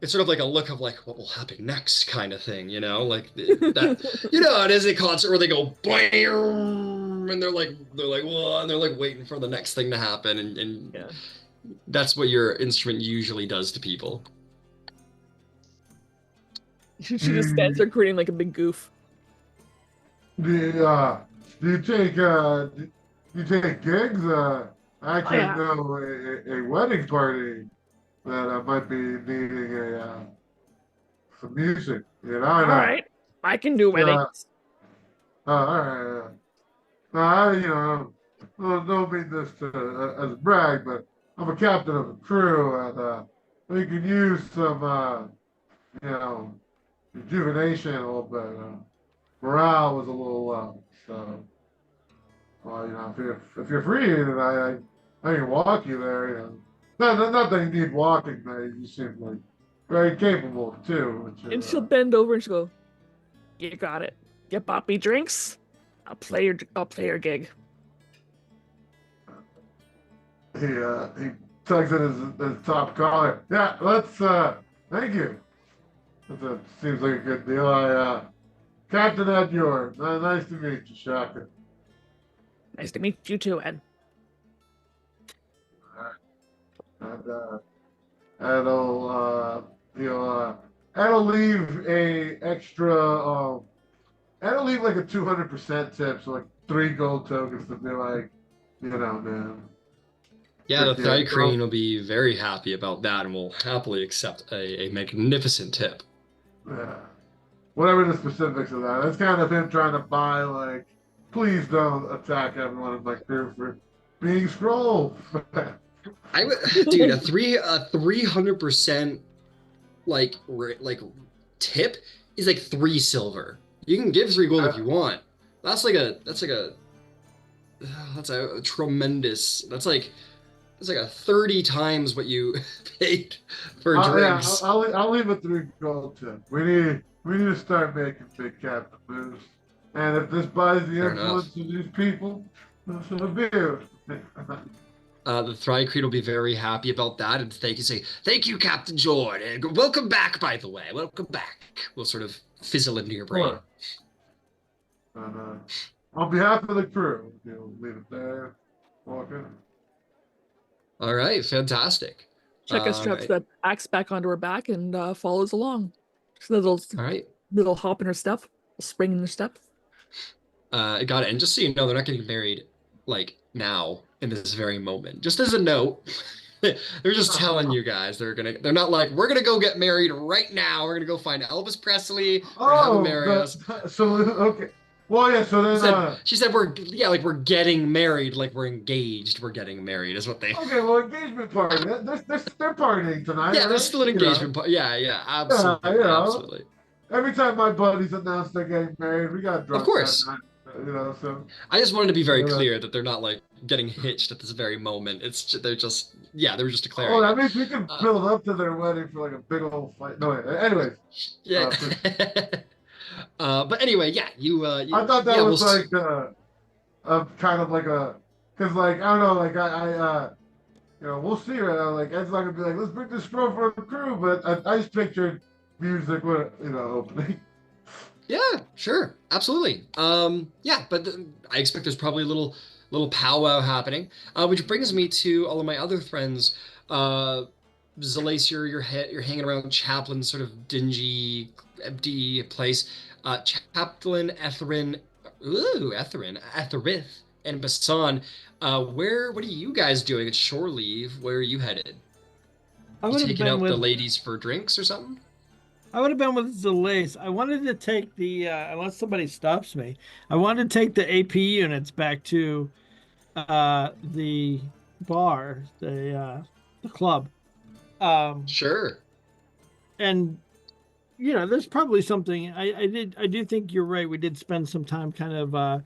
Speaker 1: it's sort of like a look of like what will happen next kind of thing, like that, it is a concert where they go bam, and they're like whoa, and they're like waiting for the next thing to happen, and
Speaker 8: Yeah.
Speaker 1: that's what your instrument usually does to people.
Speaker 8: She just stands there grinning like a big goof.
Speaker 2: Do you take gigs? I actually know a wedding party that might be needing some music.
Speaker 8: All right, I can do weddings.
Speaker 2: All right. I don't mean this as a brag, but I'm a captain of a crew, and we could use some, rejuvenation a little bit. Morale was a little low, so. Well, if you're free, then I can walk you there. Not that you need walking, but you seem like very capable too.
Speaker 8: And she'll bend over and she'll go, "You got it. You bought me drinks. I'll play your gig."
Speaker 2: He tugs at his top collar. Yeah, let's. Thank you. That seems like a good deal. Captain Ed York. Nice to meet you, Shaka.
Speaker 8: Nice to meet you too, Ed.
Speaker 2: And Ed'll leave Ed'll leave like a 200% tip, so like 3 gold tokens to be like, man.
Speaker 1: Yeah, the Thri-kreen will be very happy about that and will happily accept a magnificent tip.
Speaker 2: Yeah. Whatever the specifics of that. That's kind of him trying to buy, like, please don't attack everyone in my crew for being scrolls.
Speaker 1: Dude, a 300% like tip is like 3 silver. You can give 3 gold if you want. That's a tremendous. That's like 30 times what you paid for drinks.
Speaker 2: Yeah, I'll leave a 3 gold tip. We need to start making big captain moves. And if this buys the influence of these people, so be it.
Speaker 1: The Thri-kreen will be very happy about that, and thank you, Captain Jordan. Welcome back, by the way. Welcome back. We'll sort of fizzle into your brain.
Speaker 2: On behalf of the crew, leave it there. Walk in.
Speaker 1: All right, fantastic.
Speaker 8: Cheka straps that axe back onto her back and follows along. Just a little hop in her step, a spring in her step.
Speaker 1: Got it. And just so you know, they're not getting married like now in this very moment. Just as a note, they're just telling you guys they're not like, we're gonna go get married right now. We're gonna go find Elvis Presley. Have him marry us.
Speaker 2: So okay. Well, yeah. So then
Speaker 1: she said we're getting married, like we're engaged. We're getting married is what they.
Speaker 2: Okay, well, engagement party. They're partying tonight.
Speaker 1: Yeah,
Speaker 2: right?
Speaker 1: there's still an engagement party. Yeah, absolutely, absolutely.
Speaker 2: Every time my buddies announce they're getting married, we got drunk.
Speaker 1: Of course.
Speaker 2: That night, so.
Speaker 1: I just wanted to be very clear that they're not like getting hitched at this very moment. They were just declaring.
Speaker 2: Oh, that means we can build up to their wedding for like a big old fight. No, anyways.
Speaker 1: Yeah. But anyway, yeah, you.
Speaker 2: I thought that was like of kind of like a, because like I don't know, like we'll see. Like Ed's not gonna be like, let's bring this scroll for the crew, but I just pictured music with opening.
Speaker 1: Yeah, sure, absolutely. Yeah, but I expect there's probably a little powwow happening. Which brings me to all of my other friends. Uh, Zalace, you're hanging around Chaplin's sort of dingy, empty place. Chaplin, Etherith, and Basan. What are you guys doing? It's shore leave. Where are you headed?
Speaker 7: I
Speaker 1: You
Speaker 7: would have
Speaker 1: taking
Speaker 7: been
Speaker 1: out the
Speaker 7: with
Speaker 1: ladies for drinks or something?
Speaker 7: I would have been with Zalace. I wanted to take the unless somebody stops me. I wanted to take the AP units back to the bar, the club. Um,
Speaker 1: Sure.
Speaker 7: and there's probably something I do think you're right. We did spend some time kind of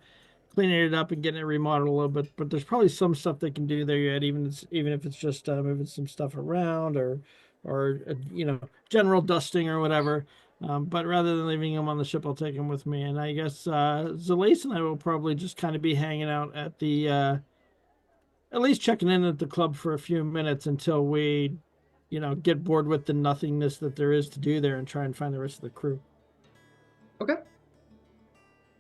Speaker 7: cleaning it up and getting it remodeled a little bit, but there's probably some stuff they can do there yet, even if it's just moving some stuff around or general dusting or whatever. But rather than leaving them on the ship, I'll take them with me. And I guess Zalace and I will probably just kind of be hanging out at the at least checking in at the club for a few minutes until we get bored with the nothingness that there is to do there and try and find the rest of the crew.
Speaker 1: Okay.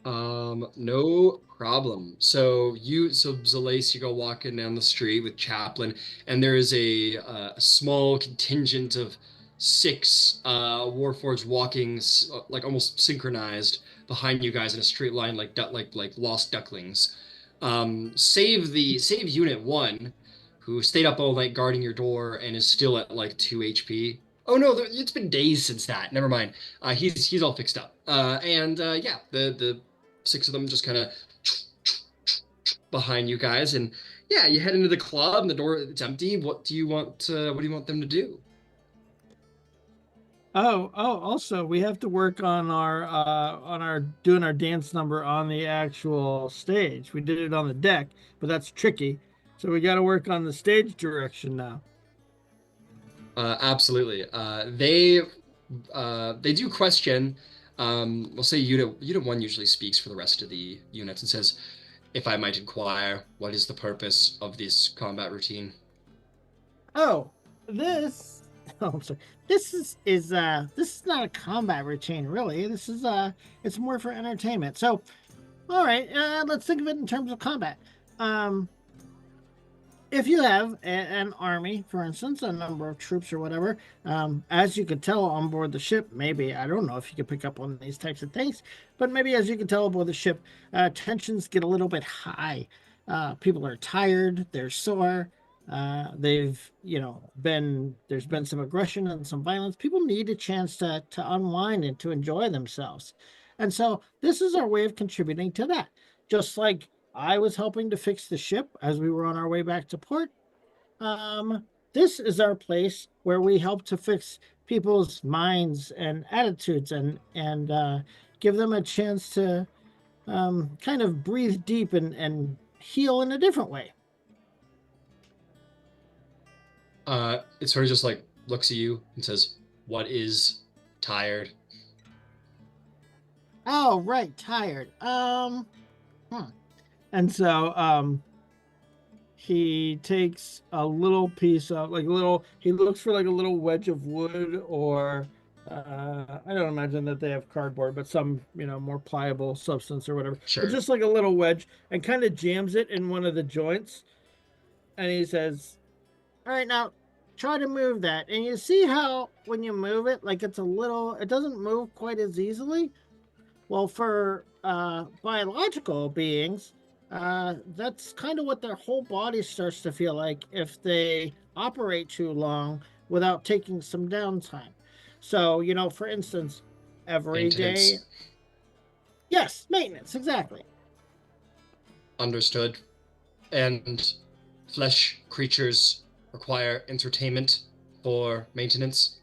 Speaker 1: No problem. So Zalace, you go walking down the street with Chaplin, and there is a small contingent of six Warforged walking like almost synchronized behind you guys in a straight line like lost ducklings. Save Unit 1, who stayed up all night guarding your door and is still at like 2 HP. Oh no, it's been days since that. Never mind. He's all fixed up. And yeah, the six of them just kind of behind you guys, and yeah, you head into the club, and the door it's empty. What do you want? What do you want them to do?
Speaker 7: Oh, also we have to work on our doing our dance number on the actual stage. We did it on the deck, but that's tricky. So we got to work on the stage direction now.
Speaker 1: Absolutely. They do question. We'll say Unit 1 usually speaks for the rest of the units and says, "If I might inquire, what is the purpose of this combat routine?"
Speaker 7: Oh, this. Oh, I'm sorry. This is not a combat routine, really. This is it's more for entertainment. So, all right, let's think of it in terms of combat. Um, if you have an army, for instance, a number of troops or whatever, as you could tell on board the ship, maybe, I don't know if you could pick up on these types of things, but maybe as you can tell aboard the ship, tensions get a little bit high. People are tired, they're sore, there's been some aggression and some violence. People need a chance to unwind and to enjoy themselves. And so this is our way of contributing to that. Just like I was helping to fix the ship as we were on our way back to port. This is our place where we help to fix people's minds and attitudes and give them a chance to kind of breathe deep and heal in a different way.
Speaker 1: It sort of just like looks at you and says, "What is tired?"
Speaker 7: Oh, right, tired. And so he takes a little piece of he looks for like a little wedge of wood or I don't imagine that they have cardboard, but some more pliable substance or whatever.
Speaker 1: Sure.
Speaker 7: But just like a little wedge, and kind of jams it in one of the joints, and he says, all right, now try to move that. And you see how when you move it, like it doesn't move quite as easily. Well, for biological beings, that's kind of what their whole body starts to feel like if they operate too long without taking some downtime. So, for instance, every day. Yes, maintenance, exactly.
Speaker 1: Understood. And flesh creatures require entertainment for maintenance.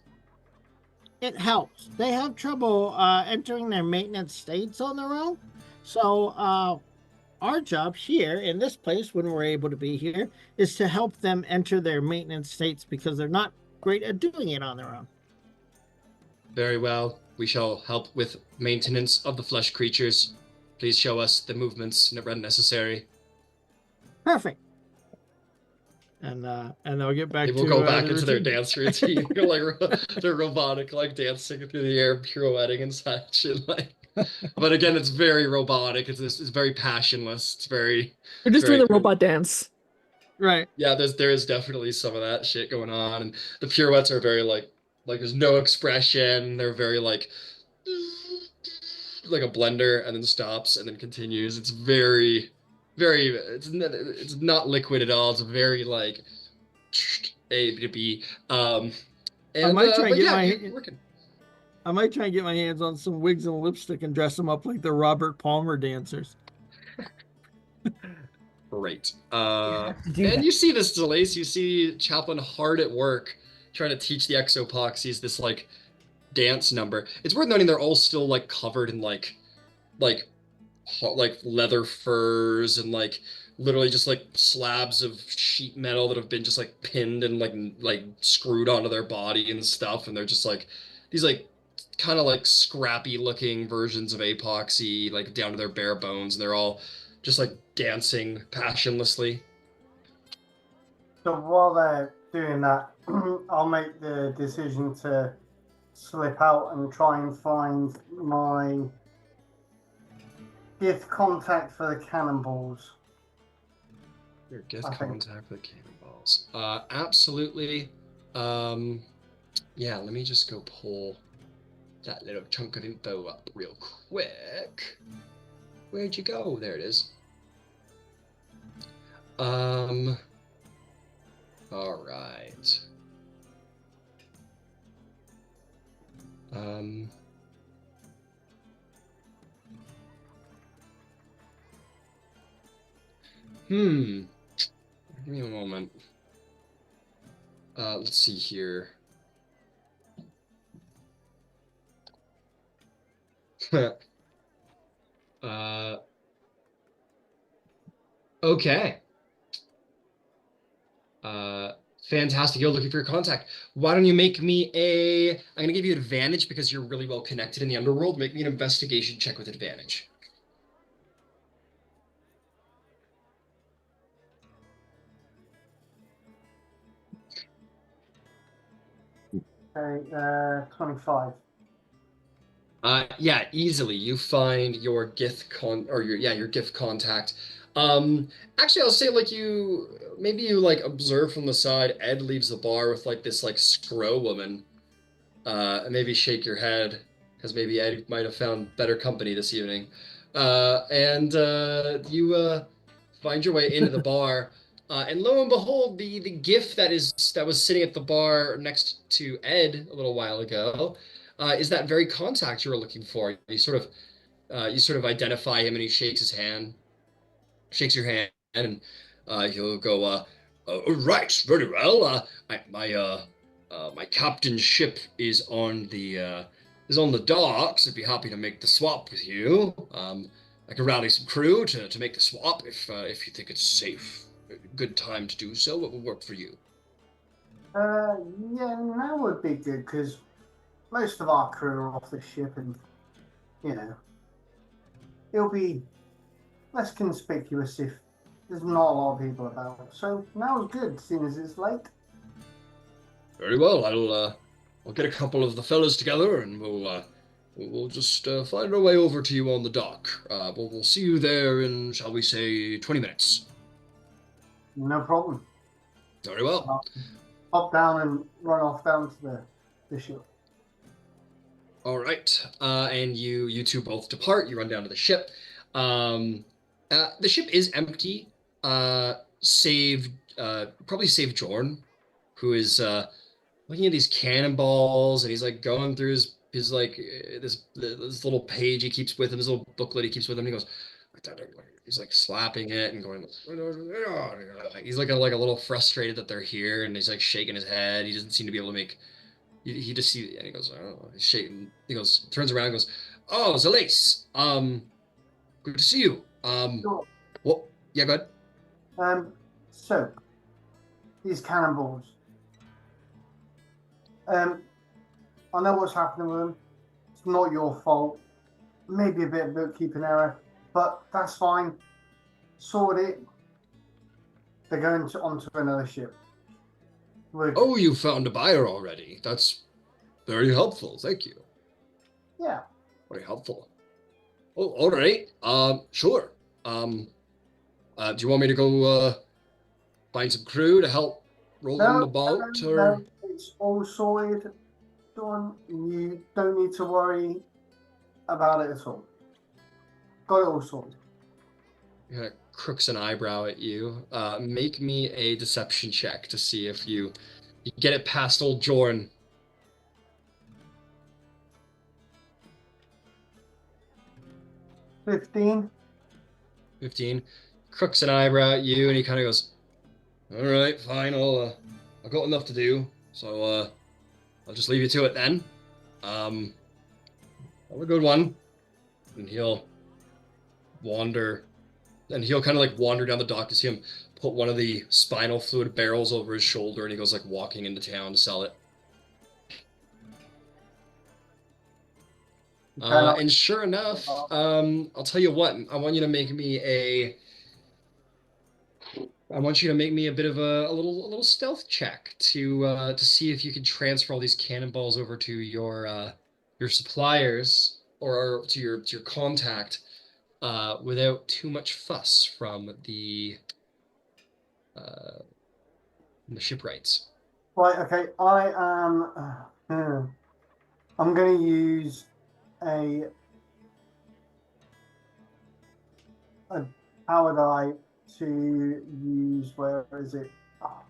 Speaker 7: It helps. They have trouble entering their maintenance states on their own. So our job here in this place, when we're able to be here, is to help them enter their maintenance states because they're not great at doing it on their own.
Speaker 1: Very well. We shall help with maintenance of the flesh creatures. Please show us the movements necessary.
Speaker 7: Perfect. And they'll get back
Speaker 1: They will
Speaker 7: to
Speaker 1: go back
Speaker 7: the
Speaker 1: into their
Speaker 7: routine.
Speaker 1: dance routine, like they're robotic, like dancing through the air, pirouetting and such, and like. But again, it's very robotic. It's very passionless.
Speaker 8: We're
Speaker 1: It's
Speaker 8: just doing
Speaker 1: very
Speaker 8: the
Speaker 1: cool.
Speaker 8: robot dance.
Speaker 7: Right.
Speaker 1: Yeah, there is definitely some of that shit going on, and the pirouettes are very like there's no expression. They're very like a blender, and then stops and then continues. It's very. It's not liquid at all. It's very like A to B.
Speaker 7: I
Speaker 1: And
Speaker 7: might try and
Speaker 1: but
Speaker 7: get
Speaker 1: yeah,
Speaker 7: my
Speaker 1: you're working.
Speaker 7: I might try and get my hands on some wigs and lipstick and dress them up like the Robert Palmer dancers.
Speaker 1: Great.
Speaker 5: have to do
Speaker 1: And
Speaker 5: that.
Speaker 1: you see this, Delace. You see Chaplin hard at work trying to teach the exopoxies this like dance number. It's worth noting they're all still like covered in like like leather furs and like literally just like slabs of sheet metal that have been just like pinned and like screwed onto their body and stuff, and they're just like these like kind of like scrappy looking versions of epoxy like down to their bare bones, and they're all just like dancing passionlessly.
Speaker 4: So while they're doing that, I'll make the decision to slip out and try and find my gift contact for the cannonballs.
Speaker 1: Your gift
Speaker 4: I think.
Speaker 1: contact for the cannonballs. Absolutely. Yeah, let me just go pull that little chunk of info up real quick. Where'd you go? There it is. All right. Give me a moment. Let's see here. Okay. Fantastic. You're looking for your contact. Why don't you make me I'm gonna give you advantage because you're really well connected in the underworld. Make me an investigation check with advantage.
Speaker 4: Okay, 25.
Speaker 1: Yeah, easily. You find your your gift contact. Actually, I'll say like maybe you like observe from the side. Ed leaves the bar with like this like scro woman. And maybe shake your head because maybe Ed might have found better company this evening. And you find your way into the bar. And lo and behold, the gift that was sitting at the bar next to Ed a little while ago is that very contact you were looking for. You sort of identify him, and he shakes your hand, and he'll go, right, very well. My captain's ship is on the docks. I'd be happy to make the swap with you. I can rally some crew to make the swap if you think it's safe. A good time to do so. What would work for you?
Speaker 4: Yeah, that would be good because most of our crew are off the ship, and you know, it'll be less conspicuous if there's not a lot of people about. So now's good, seeing as it's late.
Speaker 1: Very well. I'll get a couple of the fellas together, and we'll just find our way over to you on the dock. We'll see you there in, shall we say, 20 minutes.
Speaker 4: No problem.
Speaker 1: Very well.
Speaker 4: Hop down and run off down to the ship.
Speaker 1: All right. And you two both depart. You run down to the ship. The ship is empty, probably save Jorn, who is looking at these cannonballs, and he's like going through his like this little page he keeps with him, this little booklet he keeps with him. And he goes, he's like slapping it and going. He's like a little frustrated that they're here, and he's like shaking his head. He doesn't seem to be able to make. He just sees, and he goes, oh, he's shaking. He goes, turns around, and goes, oh, Zalace, good to see you.
Speaker 4: Sure.
Speaker 1: What? Yeah, go ahead.
Speaker 4: So these cannonballs. I know what's happening with them. It's not your fault. Maybe a bit of bookkeeping error. but that's fine. Sort it. They're going onto another ship.
Speaker 1: Oh, you found a buyer already. That's very helpful. Thank you.
Speaker 4: Yeah.
Speaker 1: Very helpful. Oh, all right. Sure. Um, do you want me to go find some crew to help roll them
Speaker 4: No,
Speaker 1: about,
Speaker 4: no,
Speaker 1: or
Speaker 4: it's all sorted, Dawn. You don't need to worry about it at all. Got it all sorted.
Speaker 1: he kind of crooks an eyebrow at you? Make me a deception check to see if you get it past old Jorn.
Speaker 4: 15.
Speaker 1: 15. Crooks an eyebrow at you, and he kind of goes, "All right, fine. I've got enough to do, so I'll just leave you to it then. Um, have a good one." And he'll wander, and he'll kind of like wander down the dock to see him put one of the spinal fluid barrels over his shoulder, and he goes like walking into town to sell it. And sure enough, I'll tell you what. I want you to make me a bit of a little stealth check to see if you can transfer all these cannonballs over to your suppliers or to your contact without too much fuss uh, from the shipwrights.
Speaker 4: Right, okay. I am. I'm going to use a a power die to use. Where is it? Oh,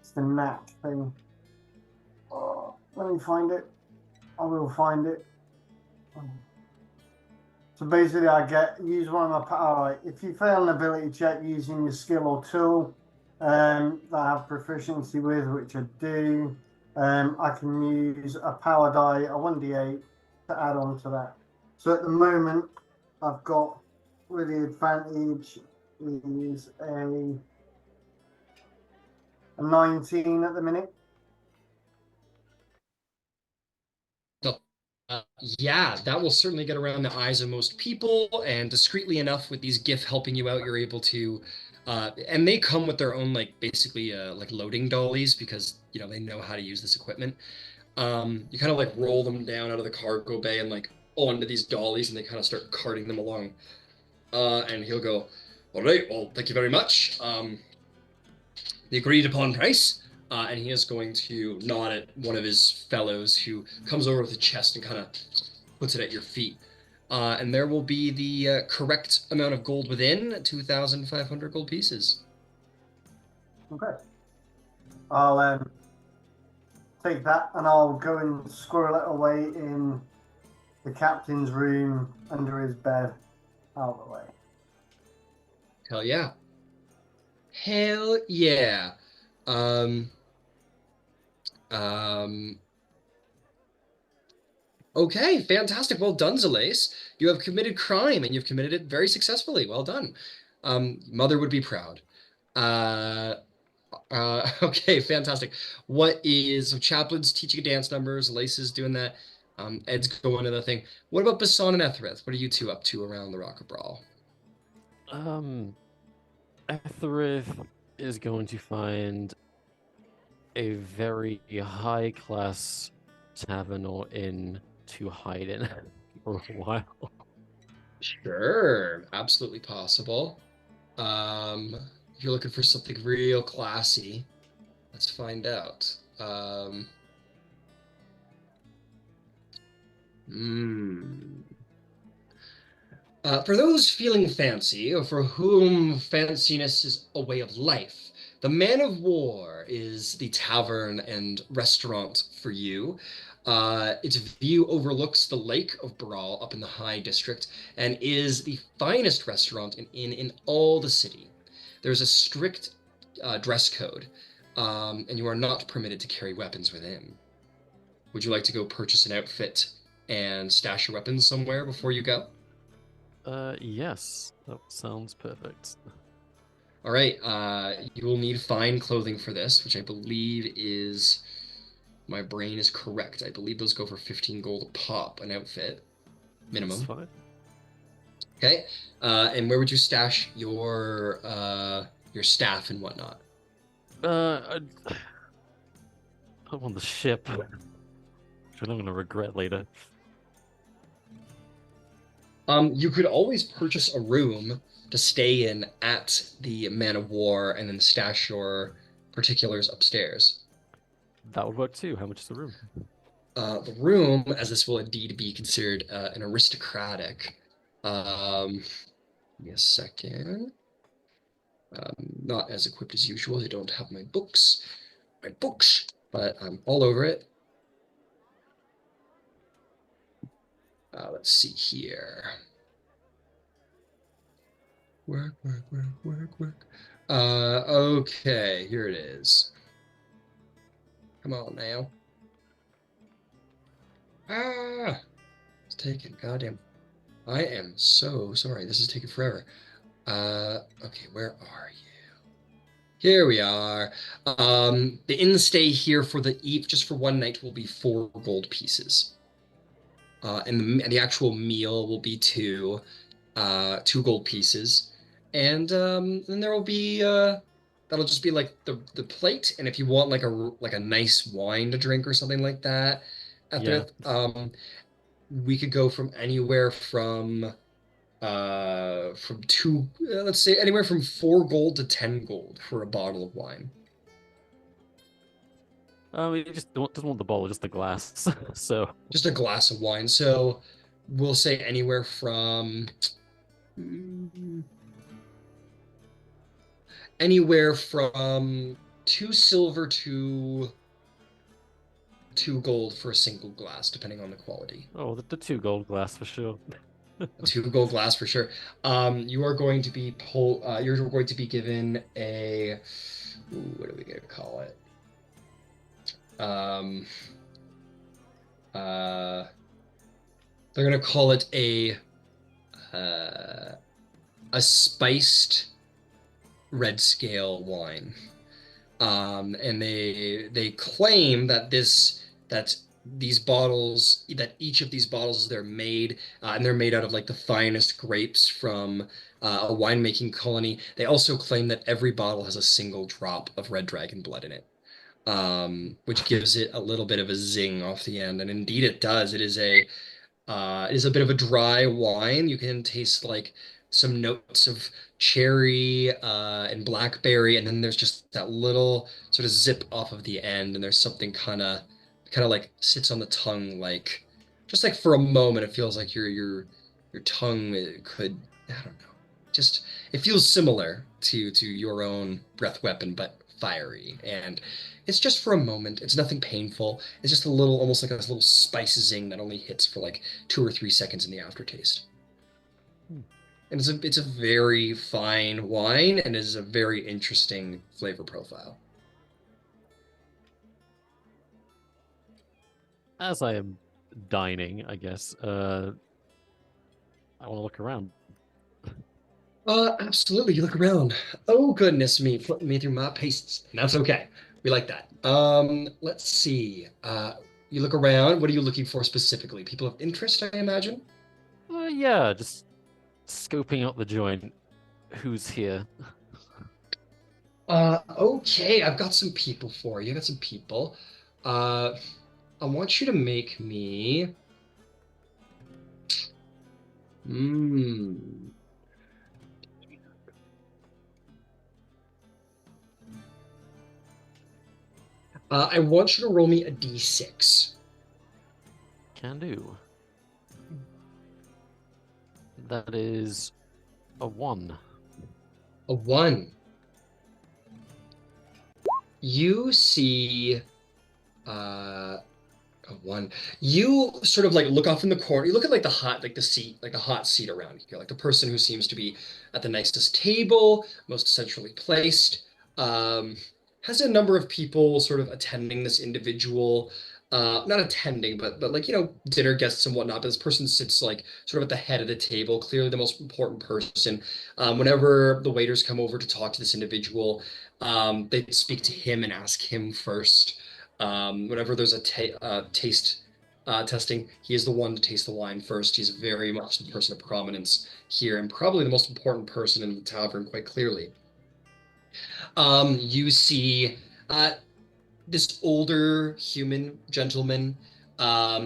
Speaker 4: it's the knack thing. Oh, let me find it. I will find it. So basically, I use one of my power. If you fail an ability check using your skill or tool that I have proficiency with, which I do, I can use a power die, a 1d8, to add on to that. So at the moment, I've got with the advantage is a 19 at the minute.
Speaker 1: Yeah, that will certainly get around the eyes of most people, and discreetly enough, with these GIF helping you out, you're able to, and they come with their own like basically like loading dollies because they know how to use this equipment. You kind of like roll them down out of the cargo bay and like onto these dollies, and they kind of start carting them along. And he'll go, "All right, well, thank you very much. The agreed upon price." And he is going to nod at one of his fellows who comes over with a chest and kind of puts it at your feet. And there will be the correct amount of gold within 2,500 gold pieces.
Speaker 4: Okay. I'll take that and I'll go and squirrel it away in the captain's room under his bed, out of the way.
Speaker 1: Hell yeah. Hell yeah. Um, um, okay, fantastic. Well done, Zalace. You have committed crime and you've committed it very successfully. Well done. Mother would be proud. Uh, okay, fantastic. So Chaplin's teaching dance numbers, Lace is doing that. Ed's going to the thing. What about Basan and Ethereth? What are you two up to around the Rock of Brawl?
Speaker 3: Etherith is going to find a very high class tavern or inn to hide in for a while.
Speaker 1: Sure, absolutely possible. If you're looking for something real classy, let's find out. Hmm. For those feeling fancy, or for whom fanciness is a way of life, the Man of War is the tavern and restaurant for you. Its view overlooks the Lake of Brawl up in the High District and is the finest restaurant and inn in all the city. There's a strict dress code, and you are not permitted to carry weapons within. Would you like to go purchase an outfit and stash your weapons somewhere before you go?
Speaker 3: Yes, that sounds perfect.
Speaker 1: All right, you will need fine clothing for this, which I believe is, my brain is correct. I believe those go for 15 gold a pop, an outfit,
Speaker 3: That's
Speaker 1: minimum.
Speaker 3: fine.
Speaker 1: Okay. And where would you stash your staff and whatnot?
Speaker 3: I'd put them on the ship, which I'm gonna regret later.
Speaker 1: You could always purchase a room to stay in at the Man of War and then stash your particulars upstairs.
Speaker 3: That would work too. How much is the room?
Speaker 1: The room, as this will indeed be considered an aristocratic. Give me a second. Not as equipped as usual. I don't have my books, but I'm all over it. Let's see here. Work, work, work, work, work. Okay, here it is. Come on now. Ah, it's taking goddamn. I am so sorry. This is taking forever. Okay, where are you? Here we are. The inn stay here for the eve, just for one night, will be 4 gold pieces. And the actual meal will be two gold pieces, and then there will be that'll just be like the plate. And if you want like a nice wine to drink or something like that,
Speaker 3: Yeah.
Speaker 1: after we could go from two, let's say anywhere from 4 gold to 10 gold for a bottle of wine.
Speaker 3: He just doesn't want the bottle, just the glass. So
Speaker 1: Just a glass of wine. So we'll say anywhere from 2 silver to 2 gold for a single glass, depending on the quality.
Speaker 3: oh, the 2 gold glass for sure.
Speaker 1: 2 gold glass for sure. You are going to be you're going to be given a what are we gonna call it? Um, they're gonna call it a spiced red scale wine. And they claim that each of these bottles they're made and they're made out of like the finest grapes from a winemaking colony. They also claim that every bottle has a single drop of red dragon blood in it, which gives it a little bit of a zing off the end. And indeed, it does. It is a bit of a dry wine. You can taste like some notes of cherry and blackberry, and then there's just that little sort of zip off of the end, and there's something kind of like sits on the tongue, like just like for a moment, it feels like your tongue could, I don't know, just it feels similar to your own breath weapon, but fiery. And it's just for a moment. It's nothing painful. It's just a little, almost like a little spice zing that only hits for like 2 or 3 seconds in the aftertaste.
Speaker 3: Hmm.
Speaker 1: And it's a very fine wine and is a very interesting flavor profile.
Speaker 3: As I am dining, I guess, I want to look around.
Speaker 1: Absolutely. You look around. Oh, goodness me, putting me through my paces. That's okay. We like that. Let's see. You look around. What are you looking for specifically? People of interest, I imagine?
Speaker 3: Yeah, just scoping out the joint. Who's here?
Speaker 1: Okay, I've got some people for you. I got some people. Uh, I want you to make me. Hmm. I want you to roll me a d6.
Speaker 3: Can do. That is a 1.
Speaker 1: A 1. You see a 1. You sort of like look off in the corner. You look at like the hot seat around here, like the person who seems to be at the nicest table, most centrally placed. Um, has a number of people sort of attending this individual, not attending, but like, dinner guests and whatnot. But this person sits like sort of at the head of the table, clearly the most important person. Whenever the waiters come over to talk to this individual, they speak to him and ask him first. Whenever there's a taste testing. He is the one to taste the wine first. He's very much the person of prominence here and probably the most important person in the tavern, quite clearly. You see uh, this older human gentleman.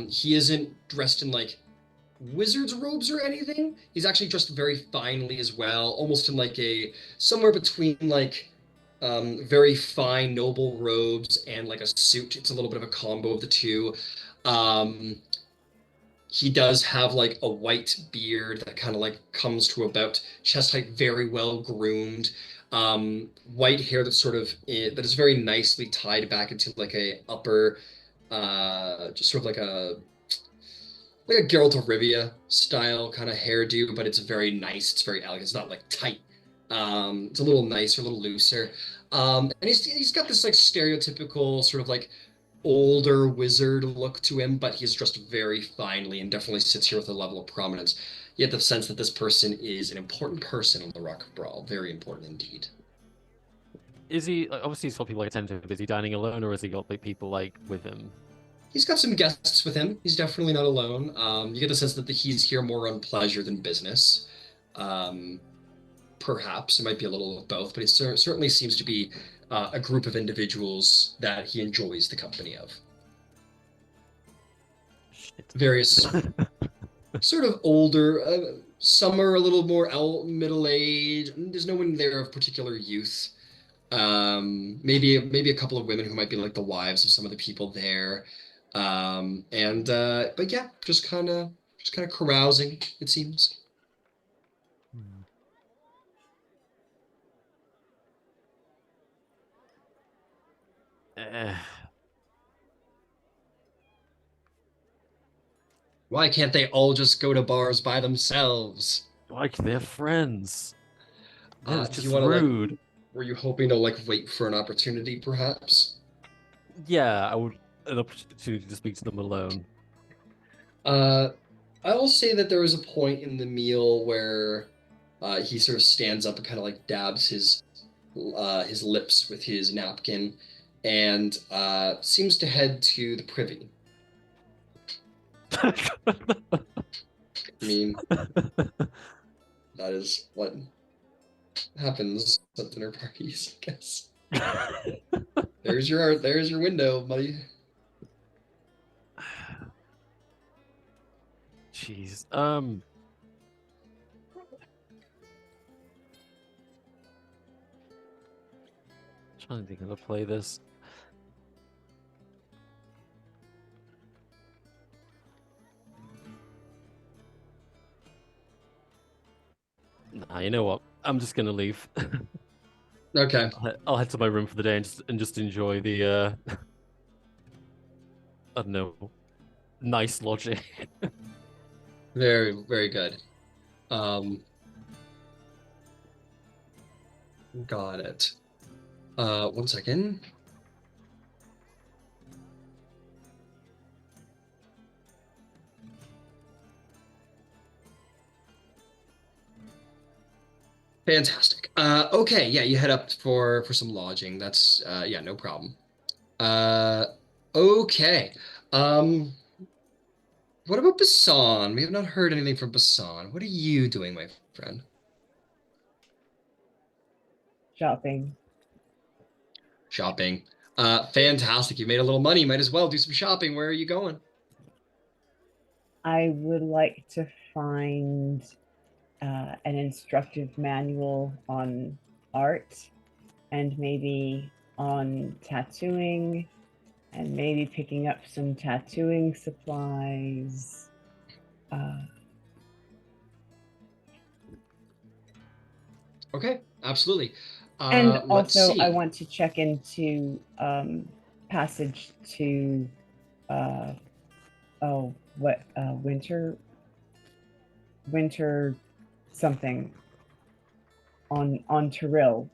Speaker 1: He isn't dressed in like wizard's robes or anything. He's actually dressed very finely as well, almost in like a somewhere between like very fine noble robes and like a suit. It's a little bit of a combo of the two. Um, he does have like a white beard that kind of like comes to about chest height, very well groomed. White hair that's sort of that is very nicely tied back into like a upper, just sort of like a Geralt of Rivia style kind of hairdo, but it's very nice. It's very elegant. It's not like tight. It's a little nicer, a little looser. And he's got this like stereotypical sort of like older wizard look to him, but he's dressed very finely and definitely sits here with a level of prominence. You get the sense that this person is an important person on the Rock of Brawl. Very important indeed.
Speaker 3: Is he obviously he's got people like attentive? Is he dining alone, or has he got like people like with him?
Speaker 1: He's got some guests with him. He's definitely not alone. You get the sense that he's here more on pleasure than business. Um, Perhaps it might be a little of both, but it certainly seems to be a group of individuals that he enjoys the company of.
Speaker 3: Shit.
Speaker 1: Various sort of older, some are a little more middle age. There's no one there of particular youth. Maybe a couple of women who might be like the wives of some of the people there. And but yeah, just kind of carousing, it seems.
Speaker 3: Eh,
Speaker 1: Why can't they all just go to bars by themselves?
Speaker 3: like they're friends. That's
Speaker 1: Do you
Speaker 3: just
Speaker 1: want to like?
Speaker 3: rude.
Speaker 1: Were you hoping to like wait for an opportunity, perhaps?
Speaker 3: Yeah, I would an opportunity to speak to them alone.
Speaker 1: Uh, I will say that there was a point in the meal where he sort of stands up and kind of like dabs his lips with his napkin, and seems to head to the privy. I mean, that is what happens at dinner parties, I guess. There's your window, buddy.
Speaker 3: Jeez. Trying to think how to play this. Nah, you know what? I'm just gonna leave.
Speaker 1: Okay.
Speaker 3: I'll head to my room for the day and just enjoy the I don't know, nice lodging.
Speaker 1: Very, very good. Um, got it. One second. Fantastic. Okay, yeah, you head up for some lodging. That's yeah, no problem. Uh, okay. Um, what about Basan? We have not heard anything from Basan. What are you doing, my friend?
Speaker 5: Shopping.
Speaker 1: Shopping. Fantastic. You made a little money. Might as well do some shopping. Where are you going?
Speaker 5: I would like to find an instructive manual on art and maybe on tattooing and maybe picking up some tattooing supplies.
Speaker 1: Okay, absolutely.
Speaker 5: And
Speaker 1: Let's
Speaker 5: also,
Speaker 1: see.
Speaker 5: I want to check into passage to winter something on Tyrell.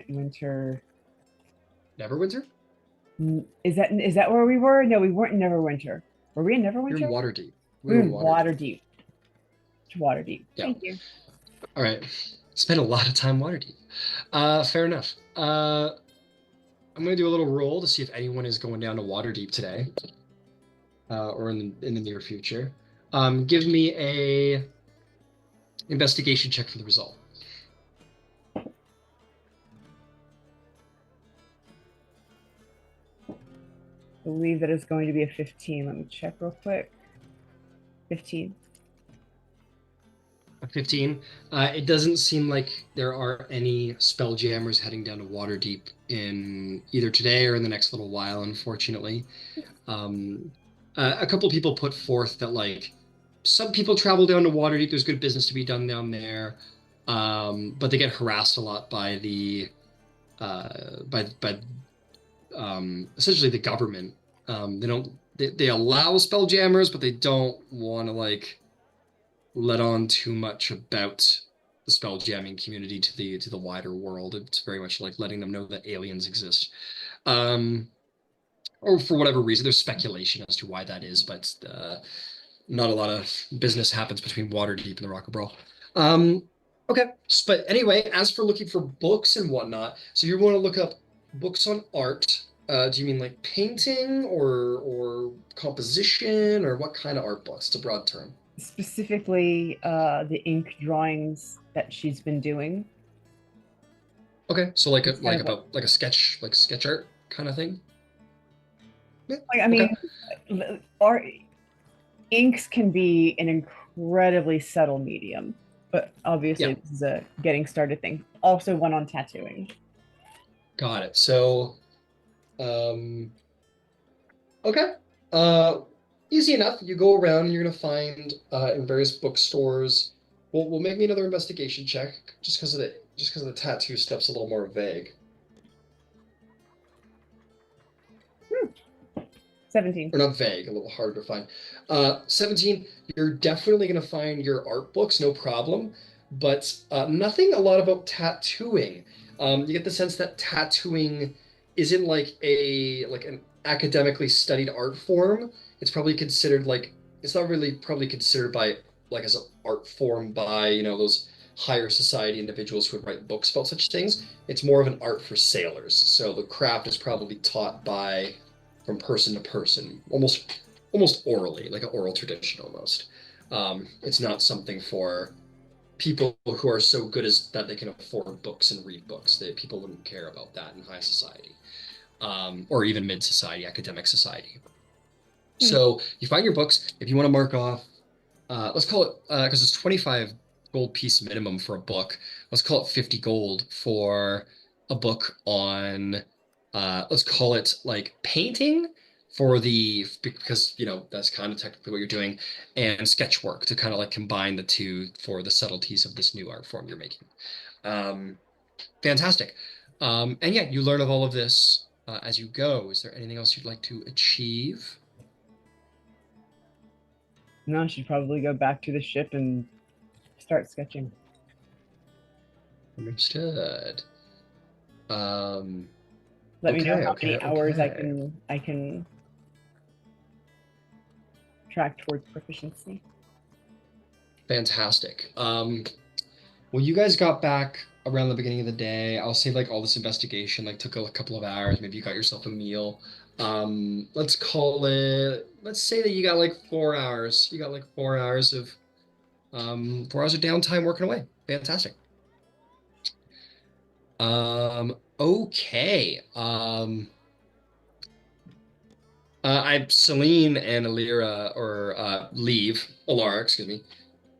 Speaker 5: Winter.
Speaker 1: Neverwinter?
Speaker 5: Is that where we were? No, we weren't in Neverwinter. Were we in Neverwinter?
Speaker 1: You're in Waterdeep.
Speaker 5: We were in Waterdeep. Waterdeep.
Speaker 1: Yeah.
Speaker 5: Thank you.
Speaker 1: All right. Spent a lot of time Waterdeep. Fair enough. I'm gonna do a little roll to see if anyone is going down to Waterdeep today. or in the near future. Give me a investigation check for the result.
Speaker 5: Believe that is going to be a 15. Let me check real quick. 15.
Speaker 1: A 15. It doesn't seem like there are any spelljammers heading down to Waterdeep in either today or in the next little while, unfortunately. Um, a couple of people put forth that like some people travel down to Waterdeep. There's good business to be done down there, but they get harassed a lot by the by essentially the government. They don't they allow spelljammers, but they don't want to like let on too much about the spell jamming community to the wider world. It's very much like letting them know that aliens exist. Um, or for whatever reason, there's speculation as to why that is, but not a lot of business happens between Waterdeep and the Rock and Brawl. Okay, but anyway, as for looking for books and whatnot, so you want to look up books on art. Do you mean like painting or composition or what kind of art books? It's a broad term.
Speaker 5: Specifically, the ink drawings that she's been doing.
Speaker 1: Okay, so like
Speaker 5: It's kind of
Speaker 1: about like a sketch art kind of thing. Yeah.
Speaker 5: Like, I mean, art inks can be an incredibly subtle medium, but obviously
Speaker 1: Yeah.
Speaker 5: this is a getting started thing. Also, one on tattooing.
Speaker 1: Got it. So, okay. Uh, easy enough. You go around and you're gonna find in various bookstores. We'll make me another investigation check just because of the tattoo stuff's a little more vague.
Speaker 5: 17.
Speaker 1: Or not vague, a little hard to find. 17, you're definitely going to find your art books, no problem, but nothing a lot about tattooing. You get the sense that tattooing isn't like an academically studied art form. It's probably considered like it's not really probably considered by like as an art form by those higher society individuals who would write books about such things. It's more of an art for sailors. So the craft is probably taught by from person to person, almost orally, like an oral tradition almost. It's not something for people who are so good as that they can afford books and read books. That people wouldn't care about that in high society, or even mid society, academic society. So you find your books. If you want to mark off, let's call it because it's 25 gold piece minimum for a book. Let's call it 50 gold for a book on let's call it like painting for the because that's kind of technically what you're doing and sketch work to kind of like combine the two for the subtleties of this new art form you're making. Um, Fantastic. And yeah, you learn of all of this as you go. Is there anything else you'd like to achieve?
Speaker 5: No, I should probably go back to the ship and start sketching.
Speaker 1: Understood.
Speaker 5: Let me know
Speaker 1: Okay,
Speaker 5: how
Speaker 1: okay,
Speaker 5: many hours
Speaker 1: okay.
Speaker 5: I can track towards proficiency.
Speaker 1: Fantastic. Well, you guys got back around the beginning of the day. I'll say like all this investigation like took a couple of hours. Maybe you got yourself a meal. Let's call it. Let's say that you got like 4 hours. You got like 4 hours of 4 hours of downtime working away. Fantastic. Okay. Celine and Alira or Alara, excuse me.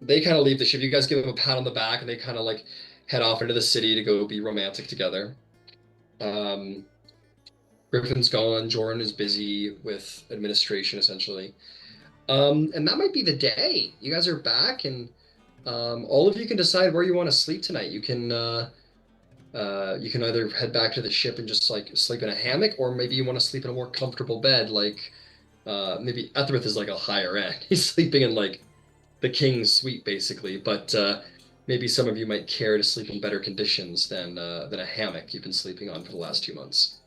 Speaker 1: They kind of leave the ship. You guys give them a pat on the back, and they kind of like head off into the city to go be romantic together. Um, Griffin's gone. Jordan is busy with administration, essentially. And that might be the day. You guys are back, and all of you can decide where you want to sleep tonight. You can either head back to the ship and just like sleep in a hammock, or maybe you want to sleep in a more comfortable bed. Like maybe Etherith is like a higher end. He's sleeping in like the king's suite basically, but maybe some of you might care to sleep in better conditions than a hammock you've been sleeping on for the last 2 months.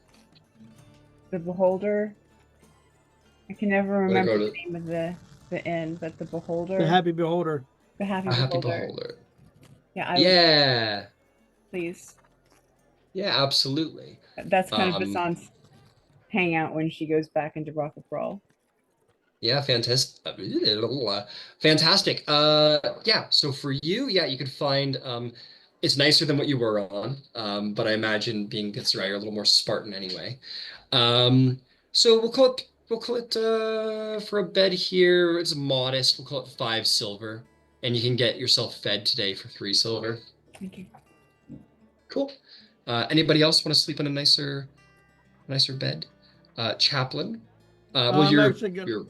Speaker 5: The Beholder. I can never
Speaker 1: Wanna
Speaker 5: remember
Speaker 1: go
Speaker 5: the
Speaker 1: to
Speaker 5: name of the inn, but the Beholder.
Speaker 7: The Happy Beholder.
Speaker 5: The Happy
Speaker 1: a happy
Speaker 5: Beholder.
Speaker 1: beholder?
Speaker 5: Yeah, I would
Speaker 1: Yeah,
Speaker 5: please.
Speaker 1: yeah, absolutely.
Speaker 5: That's kind of
Speaker 1: Um,
Speaker 5: Basan's hangout when she goes back into Rocket Brawl.
Speaker 1: Yeah, fantastic. Fantastic. Yeah, so for you, yeah, you could find it's nicer than what you were on. But I imagine being Githzerai, you're a little more Spartan anyway. Um, so we'll call it for a bed here, it's modest. We'll call it 5 silver. And you can get yourself fed today for 3 silver.
Speaker 5: Thank you.
Speaker 1: Cool. Anybody else want to sleep in a nicer bed? Chaplain. Well,
Speaker 7: I'm actually gonna.
Speaker 1: you're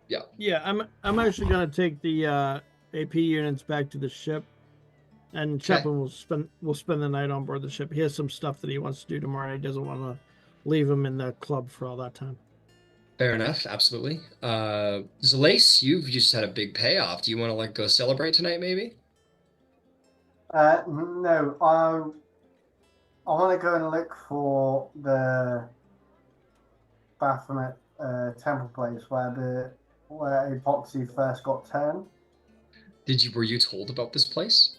Speaker 1: yeah.
Speaker 7: Yeah, I'm actually gonna take the AP units back to the ship, and
Speaker 1: Okay.
Speaker 7: Chaplin will spend the night on board the ship. He has some stuff that he wants to do tomorrow. And he doesn't want to leave him in the club for all that time.
Speaker 1: Fair enough, absolutely. Zalace, you've just had a big payoff. Do you want to like go celebrate tonight, maybe?
Speaker 4: No, I want to go and look for the Baphomet temple place where Epoxy first got turned.
Speaker 1: Were you told about this place?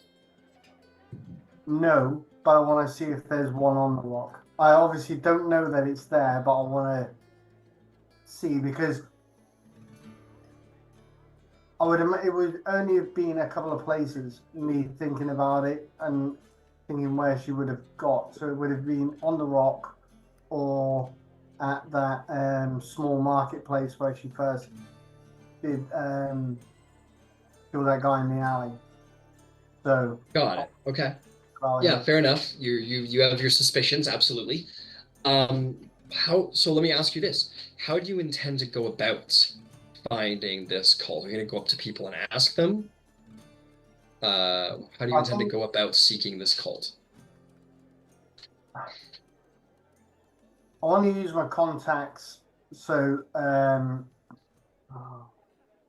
Speaker 4: No, but I want to see if there's one on the rock. I obviously don't know that it's there, but I want to see because it would only have been a couple of places. Me thinking about it and thinking where she would have got. So it would have been on the rock or at that small marketplace where she first did kill that guy in the alley. So
Speaker 1: Got it. Okay.
Speaker 4: well,
Speaker 1: Yeah, fair enough. You have your suspicions, absolutely. So let me ask you this. How do you intend to go about finding this cult? Are you gonna go up to people and ask them? How do you
Speaker 4: I
Speaker 1: intend to
Speaker 4: think
Speaker 1: go about seeking this cult?
Speaker 4: I want to use my contacts. So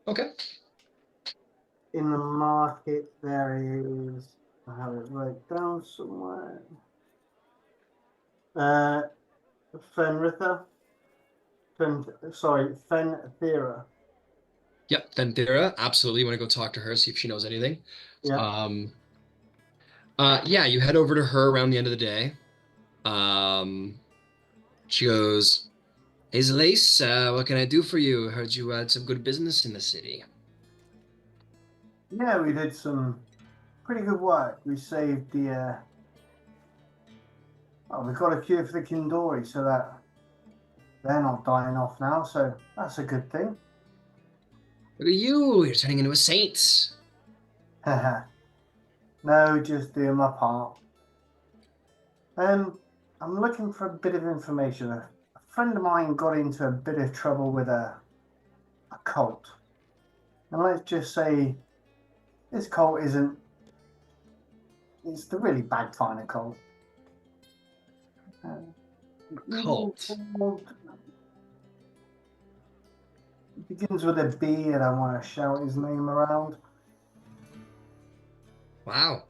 Speaker 1: Okay.
Speaker 4: in the market there is. I have it right down somewhere. Fenritha. Fenthera.
Speaker 1: Yep, Fenthera, absolutely. You want to go talk to her, see if she knows anything.
Speaker 4: Yeah.
Speaker 1: Um, yeah, you head over to her around the end of the day. She goes, "Hey, Lace, what can I do for you? Heard you had some good business in the city."
Speaker 4: Yeah, we did some pretty good work. We saved the. We got a cure for the Kindori, so that they're not dying off now. So that's a good thing.
Speaker 1: Look at you, you're turning into a saint.
Speaker 4: No, just doing my part. I'm looking for a bit of information. A friend of mine got into a bit of trouble with a cult. And let's just say this cult isn't, it's the really bad kind of cult.
Speaker 1: Cult.
Speaker 4: It begins with a B, and I want to shout his name around.
Speaker 1: Wow.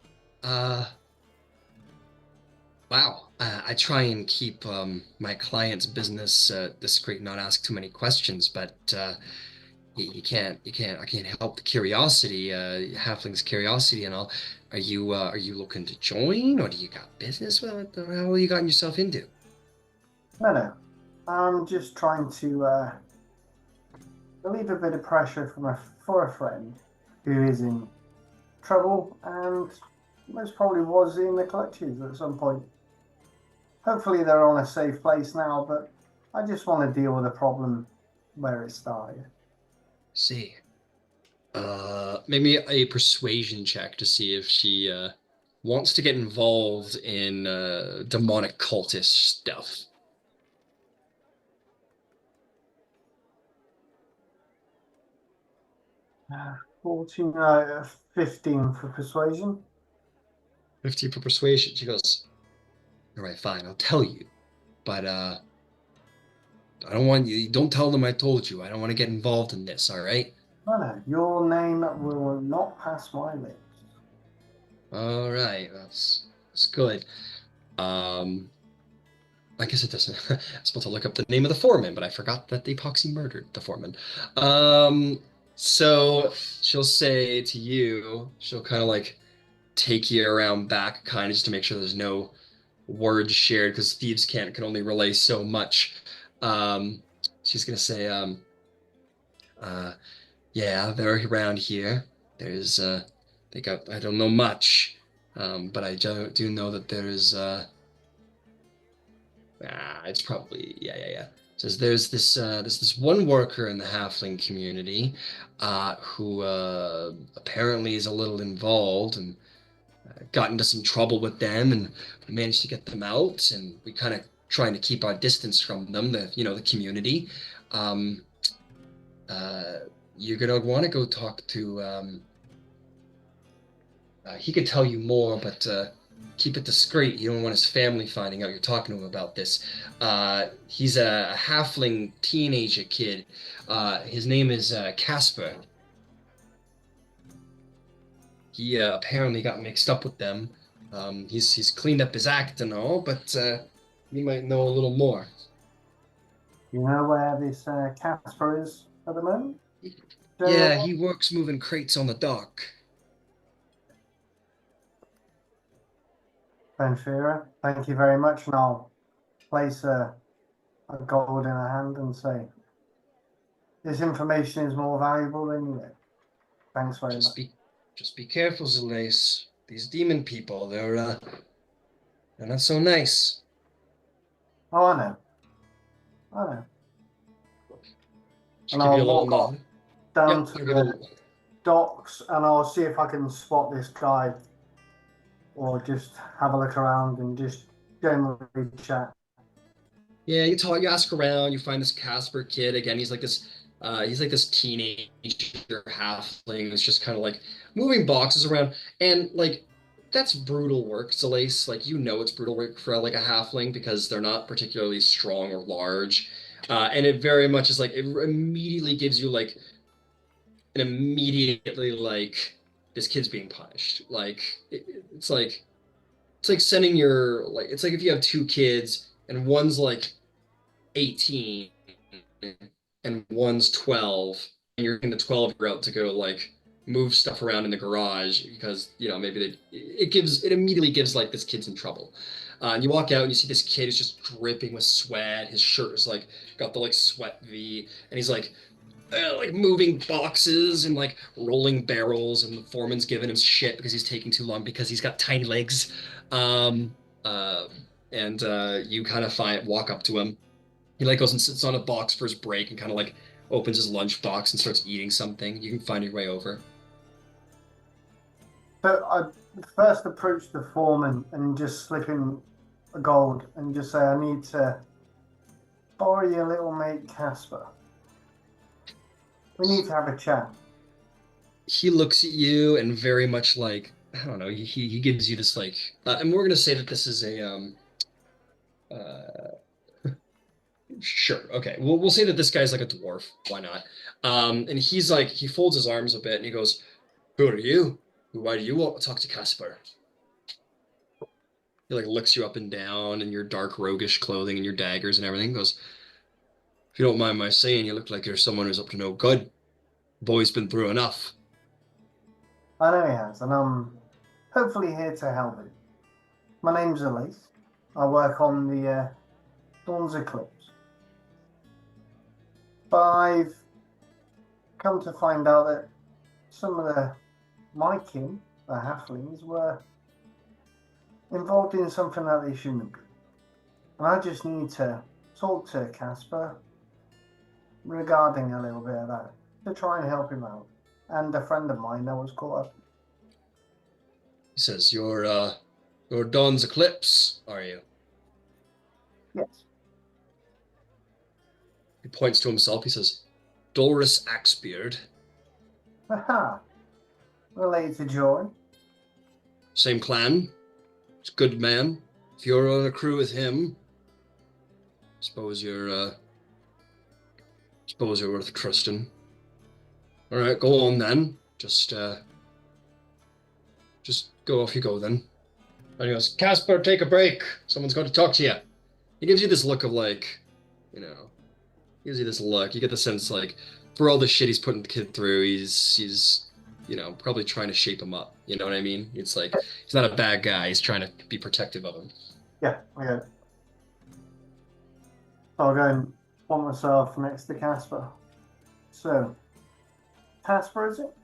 Speaker 1: Wow. I try and keep my client's business discreet, not ask too many questions, but you can't. I can't help the curiosity, halfling's curiosity and all. Are you looking to join, or do you got business? What the hell you gotten yourself into?
Speaker 4: No. I'm just trying to relieve a bit of pressure for a friend who is in trouble and most probably was in the clutches at some point. Hopefully they're on a safe place now, but I just want to deal with the problem where it started.
Speaker 1: See. Maybe a persuasion check to see if she wants to get involved in demonic cultist stuff.
Speaker 4: 14, 15 for persuasion.
Speaker 1: 15 for persuasion. She goes, "All right, fine, I'll tell you, but I don't want you. Don't tell them I told you. I don't want to get involved in this. All right."
Speaker 4: No, your name will not pass my lips.
Speaker 1: All right, that's good. I guess it doesn't. I was supposed to look up the name of the foreman, but I forgot that the epoxy murdered the foreman. So she'll say to you, she'll kind of like take you around back, kind of just to make sure there's no words shared, because thieves can only relay so much. She's gonna say, Yeah, they're around here. There's I don't know much, but I do know that there's it's probably yeah. Says there's this one worker in the halfling community who apparently is a little involved and got into some trouble with them, and we managed to get them out, and we kind of trying to keep our distance from them, the community. Um, uh, you're gonna want to go talk to he could tell you more, but keep it discreet. You don't want his family finding out you're talking to him about this. He's a halfling teenager kid. His name is Casper. He apparently got mixed up with them. He's cleaned up his act and all, but you might know a little more.
Speaker 4: You know where this Casper is at the moment?
Speaker 1: Yeah, he works moving crates on the dock.
Speaker 4: Benfira, thank you very much, and I'll place a gold in her hand and say, this information is more valuable than you know. Thanks very much.
Speaker 1: Just be careful, Zelace. These demon people, they're not so nice.
Speaker 4: Oh, I know. I know.
Speaker 1: Just
Speaker 4: And
Speaker 1: give you
Speaker 4: I'll
Speaker 1: a little
Speaker 4: walk
Speaker 1: nod.
Speaker 4: down
Speaker 1: Yep,
Speaker 4: to
Speaker 1: give you a
Speaker 4: the
Speaker 1: little.
Speaker 4: docks and I'll see if I can spot this guy or just have a look around and just generally chat.
Speaker 1: Yeah, you ask around, you find this Casper kid again. He's like this teenager halfling who's just kind of like moving boxes around, and like that's brutal work, Zelace. Like it's brutal work for like a halfling because they're not particularly strong or large, and it very much is like it immediately gives you like an immediately like this kid's being punished. It's like it's like sending your like it's like if you have two kids and one's like 18 and one's 12 and you're in the 12-year out to go like move stuff around in the garage because maybe it immediately gives like this kid's in trouble. And you walk out and you see this kid who's just dripping with sweat. His shirt is like got the like sweat V, and he's like moving boxes and like rolling barrels, and the foreman's giving him shit because he's taking too long because he's got tiny legs. Um, uh, and you kind of walk up to him. He like goes and sits on a box for his break and kind of like opens his lunch box and starts eating something. You can find your way over.
Speaker 4: So I first approach the foreman and just slip in a gold and just say, I need to borrow your little mate Casper. We need to have a chat.
Speaker 1: He looks at you and very much like I don't know. He gives you this like, and we're gonna say that this is a uh, sure, okay. We'll say that this guy's like a dwarf. Why not? And he's like he folds his arms a bit and he goes, "Who are you? Why do you want to talk to Casper?" He like looks you up and down in your dark roguish clothing and your daggers and everything. He goes, "If you don't mind my saying, you look like you're someone who's up to no good. Boy's been through enough."
Speaker 4: I know he has, and I'm hopefully here to help him. My name's Elise. I work on the Dawn's Eclipse. But I've come to find out that some of my kin, the halflings, were involved in something that they shouldn't be. And I just need to talk to Casper regarding a little bit of that to try and help him out. And a friend of mine that was caught up.
Speaker 1: He says, "You're Dawn's Eclipse, are you?"
Speaker 4: Yes.
Speaker 1: He points to himself. He says, "Dolorous Axebeard."
Speaker 4: Aha! Related to Joy.
Speaker 1: Same clan. He's a good man. If you're on a crew with him, suppose you're worth trusting. All right, go on then. Just go off you go then. And he goes, "Casper, take a break. Someone's got to talk to you." He gives you this look of like, gives you this look. You get the sense like, for all the shit he's putting the kid through, he's probably trying to shape him up. You know what I mean? It's like he's not a bad guy. He's trying to be protective of him.
Speaker 4: Yeah, I get it. So I'll go and want myself next to Casper. So, Casper, is it?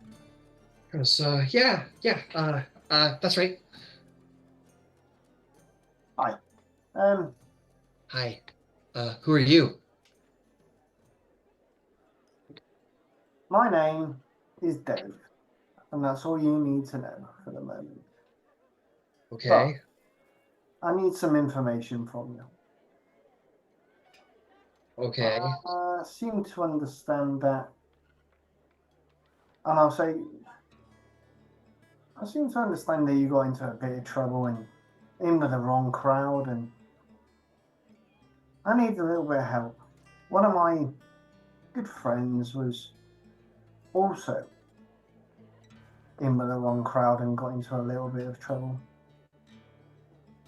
Speaker 1: Goes, yeah, that's right.
Speaker 4: Hi. Um,
Speaker 1: Hi. Who are you?
Speaker 4: my name is Dave, and that's all you need to know for the moment. But
Speaker 1: Okay.
Speaker 4: I need some information from you.
Speaker 1: Okay.
Speaker 4: I seem to understand that, and I'll say, I seem to understand that you got into a bit of trouble and in with the wrong crowd, and I need a little bit of help. One of my good friends was also in with the wrong crowd and got into a little bit of trouble.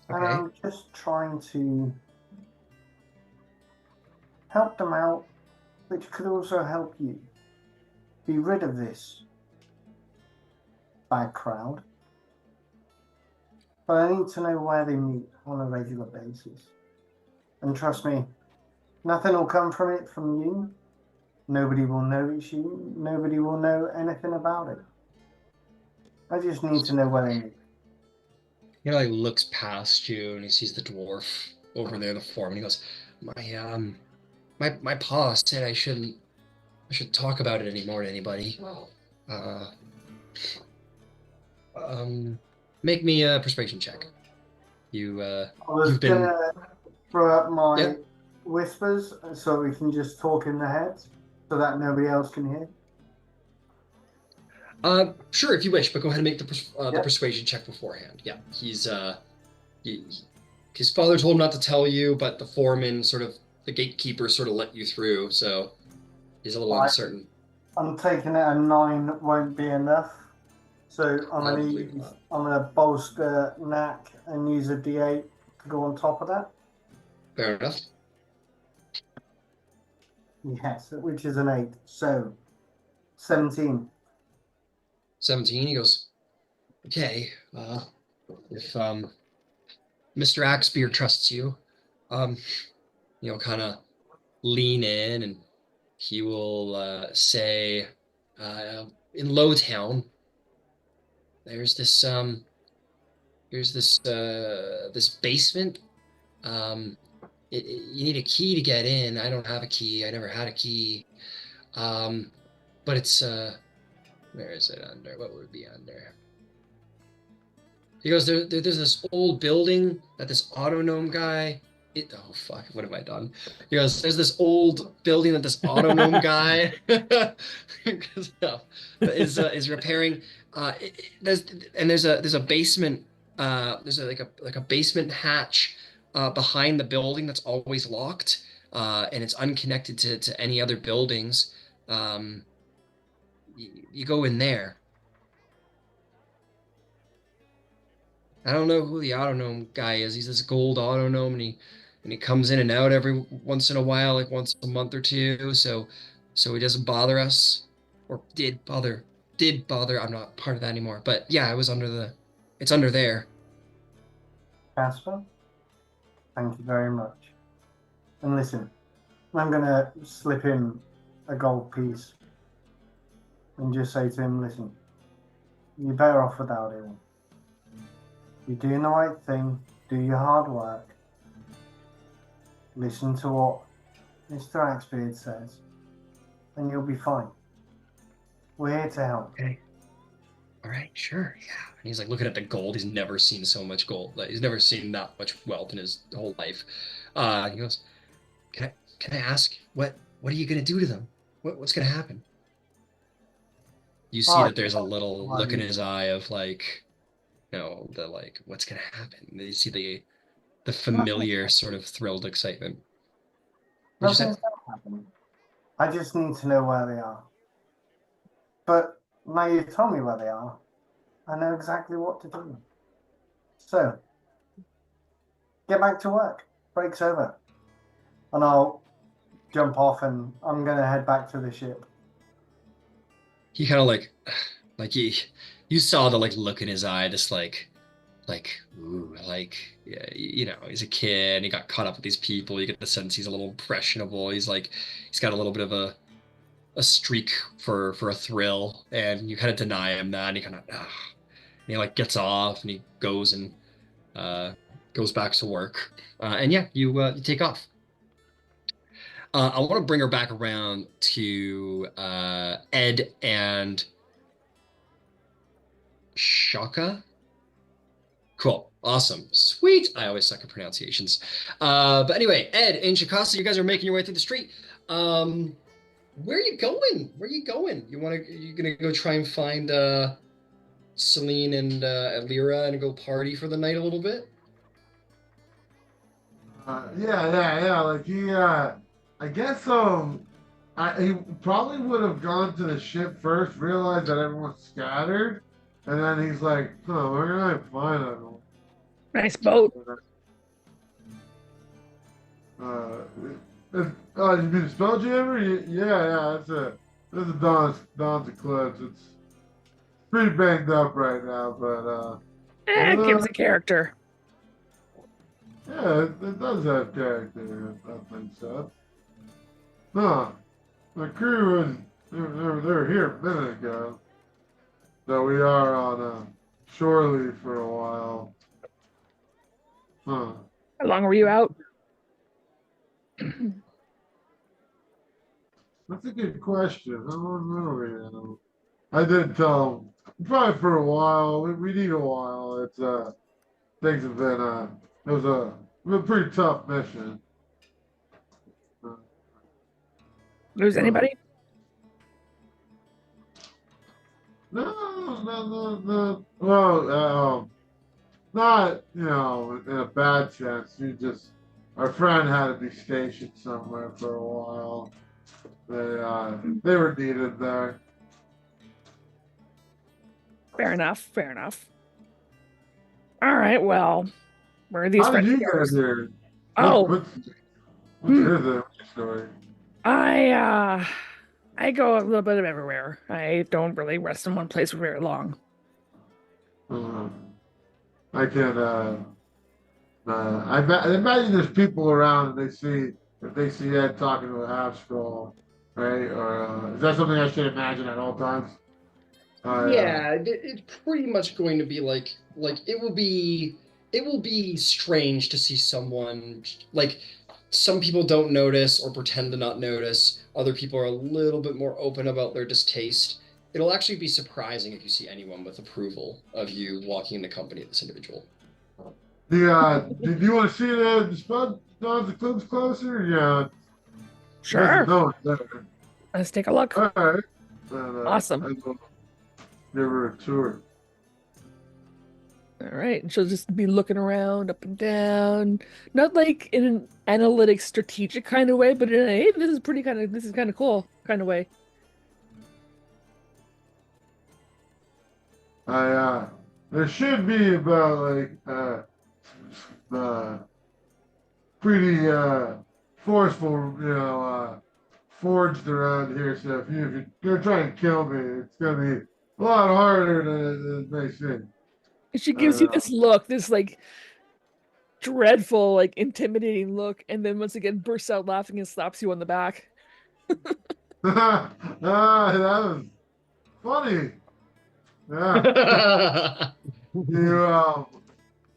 Speaker 4: And
Speaker 1: Okay.
Speaker 4: I'm just trying to help them out, which could also help you be rid of this bad crowd. But I need to know where they meet on a regular basis. And trust me, nothing will come from it from you. Nobody will know it's you. Nobody will know anything about it. I just need to know where they meet.
Speaker 1: He like looks past you and he sees the dwarf over there in the form and he goes, my pa said I should talk about it anymore to anybody. Uh um make me a persuasion check.
Speaker 4: I was
Speaker 1: You've been
Speaker 4: gonna throw up
Speaker 1: yeah.
Speaker 4: my whispers so we can just talk in the heads so that nobody else can hear.
Speaker 1: Sure if you wish, but go ahead and make the
Speaker 4: Yep.
Speaker 1: persuasion check beforehand. Yeah. He, his father told him not to tell you, but the foreman sort of the gatekeeper sort of let you through, so he's a little
Speaker 4: I,
Speaker 1: uncertain.
Speaker 4: I'm taking it a 9 won't be enough. So
Speaker 1: Probably not.
Speaker 4: I'm gonna bolster knack and use a D8 to go on top of that.
Speaker 1: Fair enough.
Speaker 4: Yes, which is an 8. So 17.
Speaker 1: 17, he goes, okay, if Mr. Axbeer trusts you, um, kind of lean in and he will say, in Lowtown, there's this basement. Um, you need a key to get in. I don't have a key. I never had a key. Um, but it's where is it under? What would it be under? He goes, there's this old building that this autonome guy. Oh fuck, what have I done? He goes, there's this old building that this autonome guy is repairing. There's a basement. There's a basement hatch behind the building that's always locked, and it's unconnected to any other buildings. Um, you go in there. I don't know who the autonome guy is. He's this gold autonome, and he comes in and out every once in a while, like once a month or two. So he doesn't bother us, or did bother. I'm not part of that anymore. But yeah, it's under there.
Speaker 4: Casper, thank you very much. And listen, I'm gonna slip in a gold piece and just say to him, listen, you're better off without it. You're doing the right thing, do your hard work, listen to what Mr. Axbeard says, and you'll be fine. We're here to help.
Speaker 1: Okay. All right, sure, yeah. And he's like looking at the gold. He's never seen so much gold. Like, he's never seen that much wealth in his whole life. He goes, can I ask what are you gonna do to them? What's gonna happen? You see
Speaker 4: Oh,
Speaker 1: that there's a little look in
Speaker 4: bloody
Speaker 1: his eye of like, the like, what's gonna happen? You see the
Speaker 4: nothing's,
Speaker 1: familiar sort of thrilled excitement. What'd you say?
Speaker 4: nothing's gonna happen. I just need to know where they are. But now you've told me where they are, I know exactly what to do. So, get back to work. Break's over. And I'll jump off and I'm going to head back to the ship.
Speaker 1: He kind of like you saw the like look in his eye, this ooh, like yeah, he's a kid and he got caught up with these people. You get the sense he's a little impressionable. He's got a little bit of a streak for a thrill, and you kind of deny him that, and he kind of and he like gets off and he goes and uh, goes back to work. And yeah, you take off. I want to bring her back around to Ed and Shaka. Cool. Awesome. Sweet. I always suck at pronunciations. But anyway, Ed and Shikasa, you guys are making your way through the street. Where are you going? Where are you going? You gonna go try and find Celine and Lyra and go party for the night a little bit?
Speaker 2: Yeah. Like I guess he probably would have gone to the ship first, realized that everyone's scattered, and then he's like, "Oh, where can I find everyone?"
Speaker 8: Nice boat.
Speaker 2: Uh, oh, you mean the Spelljammer? Yeah. It's a Dawn's Eclipse. It's pretty banged up right now, but
Speaker 8: It gives a character.
Speaker 2: yeah, it does have character. I think so. Huh. The crew was they were here a minute ago. So we are on shore leave for a while. Huh.
Speaker 8: How long were you out?
Speaker 2: That's a good question. I don't remember. I did tell him probably for a while. We need a while. It's things have been it was a pretty tough mission.
Speaker 8: Lose anybody?
Speaker 2: No. Well, not in a bad sense. Our friend had to be stationed somewhere for a while. They were needed there.
Speaker 8: Fair enough. All right, well, where are these
Speaker 2: How did
Speaker 8: friends
Speaker 2: you
Speaker 8: of
Speaker 2: get
Speaker 8: yours?
Speaker 2: here?
Speaker 8: Oh,
Speaker 2: What's your story?
Speaker 8: I go a little bit of everywhere. I don't really rest in one place for very long.
Speaker 2: Uh, I can I imagine there's people around and if they see Ed talking to a half skull, right? Or is that something I should imagine at all times?
Speaker 1: Yeah, it's pretty much going to be like it will be strange to see someone like some people don't notice or pretend to not notice. Other people are a little bit more open about their distaste. It'll actually be surprising if you see anyone with approval of you walking in the company of this individual.
Speaker 2: Do you want to see the spot the clips closer? Yeah,
Speaker 8: Sure,
Speaker 2: no, there.
Speaker 8: let's take a look.
Speaker 2: All right.
Speaker 8: Awesome.
Speaker 2: I will give her a tour.
Speaker 8: All right, and she'll just be looking around up and down, not like in an analytic, strategic kind of way, but in a hey, this is kind of cool kind of way.
Speaker 2: There should be about like pretty forceful, forged around here. So if you're trying to kill me, it's gonna be a lot harder than it may seem.
Speaker 8: And she gives you this look, this like dreadful, like intimidating look, and then once again bursts out laughing and slaps you on the back.
Speaker 2: That was funny. Yeah. You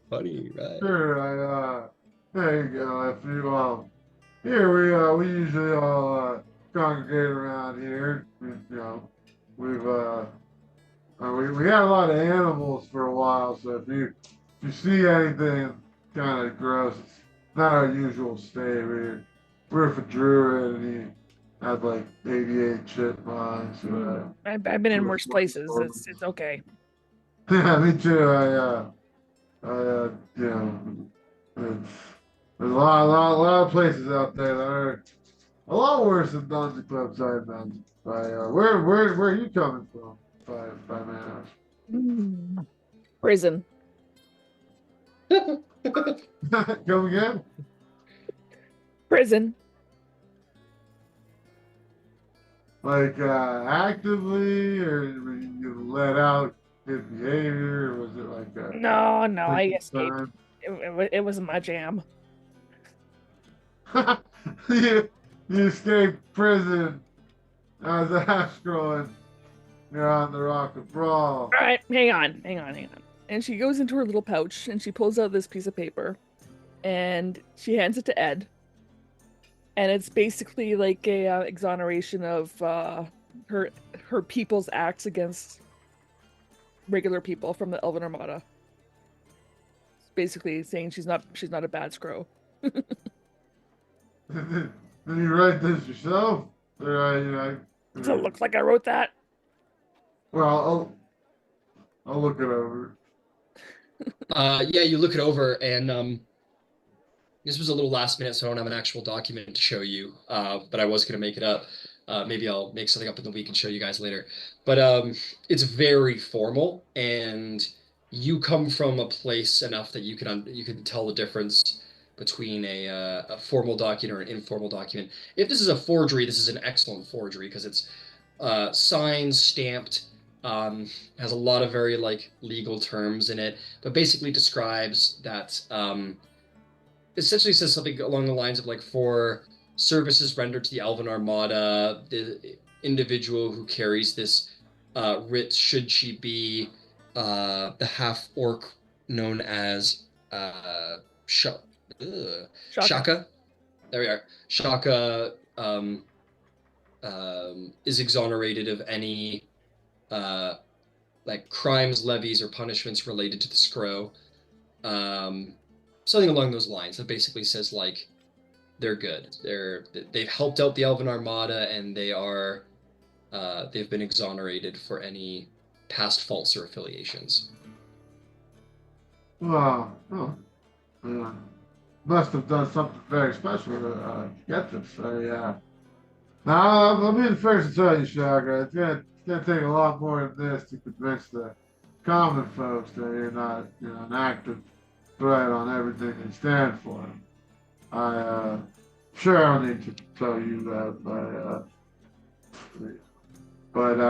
Speaker 1: Funny, right?
Speaker 2: sure. There you go. If you here we usually all congregate around here. We've we had a lot of animals for a while. So if you see anything kind of gross, it's not our usual stay. We're for Druid, and he had like 88 chipmunks.
Speaker 8: I've been in worse places. It's okay.
Speaker 2: Yeah, me too. There's a lot of places out there that are a lot worse than Dungeon Clubs I've been. Where are you coming from? If I may ask.
Speaker 8: Prison.
Speaker 2: Come again?
Speaker 8: Prison.
Speaker 2: Like actively, or were you let out his behavior, or was it like a
Speaker 8: No, I
Speaker 2: like
Speaker 8: escaped. It wasn't my jam.
Speaker 2: you escaped prison As the half scrolling, you're on the rock of brawl.
Speaker 8: All right, hang on, hang on, hang on. And she goes into her little pouch and she pulls out this piece of paper and she hands it to Ed. And it's basically like a exoneration of her her people's acts against regular people from the Elven Armada. It's basically saying she's not a bad scrow.
Speaker 2: Did you write this yourself? Or
Speaker 8: Does it look like I wrote that?
Speaker 2: Well, I'll look it over.
Speaker 1: Yeah, you look it over, and this was a little last minute, so I don't have an actual document to show you. But I was going to make it up. Maybe I'll make something up in the week and show you guys later. But it's very formal, and you come from a place enough that you can tell the difference between a formal document or an informal document. If this is a forgery, this is an excellent forgery because it's signed, stamped, has a lot of very like legal terms in it, but basically describes that essentially says something along the lines of like for services rendered to the Elven Armada, the individual who carries this writ, should she be the half orc known as Sh- Shaka. There we are. Shaka is exonerated of any like crimes, levies, or punishments related to the scroll. Something along those lines that basically says like they're good. They've helped out the Elven Armada and they've been exonerated for any past faults or affiliations.
Speaker 2: Wow. Must have done something very special to get this. So yeah. Now I'll be the first to tell you, Shaka. It's gonna take a lot more than this to convince the common folks that you're not, an active threat on everything they stand for. Sure I don't need to tell you that, but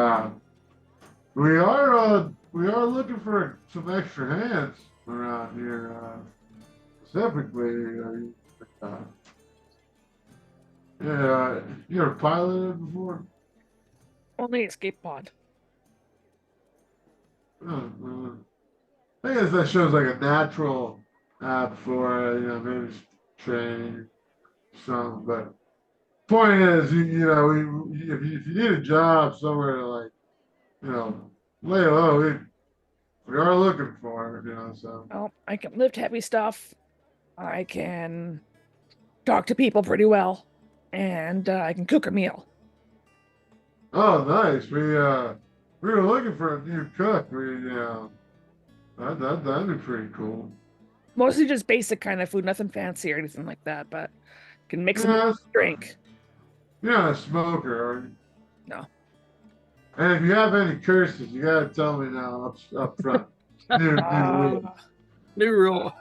Speaker 2: we are looking for some extra hands around here. Specifically, you ever piloted before?
Speaker 8: Only escape pod.
Speaker 2: I guess that shows like a natural for maybe training some. But point is, if you need a job somewhere to like, lay low, we are looking for it. So.
Speaker 8: Well, I can lift heavy stuff. I can talk to people pretty well, and I can cook a meal.
Speaker 2: Oh, nice. We were looking for a new cook. That'd be pretty cool.
Speaker 8: Mostly just basic kind of food, nothing fancy or anything like that, but can mix a drink.
Speaker 2: You're not a smoker, are you?
Speaker 8: No.
Speaker 2: And if you have any curses, you gotta tell me now up front.
Speaker 7: New rule.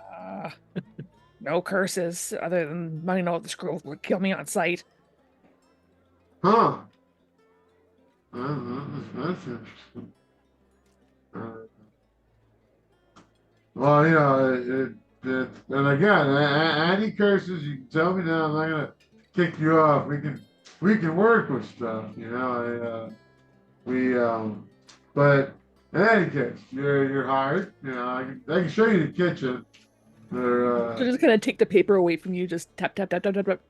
Speaker 8: No curses, other than money know the scrolls would kill me on sight.
Speaker 2: Huh. That's interesting. Well, and again, any curses, you can tell me now. I'm not gonna kick you off. We can work with stuff, but in any case, you're hired. I can show you the kitchen.
Speaker 8: So just gonna take the paper away from you, just tap tap tap tap tap tap.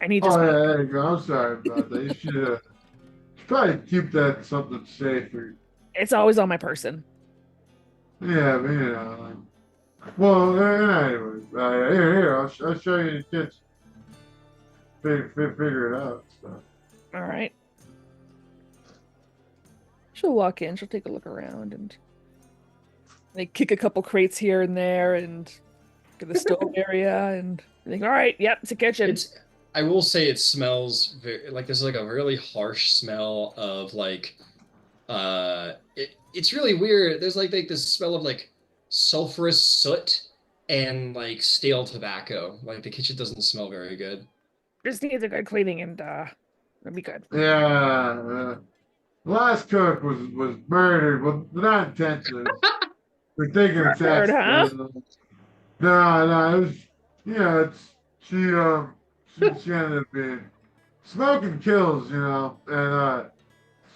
Speaker 8: I need
Speaker 2: yeah, there you go. I'm sorry about that. You should probably keep that something safe.
Speaker 8: It's always on my person.
Speaker 2: Yeah, but well, anyways, here, I'll show you the kitchen. Figure it out. So.
Speaker 8: All right. She'll walk in. She'll take a look around, and they kick a couple crates here and there, and get the stove area, and think, all right, yep, it's a kitchen.
Speaker 1: I will say it smells very like there's like a really harsh smell of like it's really weird. There's like this smell of like sulfurous soot and like stale tobacco. Like the kitchen doesn't smell very good.
Speaker 8: Just needs a good cleaning, and it'll be good.
Speaker 2: Yeah, last cook was murdered, well, not intentionally. We're thinking it's
Speaker 8: Murdered, huh?
Speaker 2: No, it was, she ended up being smoking kills, and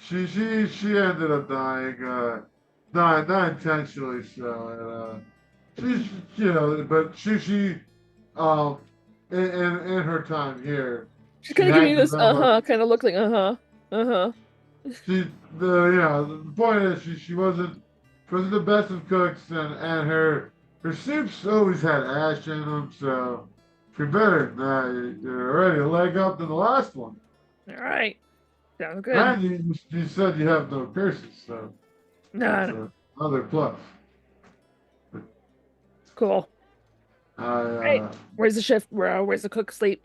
Speaker 2: she ended up dying, not intentionally so, and but she um in her time here,
Speaker 8: She's
Speaker 2: she
Speaker 8: kind of giving
Speaker 2: had
Speaker 8: you this
Speaker 2: developed.
Speaker 8: kind of look like uh-huh.
Speaker 2: The point is she wasn't the best of cooks, and her soups always had ash in them, so if you're better than that, you're already a leg up than the last one.
Speaker 8: All right. Sounds good.
Speaker 2: And you said you have no curses, so
Speaker 8: No,
Speaker 2: that's
Speaker 8: no.
Speaker 2: another plus.
Speaker 8: Cool.
Speaker 2: I
Speaker 8: Right. Where's the shift? Where's the cook sleep?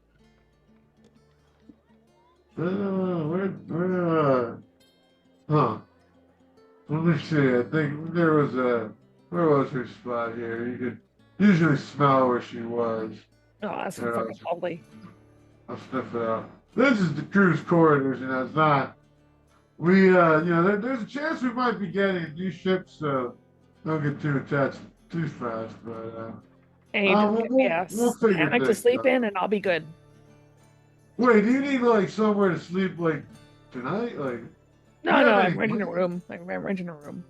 Speaker 2: huh? Let me see. I think there was where was her spot here? You could usually smell where she was.
Speaker 8: Oh, that's
Speaker 2: There,
Speaker 8: fucking lovely.
Speaker 2: I'll sniff it out. This is the crew's quarters, it's not. There's a chance we might be getting a new ship, so don't get too attached too fast. But
Speaker 8: Hey, just
Speaker 2: we'll,
Speaker 8: give me
Speaker 2: we'll,
Speaker 8: a
Speaker 2: we'll figure
Speaker 8: hammock to
Speaker 2: things
Speaker 8: sleep
Speaker 2: out.
Speaker 8: in, and I'll be good.
Speaker 2: Wait, do you need like somewhere to sleep like tonight? Like, do you
Speaker 8: No,
Speaker 2: have
Speaker 8: I'm
Speaker 2: any
Speaker 8: renting a
Speaker 2: plans?
Speaker 8: room. I'm renting a room.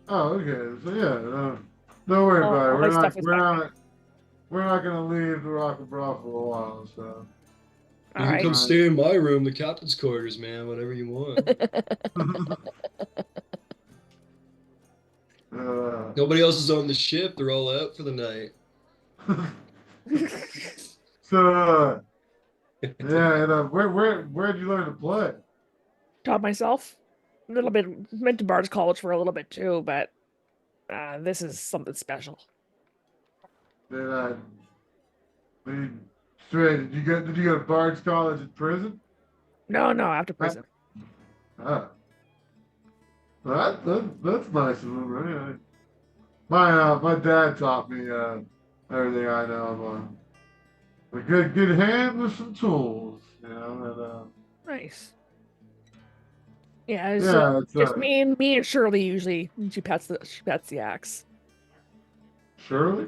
Speaker 2: Oh, okay. So yeah, don't worry about it.
Speaker 8: All my stuff is back.
Speaker 2: We're not gonna leave the Rock and Bra for a while. So.
Speaker 8: All
Speaker 1: You can
Speaker 8: right.
Speaker 1: come stay in my room, the captain's quarters, man. Whatever you want.
Speaker 2: uh,
Speaker 1: Nobody else is on the ship. They're all out for the night.
Speaker 2: so yeah, and where'd you learn to play?
Speaker 8: Taught myself a little bit. Went to Bard's College for a little bit too, but this is something special.
Speaker 2: Did did, did you go to Bard's College in prison?
Speaker 8: No, after prison.
Speaker 2: Ah, that's nice of him, right? My dad taught me everything I know. A good hand with some tools,
Speaker 8: Nice. Yeah, it's
Speaker 2: yeah, it's
Speaker 8: just me and Shirley usually. She pats the axe.
Speaker 2: Shirley.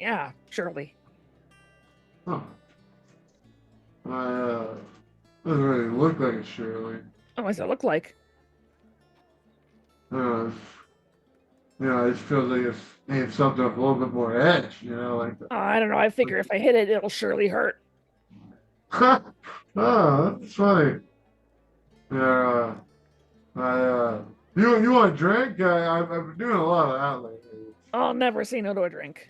Speaker 8: Yeah, Shirley.
Speaker 2: Huh. Doesn't really look like a Shirley.
Speaker 8: Oh, what does that look like?
Speaker 2: Uh, it just feels like it's needs something with a little bit more edge, like that.
Speaker 8: Oh, I don't know. I figure if I hit it, it'll surely hurt.
Speaker 2: Oh, that's funny. Yeah, you want a drink? I've been doing a lot of that lately.
Speaker 8: I'll never say no to a drink.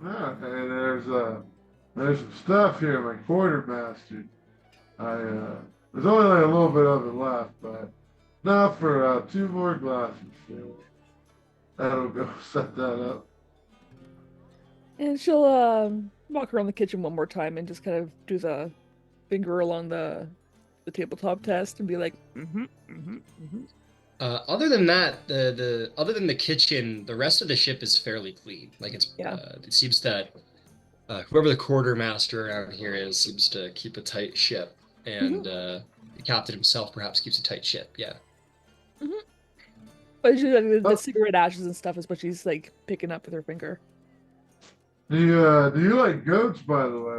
Speaker 2: Yeah, and there's some stuff here, my quartermaster. There's only like a little bit of it left, but not for 2 more glasses. So that'll go set that up.
Speaker 8: And she'll walk around the kitchen one more time and just kind of do the finger along the tabletop test and be like,
Speaker 1: Other than that, other than the kitchen, the rest of the ship is fairly clean. Like
Speaker 8: Yeah.
Speaker 1: It seems that whoever the quartermaster around here is seems to keep a tight ship, and the captain himself perhaps keeps a tight ship. Yeah.
Speaker 8: But she's like, the cigarette ashes and stuff is what she's like picking up with her finger.
Speaker 2: Do you like goats, by the way?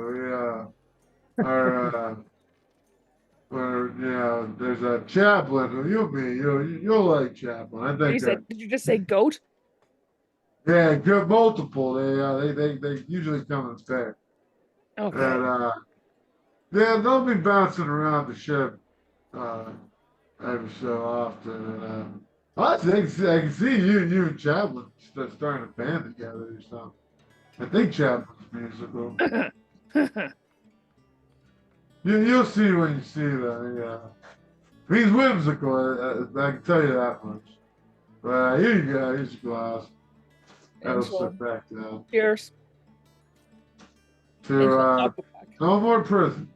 Speaker 2: There's a chaplain who you'll like chaplain. I think.
Speaker 8: Did you just say goat?
Speaker 2: Yeah, good multiple. They usually come in pairs.
Speaker 8: Okay.
Speaker 2: And yeah, they'll be bouncing around the ship every so often. And I can see you and Chaplin starting a band together or something. I think Chaplin's musical. You'll see when you see them. Yeah, he's whimsical. I can tell you that much. But here you go. Here's your glass. That'll sit back down.
Speaker 8: Cheers.
Speaker 2: To no more prison.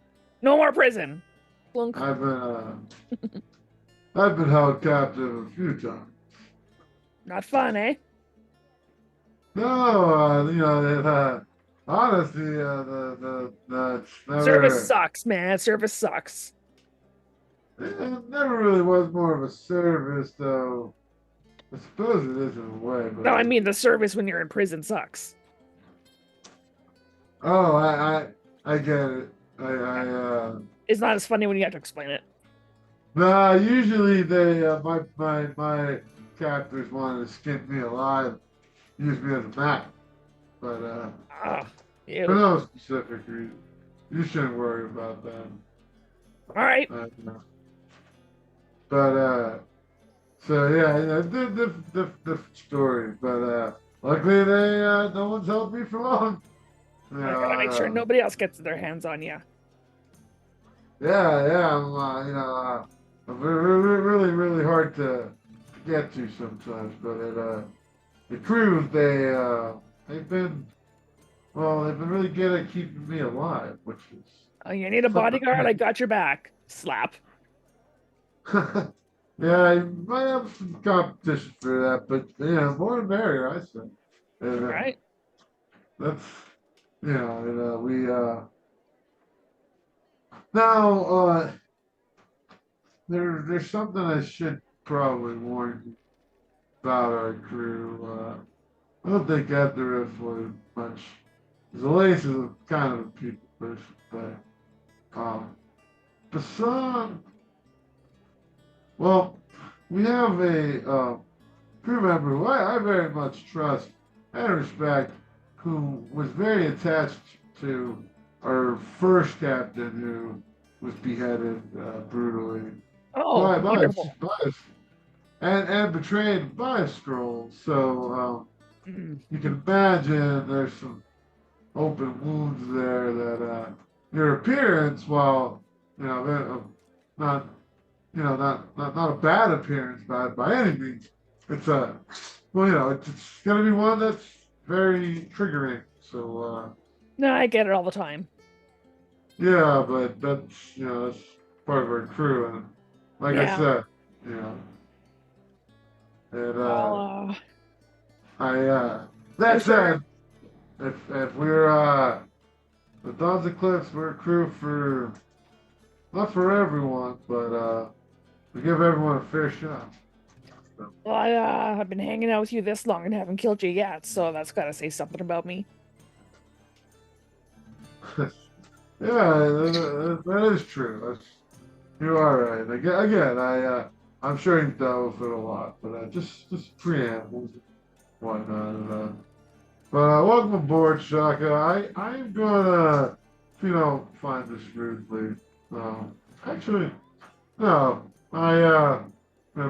Speaker 8: No more prison. Blunk.
Speaker 2: I've been held captive a few times.
Speaker 8: Not fun, eh?
Speaker 2: No, honestly, it's never.
Speaker 8: Service sucks, man. Service sucks.
Speaker 2: It never really was more of a service, though. I suppose it is in a way. But
Speaker 8: No, I mean the service when you're in prison sucks.
Speaker 2: oh, I get it.
Speaker 8: is not as funny when you have to explain it.
Speaker 2: Nah, usually they my captors wanted to skin me alive, use me as a map. But
Speaker 8: Ah,
Speaker 2: for
Speaker 8: ew.
Speaker 2: no specific reason, you shouldn't worry about that.
Speaker 8: All right.
Speaker 2: But so yeah, different story. But luckily no one's helped me for long. You
Speaker 8: I
Speaker 2: know,
Speaker 8: gotta make sure nobody else gets their hands on you.
Speaker 2: yeah, I'm I'm really really hard to get to sometimes. But the crew they've been really good at keeping me alive, which is
Speaker 8: Oh, you need a bodyguard? I got your back. Slap.
Speaker 2: yeah, I might have some competition for that, but more the merrier, I say.
Speaker 8: All
Speaker 2: And,
Speaker 8: right.
Speaker 2: that's we now there's something I should probably warn you about our crew. I don't think Ether was much. Zalace is a kind of a people person, but Basan, well, we have a crew member who I very much trust and respect, who was very attached to our first captain who was beheaded brutally
Speaker 8: Oh, wonderful.
Speaker 2: and betrayed by a scroll. So
Speaker 8: Mm.
Speaker 2: you can imagine there's some open wounds there that your appearance, while not not a bad appearance by any means, it's it's gonna be one that's very triggering. So
Speaker 8: No, I get it all the time.
Speaker 2: yeah, but that's part of our crew, and like I
Speaker 8: Yeah.
Speaker 2: said, you know, and
Speaker 8: Well,
Speaker 2: that
Speaker 8: sure.
Speaker 2: said, if we're the Dons and Cliffs, we're a crew for not for everyone, but we give everyone a fair shot.
Speaker 8: Well, I've been hanging out with you this long and haven't killed you yet, so that's gotta say something about me.
Speaker 2: Yeah, that is true. You are right. Again, I'm sure you've dealt with it a lot, but just preambles and whatnot. But welcome aboard, Shaka. I'm gonna, if you don't find this rudely, actually, no.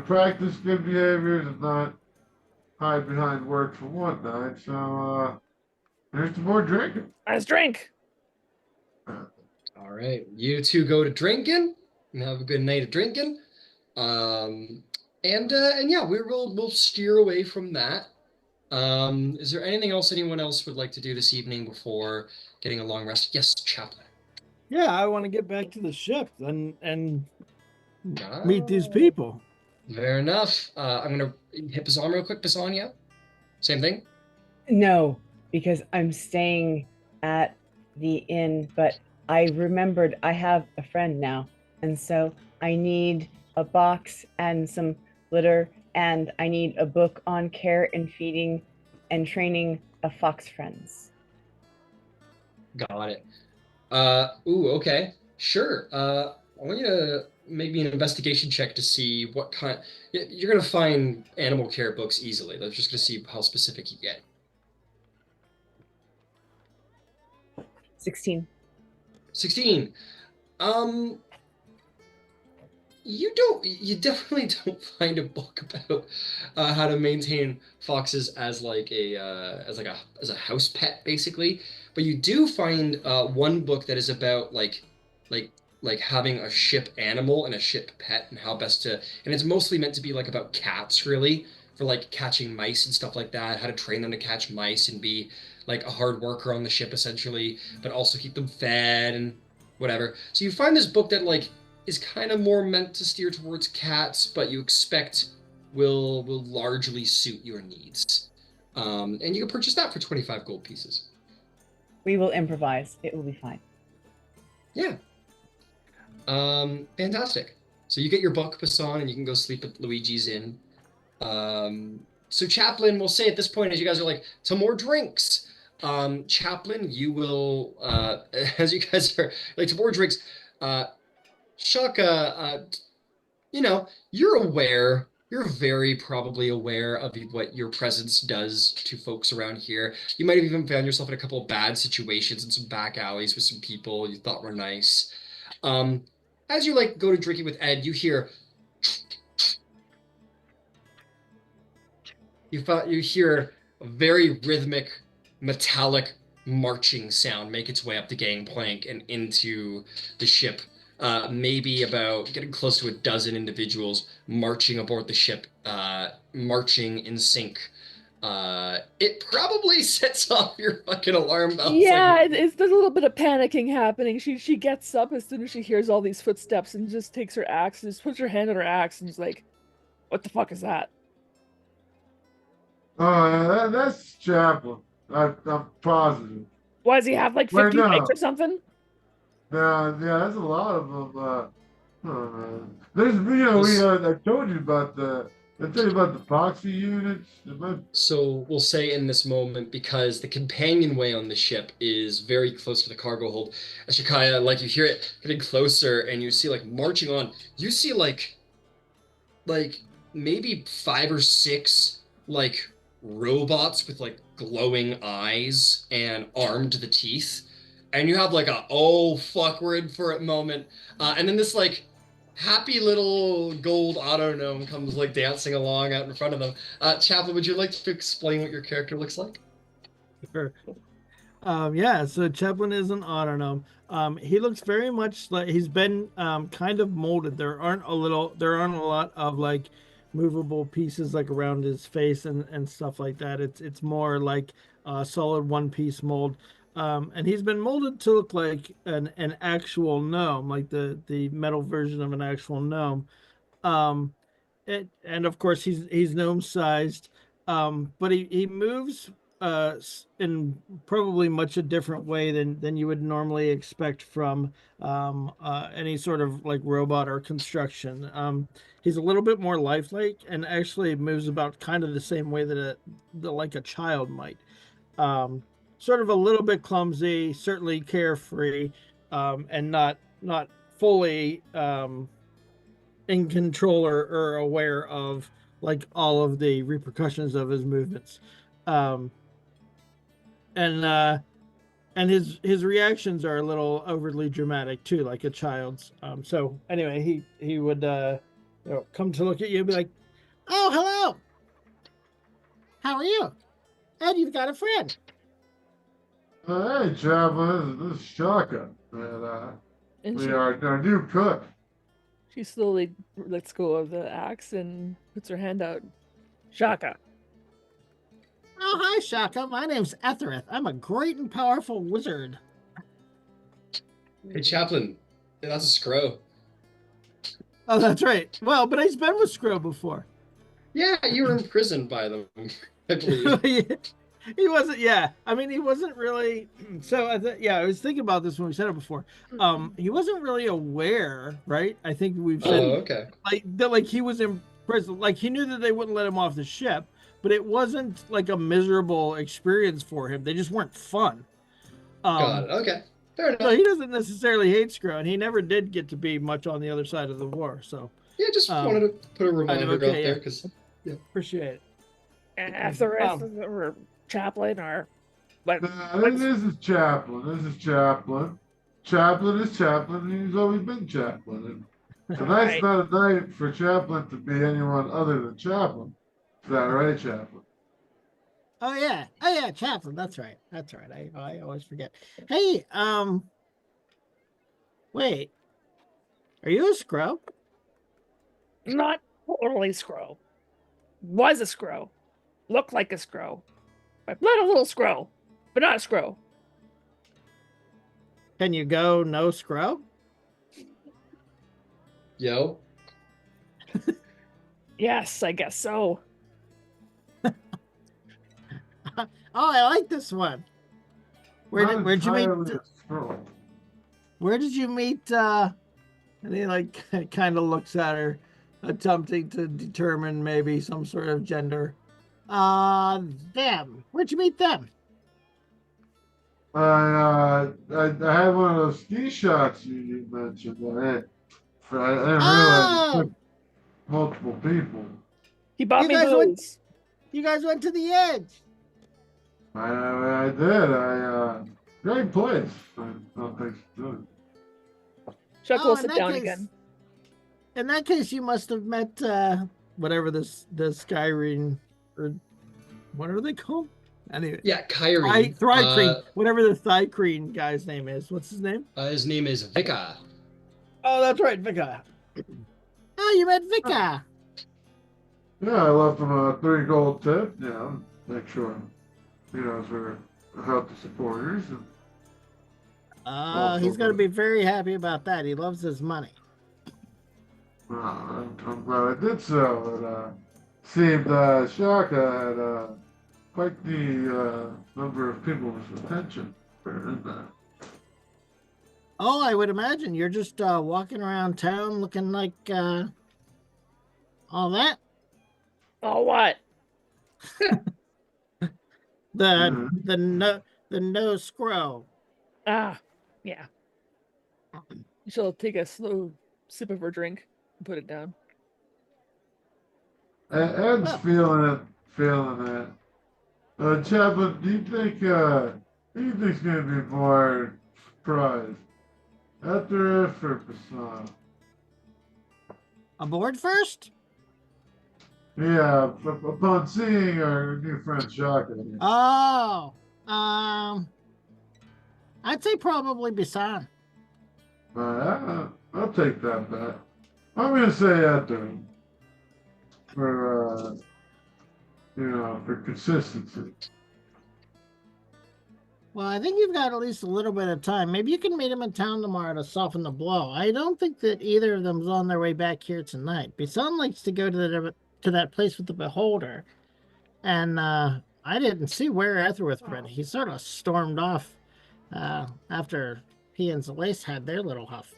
Speaker 2: Practice good behaviors and not hide behind work for one night. So here's to more drinking.
Speaker 8: Nice drink.
Speaker 1: All right, you two go to drinking and have a good night of drinking. And yeah, we'll steer away from that. Is there anything else anyone else would like to do this evening before getting a long rest? Yes, Chaplain.
Speaker 7: Yeah, I want to get back to the ship and meet these
Speaker 1: Ah,
Speaker 7: people.
Speaker 1: fair enough. I'm gonna hit Bazan real quick. Bazan, yeah, same thing.
Speaker 5: No, because I'm staying at the inn, but I remembered I have a friend now. And so I need a box and some litter, and I need a book on care and feeding and training of fox friends.
Speaker 1: Got it. Ooh, okay, sure. I want you to make me an investigation check to see what kind. You're gonna find animal care books easily. They're just gonna see how specific you get.
Speaker 5: 16.
Speaker 1: 16. Um, you definitely don't find a book about how to maintain foxes as like a house pet basically, but you do find one book that is about like like having a ship animal and a ship pet and how best to, and it's mostly meant to be like about cats really, for like catching mice and stuff like that, how to train them to catch mice and be like a hard worker on the ship essentially, but also keep them fed and whatever. So you find this book that like is kind of more meant to steer towards cats, but you expect will largely suit your needs. And you can purchase that for 25 gold pieces.
Speaker 5: We will improvise. It will be fine.
Speaker 1: Yeah. Fantastic. So you get your book, Passan, and you can go sleep at Luigi's Inn. So Chaplain will say at this point, as you guys are like, to more drinks. Chaplain, you will, as you guys are like, to more drinks, Shaka, you're very probably aware of what your presence does to folks around here. You might have even found yourself in a couple of bad situations in some back alleys with some people you thought were nice. Um, as you like go to drinking with Ed, you hear a very rhythmic, metallic marching sound make its way up the gangplank and into the ship. Maybe about getting close to a dozen individuals marching aboard the ship, marching in sync. It probably sets off your fucking alarm bells.
Speaker 8: Yeah, there's a little bit of panicking happening. She gets up as soon as she hears all these footsteps and just takes her axe and just puts her hand on her axe and is like, "What the fuck is that?"
Speaker 2: Oh, yeah, that's Chaplin. I'm positive.
Speaker 8: Why does he have like
Speaker 2: Wait,
Speaker 8: 50 legs
Speaker 2: no.
Speaker 8: or something?
Speaker 2: Yeah, there's a lot of them. There's, I told you about the proxy units.
Speaker 1: So we'll say in this moment, because the companionway on the ship is very close to the cargo hold, Ashikaya, like you hear it getting closer and you see like marching on, you see like maybe five or six like robots with like glowing eyes and armed to the teeth. And you have like a oh fuck we're in for it moment. And then this like happy little gold auto gnome comes like dancing along out in front of them. Chaplin, would you like to explain what your character looks like?
Speaker 7: Sure. Yeah, so Chaplin is an autonym. He looks very much like he's been kind of molded. There aren't a lot of like movable pieces like around his face and stuff like that. It's more like a solid one piece mold. And he's been molded to look like an actual gnome, like the metal version of an actual gnome. Um, and of course he's gnome sized, but he moves in probably much a different way than you would normally expect from any sort of like robot or construction. He's a little bit more lifelike and actually moves about kind of the same way that like a child might. Um, Sort of a little bit clumsy, certainly carefree, and not fully in control or aware of like all of the repercussions of his movements. Um, and his reactions are a little overly dramatic too, like a child's. So anyway, he would come to look at you and be like, "Oh, hello. How are you? And you've got a friend."
Speaker 2: Hey, Chaplin, this is Shaka. And
Speaker 8: And
Speaker 2: we are our new cook.
Speaker 8: she slowly lets go of the axe and puts her hand out. Shaka.
Speaker 7: "Oh, hi, Shaka. My name's Ethereth. I'm a great and powerful wizard."
Speaker 1: Hey, Chaplin, that's a scrow.
Speaker 7: Oh, that's right. Well, but he's been with Scro before.
Speaker 1: Yeah, you were imprisoned by them, I believe.
Speaker 7: He wasn't. Yeah, I mean, he wasn't really. So, I was thinking about this when we said it before. He wasn't really aware, right? I think we've said
Speaker 1: Oh, okay.
Speaker 7: like that. Like he was in prison. Like he knew that they wouldn't let him off the ship, but it wasn't like a miserable experience for him. They just weren't fun.
Speaker 1: Got it. Okay. Fair
Speaker 7: So
Speaker 1: enough.
Speaker 7: he doesn't necessarily hate Scro, and he never did get to be much on the other side of the war. So
Speaker 1: Yeah, just wanted to put a reminder
Speaker 7: okay,
Speaker 1: out there
Speaker 7: yeah.
Speaker 1: because
Speaker 7: appreciate it.
Speaker 8: After or Chaplain or what?
Speaker 2: This is Chaplin. This is Chaplin. Chaplin is Chaplin, and he's always been Chaplin. And tonight's not a night for Chaplin to be anyone other than Chaplin. Is that right, Chaplin?
Speaker 7: Oh yeah, Chaplin. That's right. I always forget. Hey, wait, are you a Scro?
Speaker 8: Not totally Scro. Was a Scro. Looked like a Scro. My blood a little Scro, but not a Scro.
Speaker 7: Can you go no Scro?
Speaker 1: yo,
Speaker 8: Yes, I guess so.
Speaker 7: Oh, I like this one. Where'd you meet? Where did you meet? And he like kind of looks at her, attempting to determine maybe some sort of gender. Them. Where'd you meet them?
Speaker 2: I had one of those ski shots you mentioned. I didn't realize it
Speaker 7: Oh,
Speaker 2: took multiple people.
Speaker 8: He bought
Speaker 7: you
Speaker 8: me
Speaker 7: guys went.
Speaker 8: booze.
Speaker 7: You guys went to the edge.
Speaker 2: I did. Great place. No thanks to do
Speaker 8: Chuck will
Speaker 7: Oh,
Speaker 8: sit down again.
Speaker 7: in that case, you must have met whatever the Skyrene or what are they called? Anyway,
Speaker 1: Yeah, Kyrie.
Speaker 7: Thrycreen, whatever the Thrycreen guy's name is. What's his name?
Speaker 1: His name is Vika.
Speaker 7: Oh, that's right, Vika. Oh, you met Vika.
Speaker 2: Yeah, I left him a 3 gold tip. Make sure we're healthy supporters. And
Speaker 7: He's going to be very happy about that. He loves his money.
Speaker 2: I'm glad I did so. It seemed Shaka had quite the number of people's attention. Isn't that?
Speaker 7: Oh, I would imagine you're just walking around town looking like all that.
Speaker 8: Oh, what?
Speaker 7: The no scroll.
Speaker 8: Ah, yeah. She'll take a slow sip of her drink and put it down.
Speaker 2: Ed's feeling it. Chaplain, do you think's gonna be more surprised after it or Persona?
Speaker 7: Aboard first?
Speaker 2: Yeah, upon seeing our new friend Shaka.
Speaker 7: Oh, I'd say probably Bisan.
Speaker 2: I'll take that bet. I'm gonna say after for for consistency.
Speaker 7: Well, I think you've got at least a little bit of time. Maybe you can meet him in town tomorrow to soften the blow. I don't think that either of them's on their way back here tonight. Bisan likes to go to that place with the beholder, and I didn't see where Etherwith went. He sort of stormed off after he and Zalace had their little huff.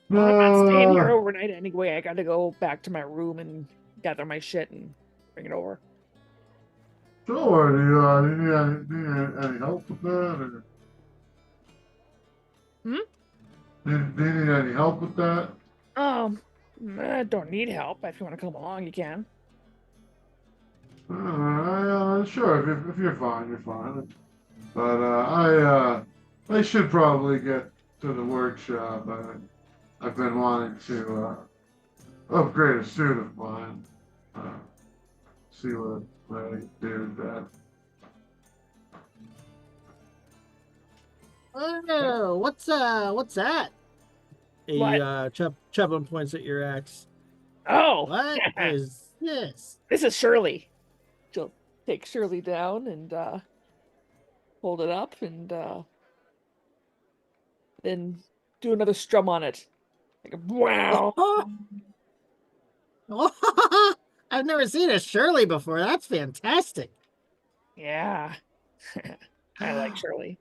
Speaker 8: Well, I'm not staying here overnight anyway. I got to go back to my room and gather my shit and bring it over.
Speaker 2: Sure. Do you need any help with that?
Speaker 8: Hmm?
Speaker 2: Do you need any help with that?
Speaker 8: I don't need help. If you want to come along, you can.
Speaker 2: Sure. If you're fine, you're fine. But I should probably get to the workshop. I've been wanting to upgrade a suit of mine. See what I can do with that.
Speaker 7: Oh, what's that?
Speaker 8: What?
Speaker 7: Chublin points at your axe.
Speaker 8: Oh,
Speaker 7: What is this?
Speaker 8: this is Shirley. She'll take Shirley down and hold it up and then do another strum on it. Like a wow.
Speaker 7: I've never seen a Shirley before. That's fantastic.
Speaker 8: Yeah. I like Shirley.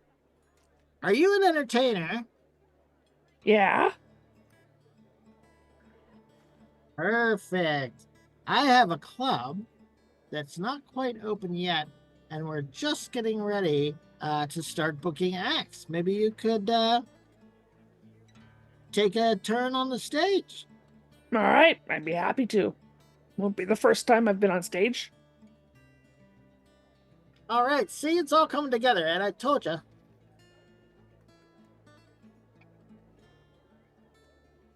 Speaker 7: Are you an entertainer?
Speaker 8: Yeah.
Speaker 7: Perfect. I have a club that's not quite open yet, and we're just getting ready to start booking acts. Maybe you could take a turn on the stage.
Speaker 8: All right. I'd be happy to. Won't be the first time I've been on stage.
Speaker 7: All right. See, it's all coming together, and I told you.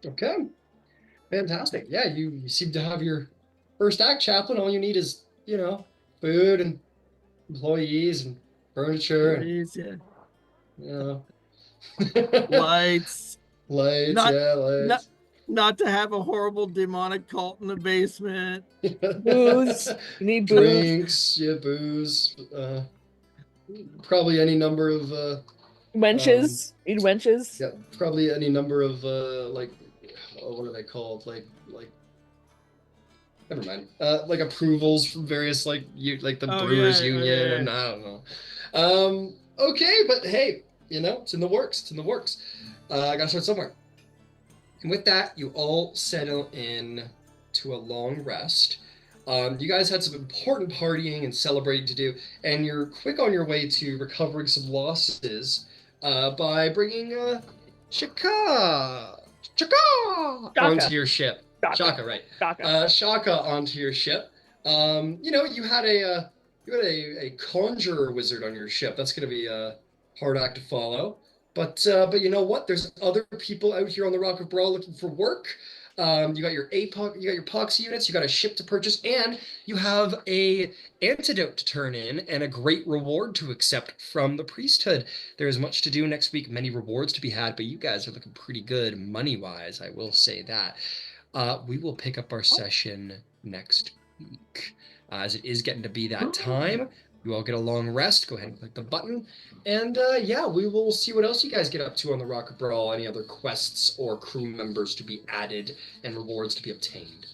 Speaker 1: Okay. Fantastic. Yeah, you seem to have your first act, Chaplain. All you need is, food and employees and furniture and,
Speaker 7: Please, yeah.
Speaker 1: you know.
Speaker 7: Lights.
Speaker 1: Lights,
Speaker 7: Not-
Speaker 1: yeah, lights.
Speaker 7: Not to have a horrible demonic cult in the basement.
Speaker 8: Booze. You need booze.
Speaker 1: Drinks, yeah, booze. Probably any number of
Speaker 8: Wenches. Need wenches.
Speaker 1: yeah, probably any number of what are they called? Like never mind. Like approvals from various the Brewers Union and I don't know. Okay, but hey, it's in the works. It's in the works. I gotta start somewhere. And with that, you all settle in to a long rest. You guys had some important partying and celebrating to do, and you're quick on your way to recovering some losses by bringing Chaka onto
Speaker 8: Shaka.
Speaker 1: your ship.
Speaker 8: Shaka.
Speaker 1: Shaka, right?
Speaker 8: Shaka.
Speaker 1: Shaka onto your ship. You know, you had a conjurer wizard on your ship. That's going to be a hard act to follow. But you know what? There's other people out here on the Rock of Brawl looking for work. You got your APOC, you got your POX units, you got a ship to purchase, and you have a antidote to turn in and a great reward to accept from the priesthood. There is much to do next week, many rewards to be had, but you guys are looking pretty good money-wise, I will say that. We will pick up our session next week. As it is getting to be that time, you all get a long rest. Go ahead and click the button. And yeah, we will see what else you guys get up to on the Rocket Brawl. Any other quests or crew members to be added and rewards to be obtained.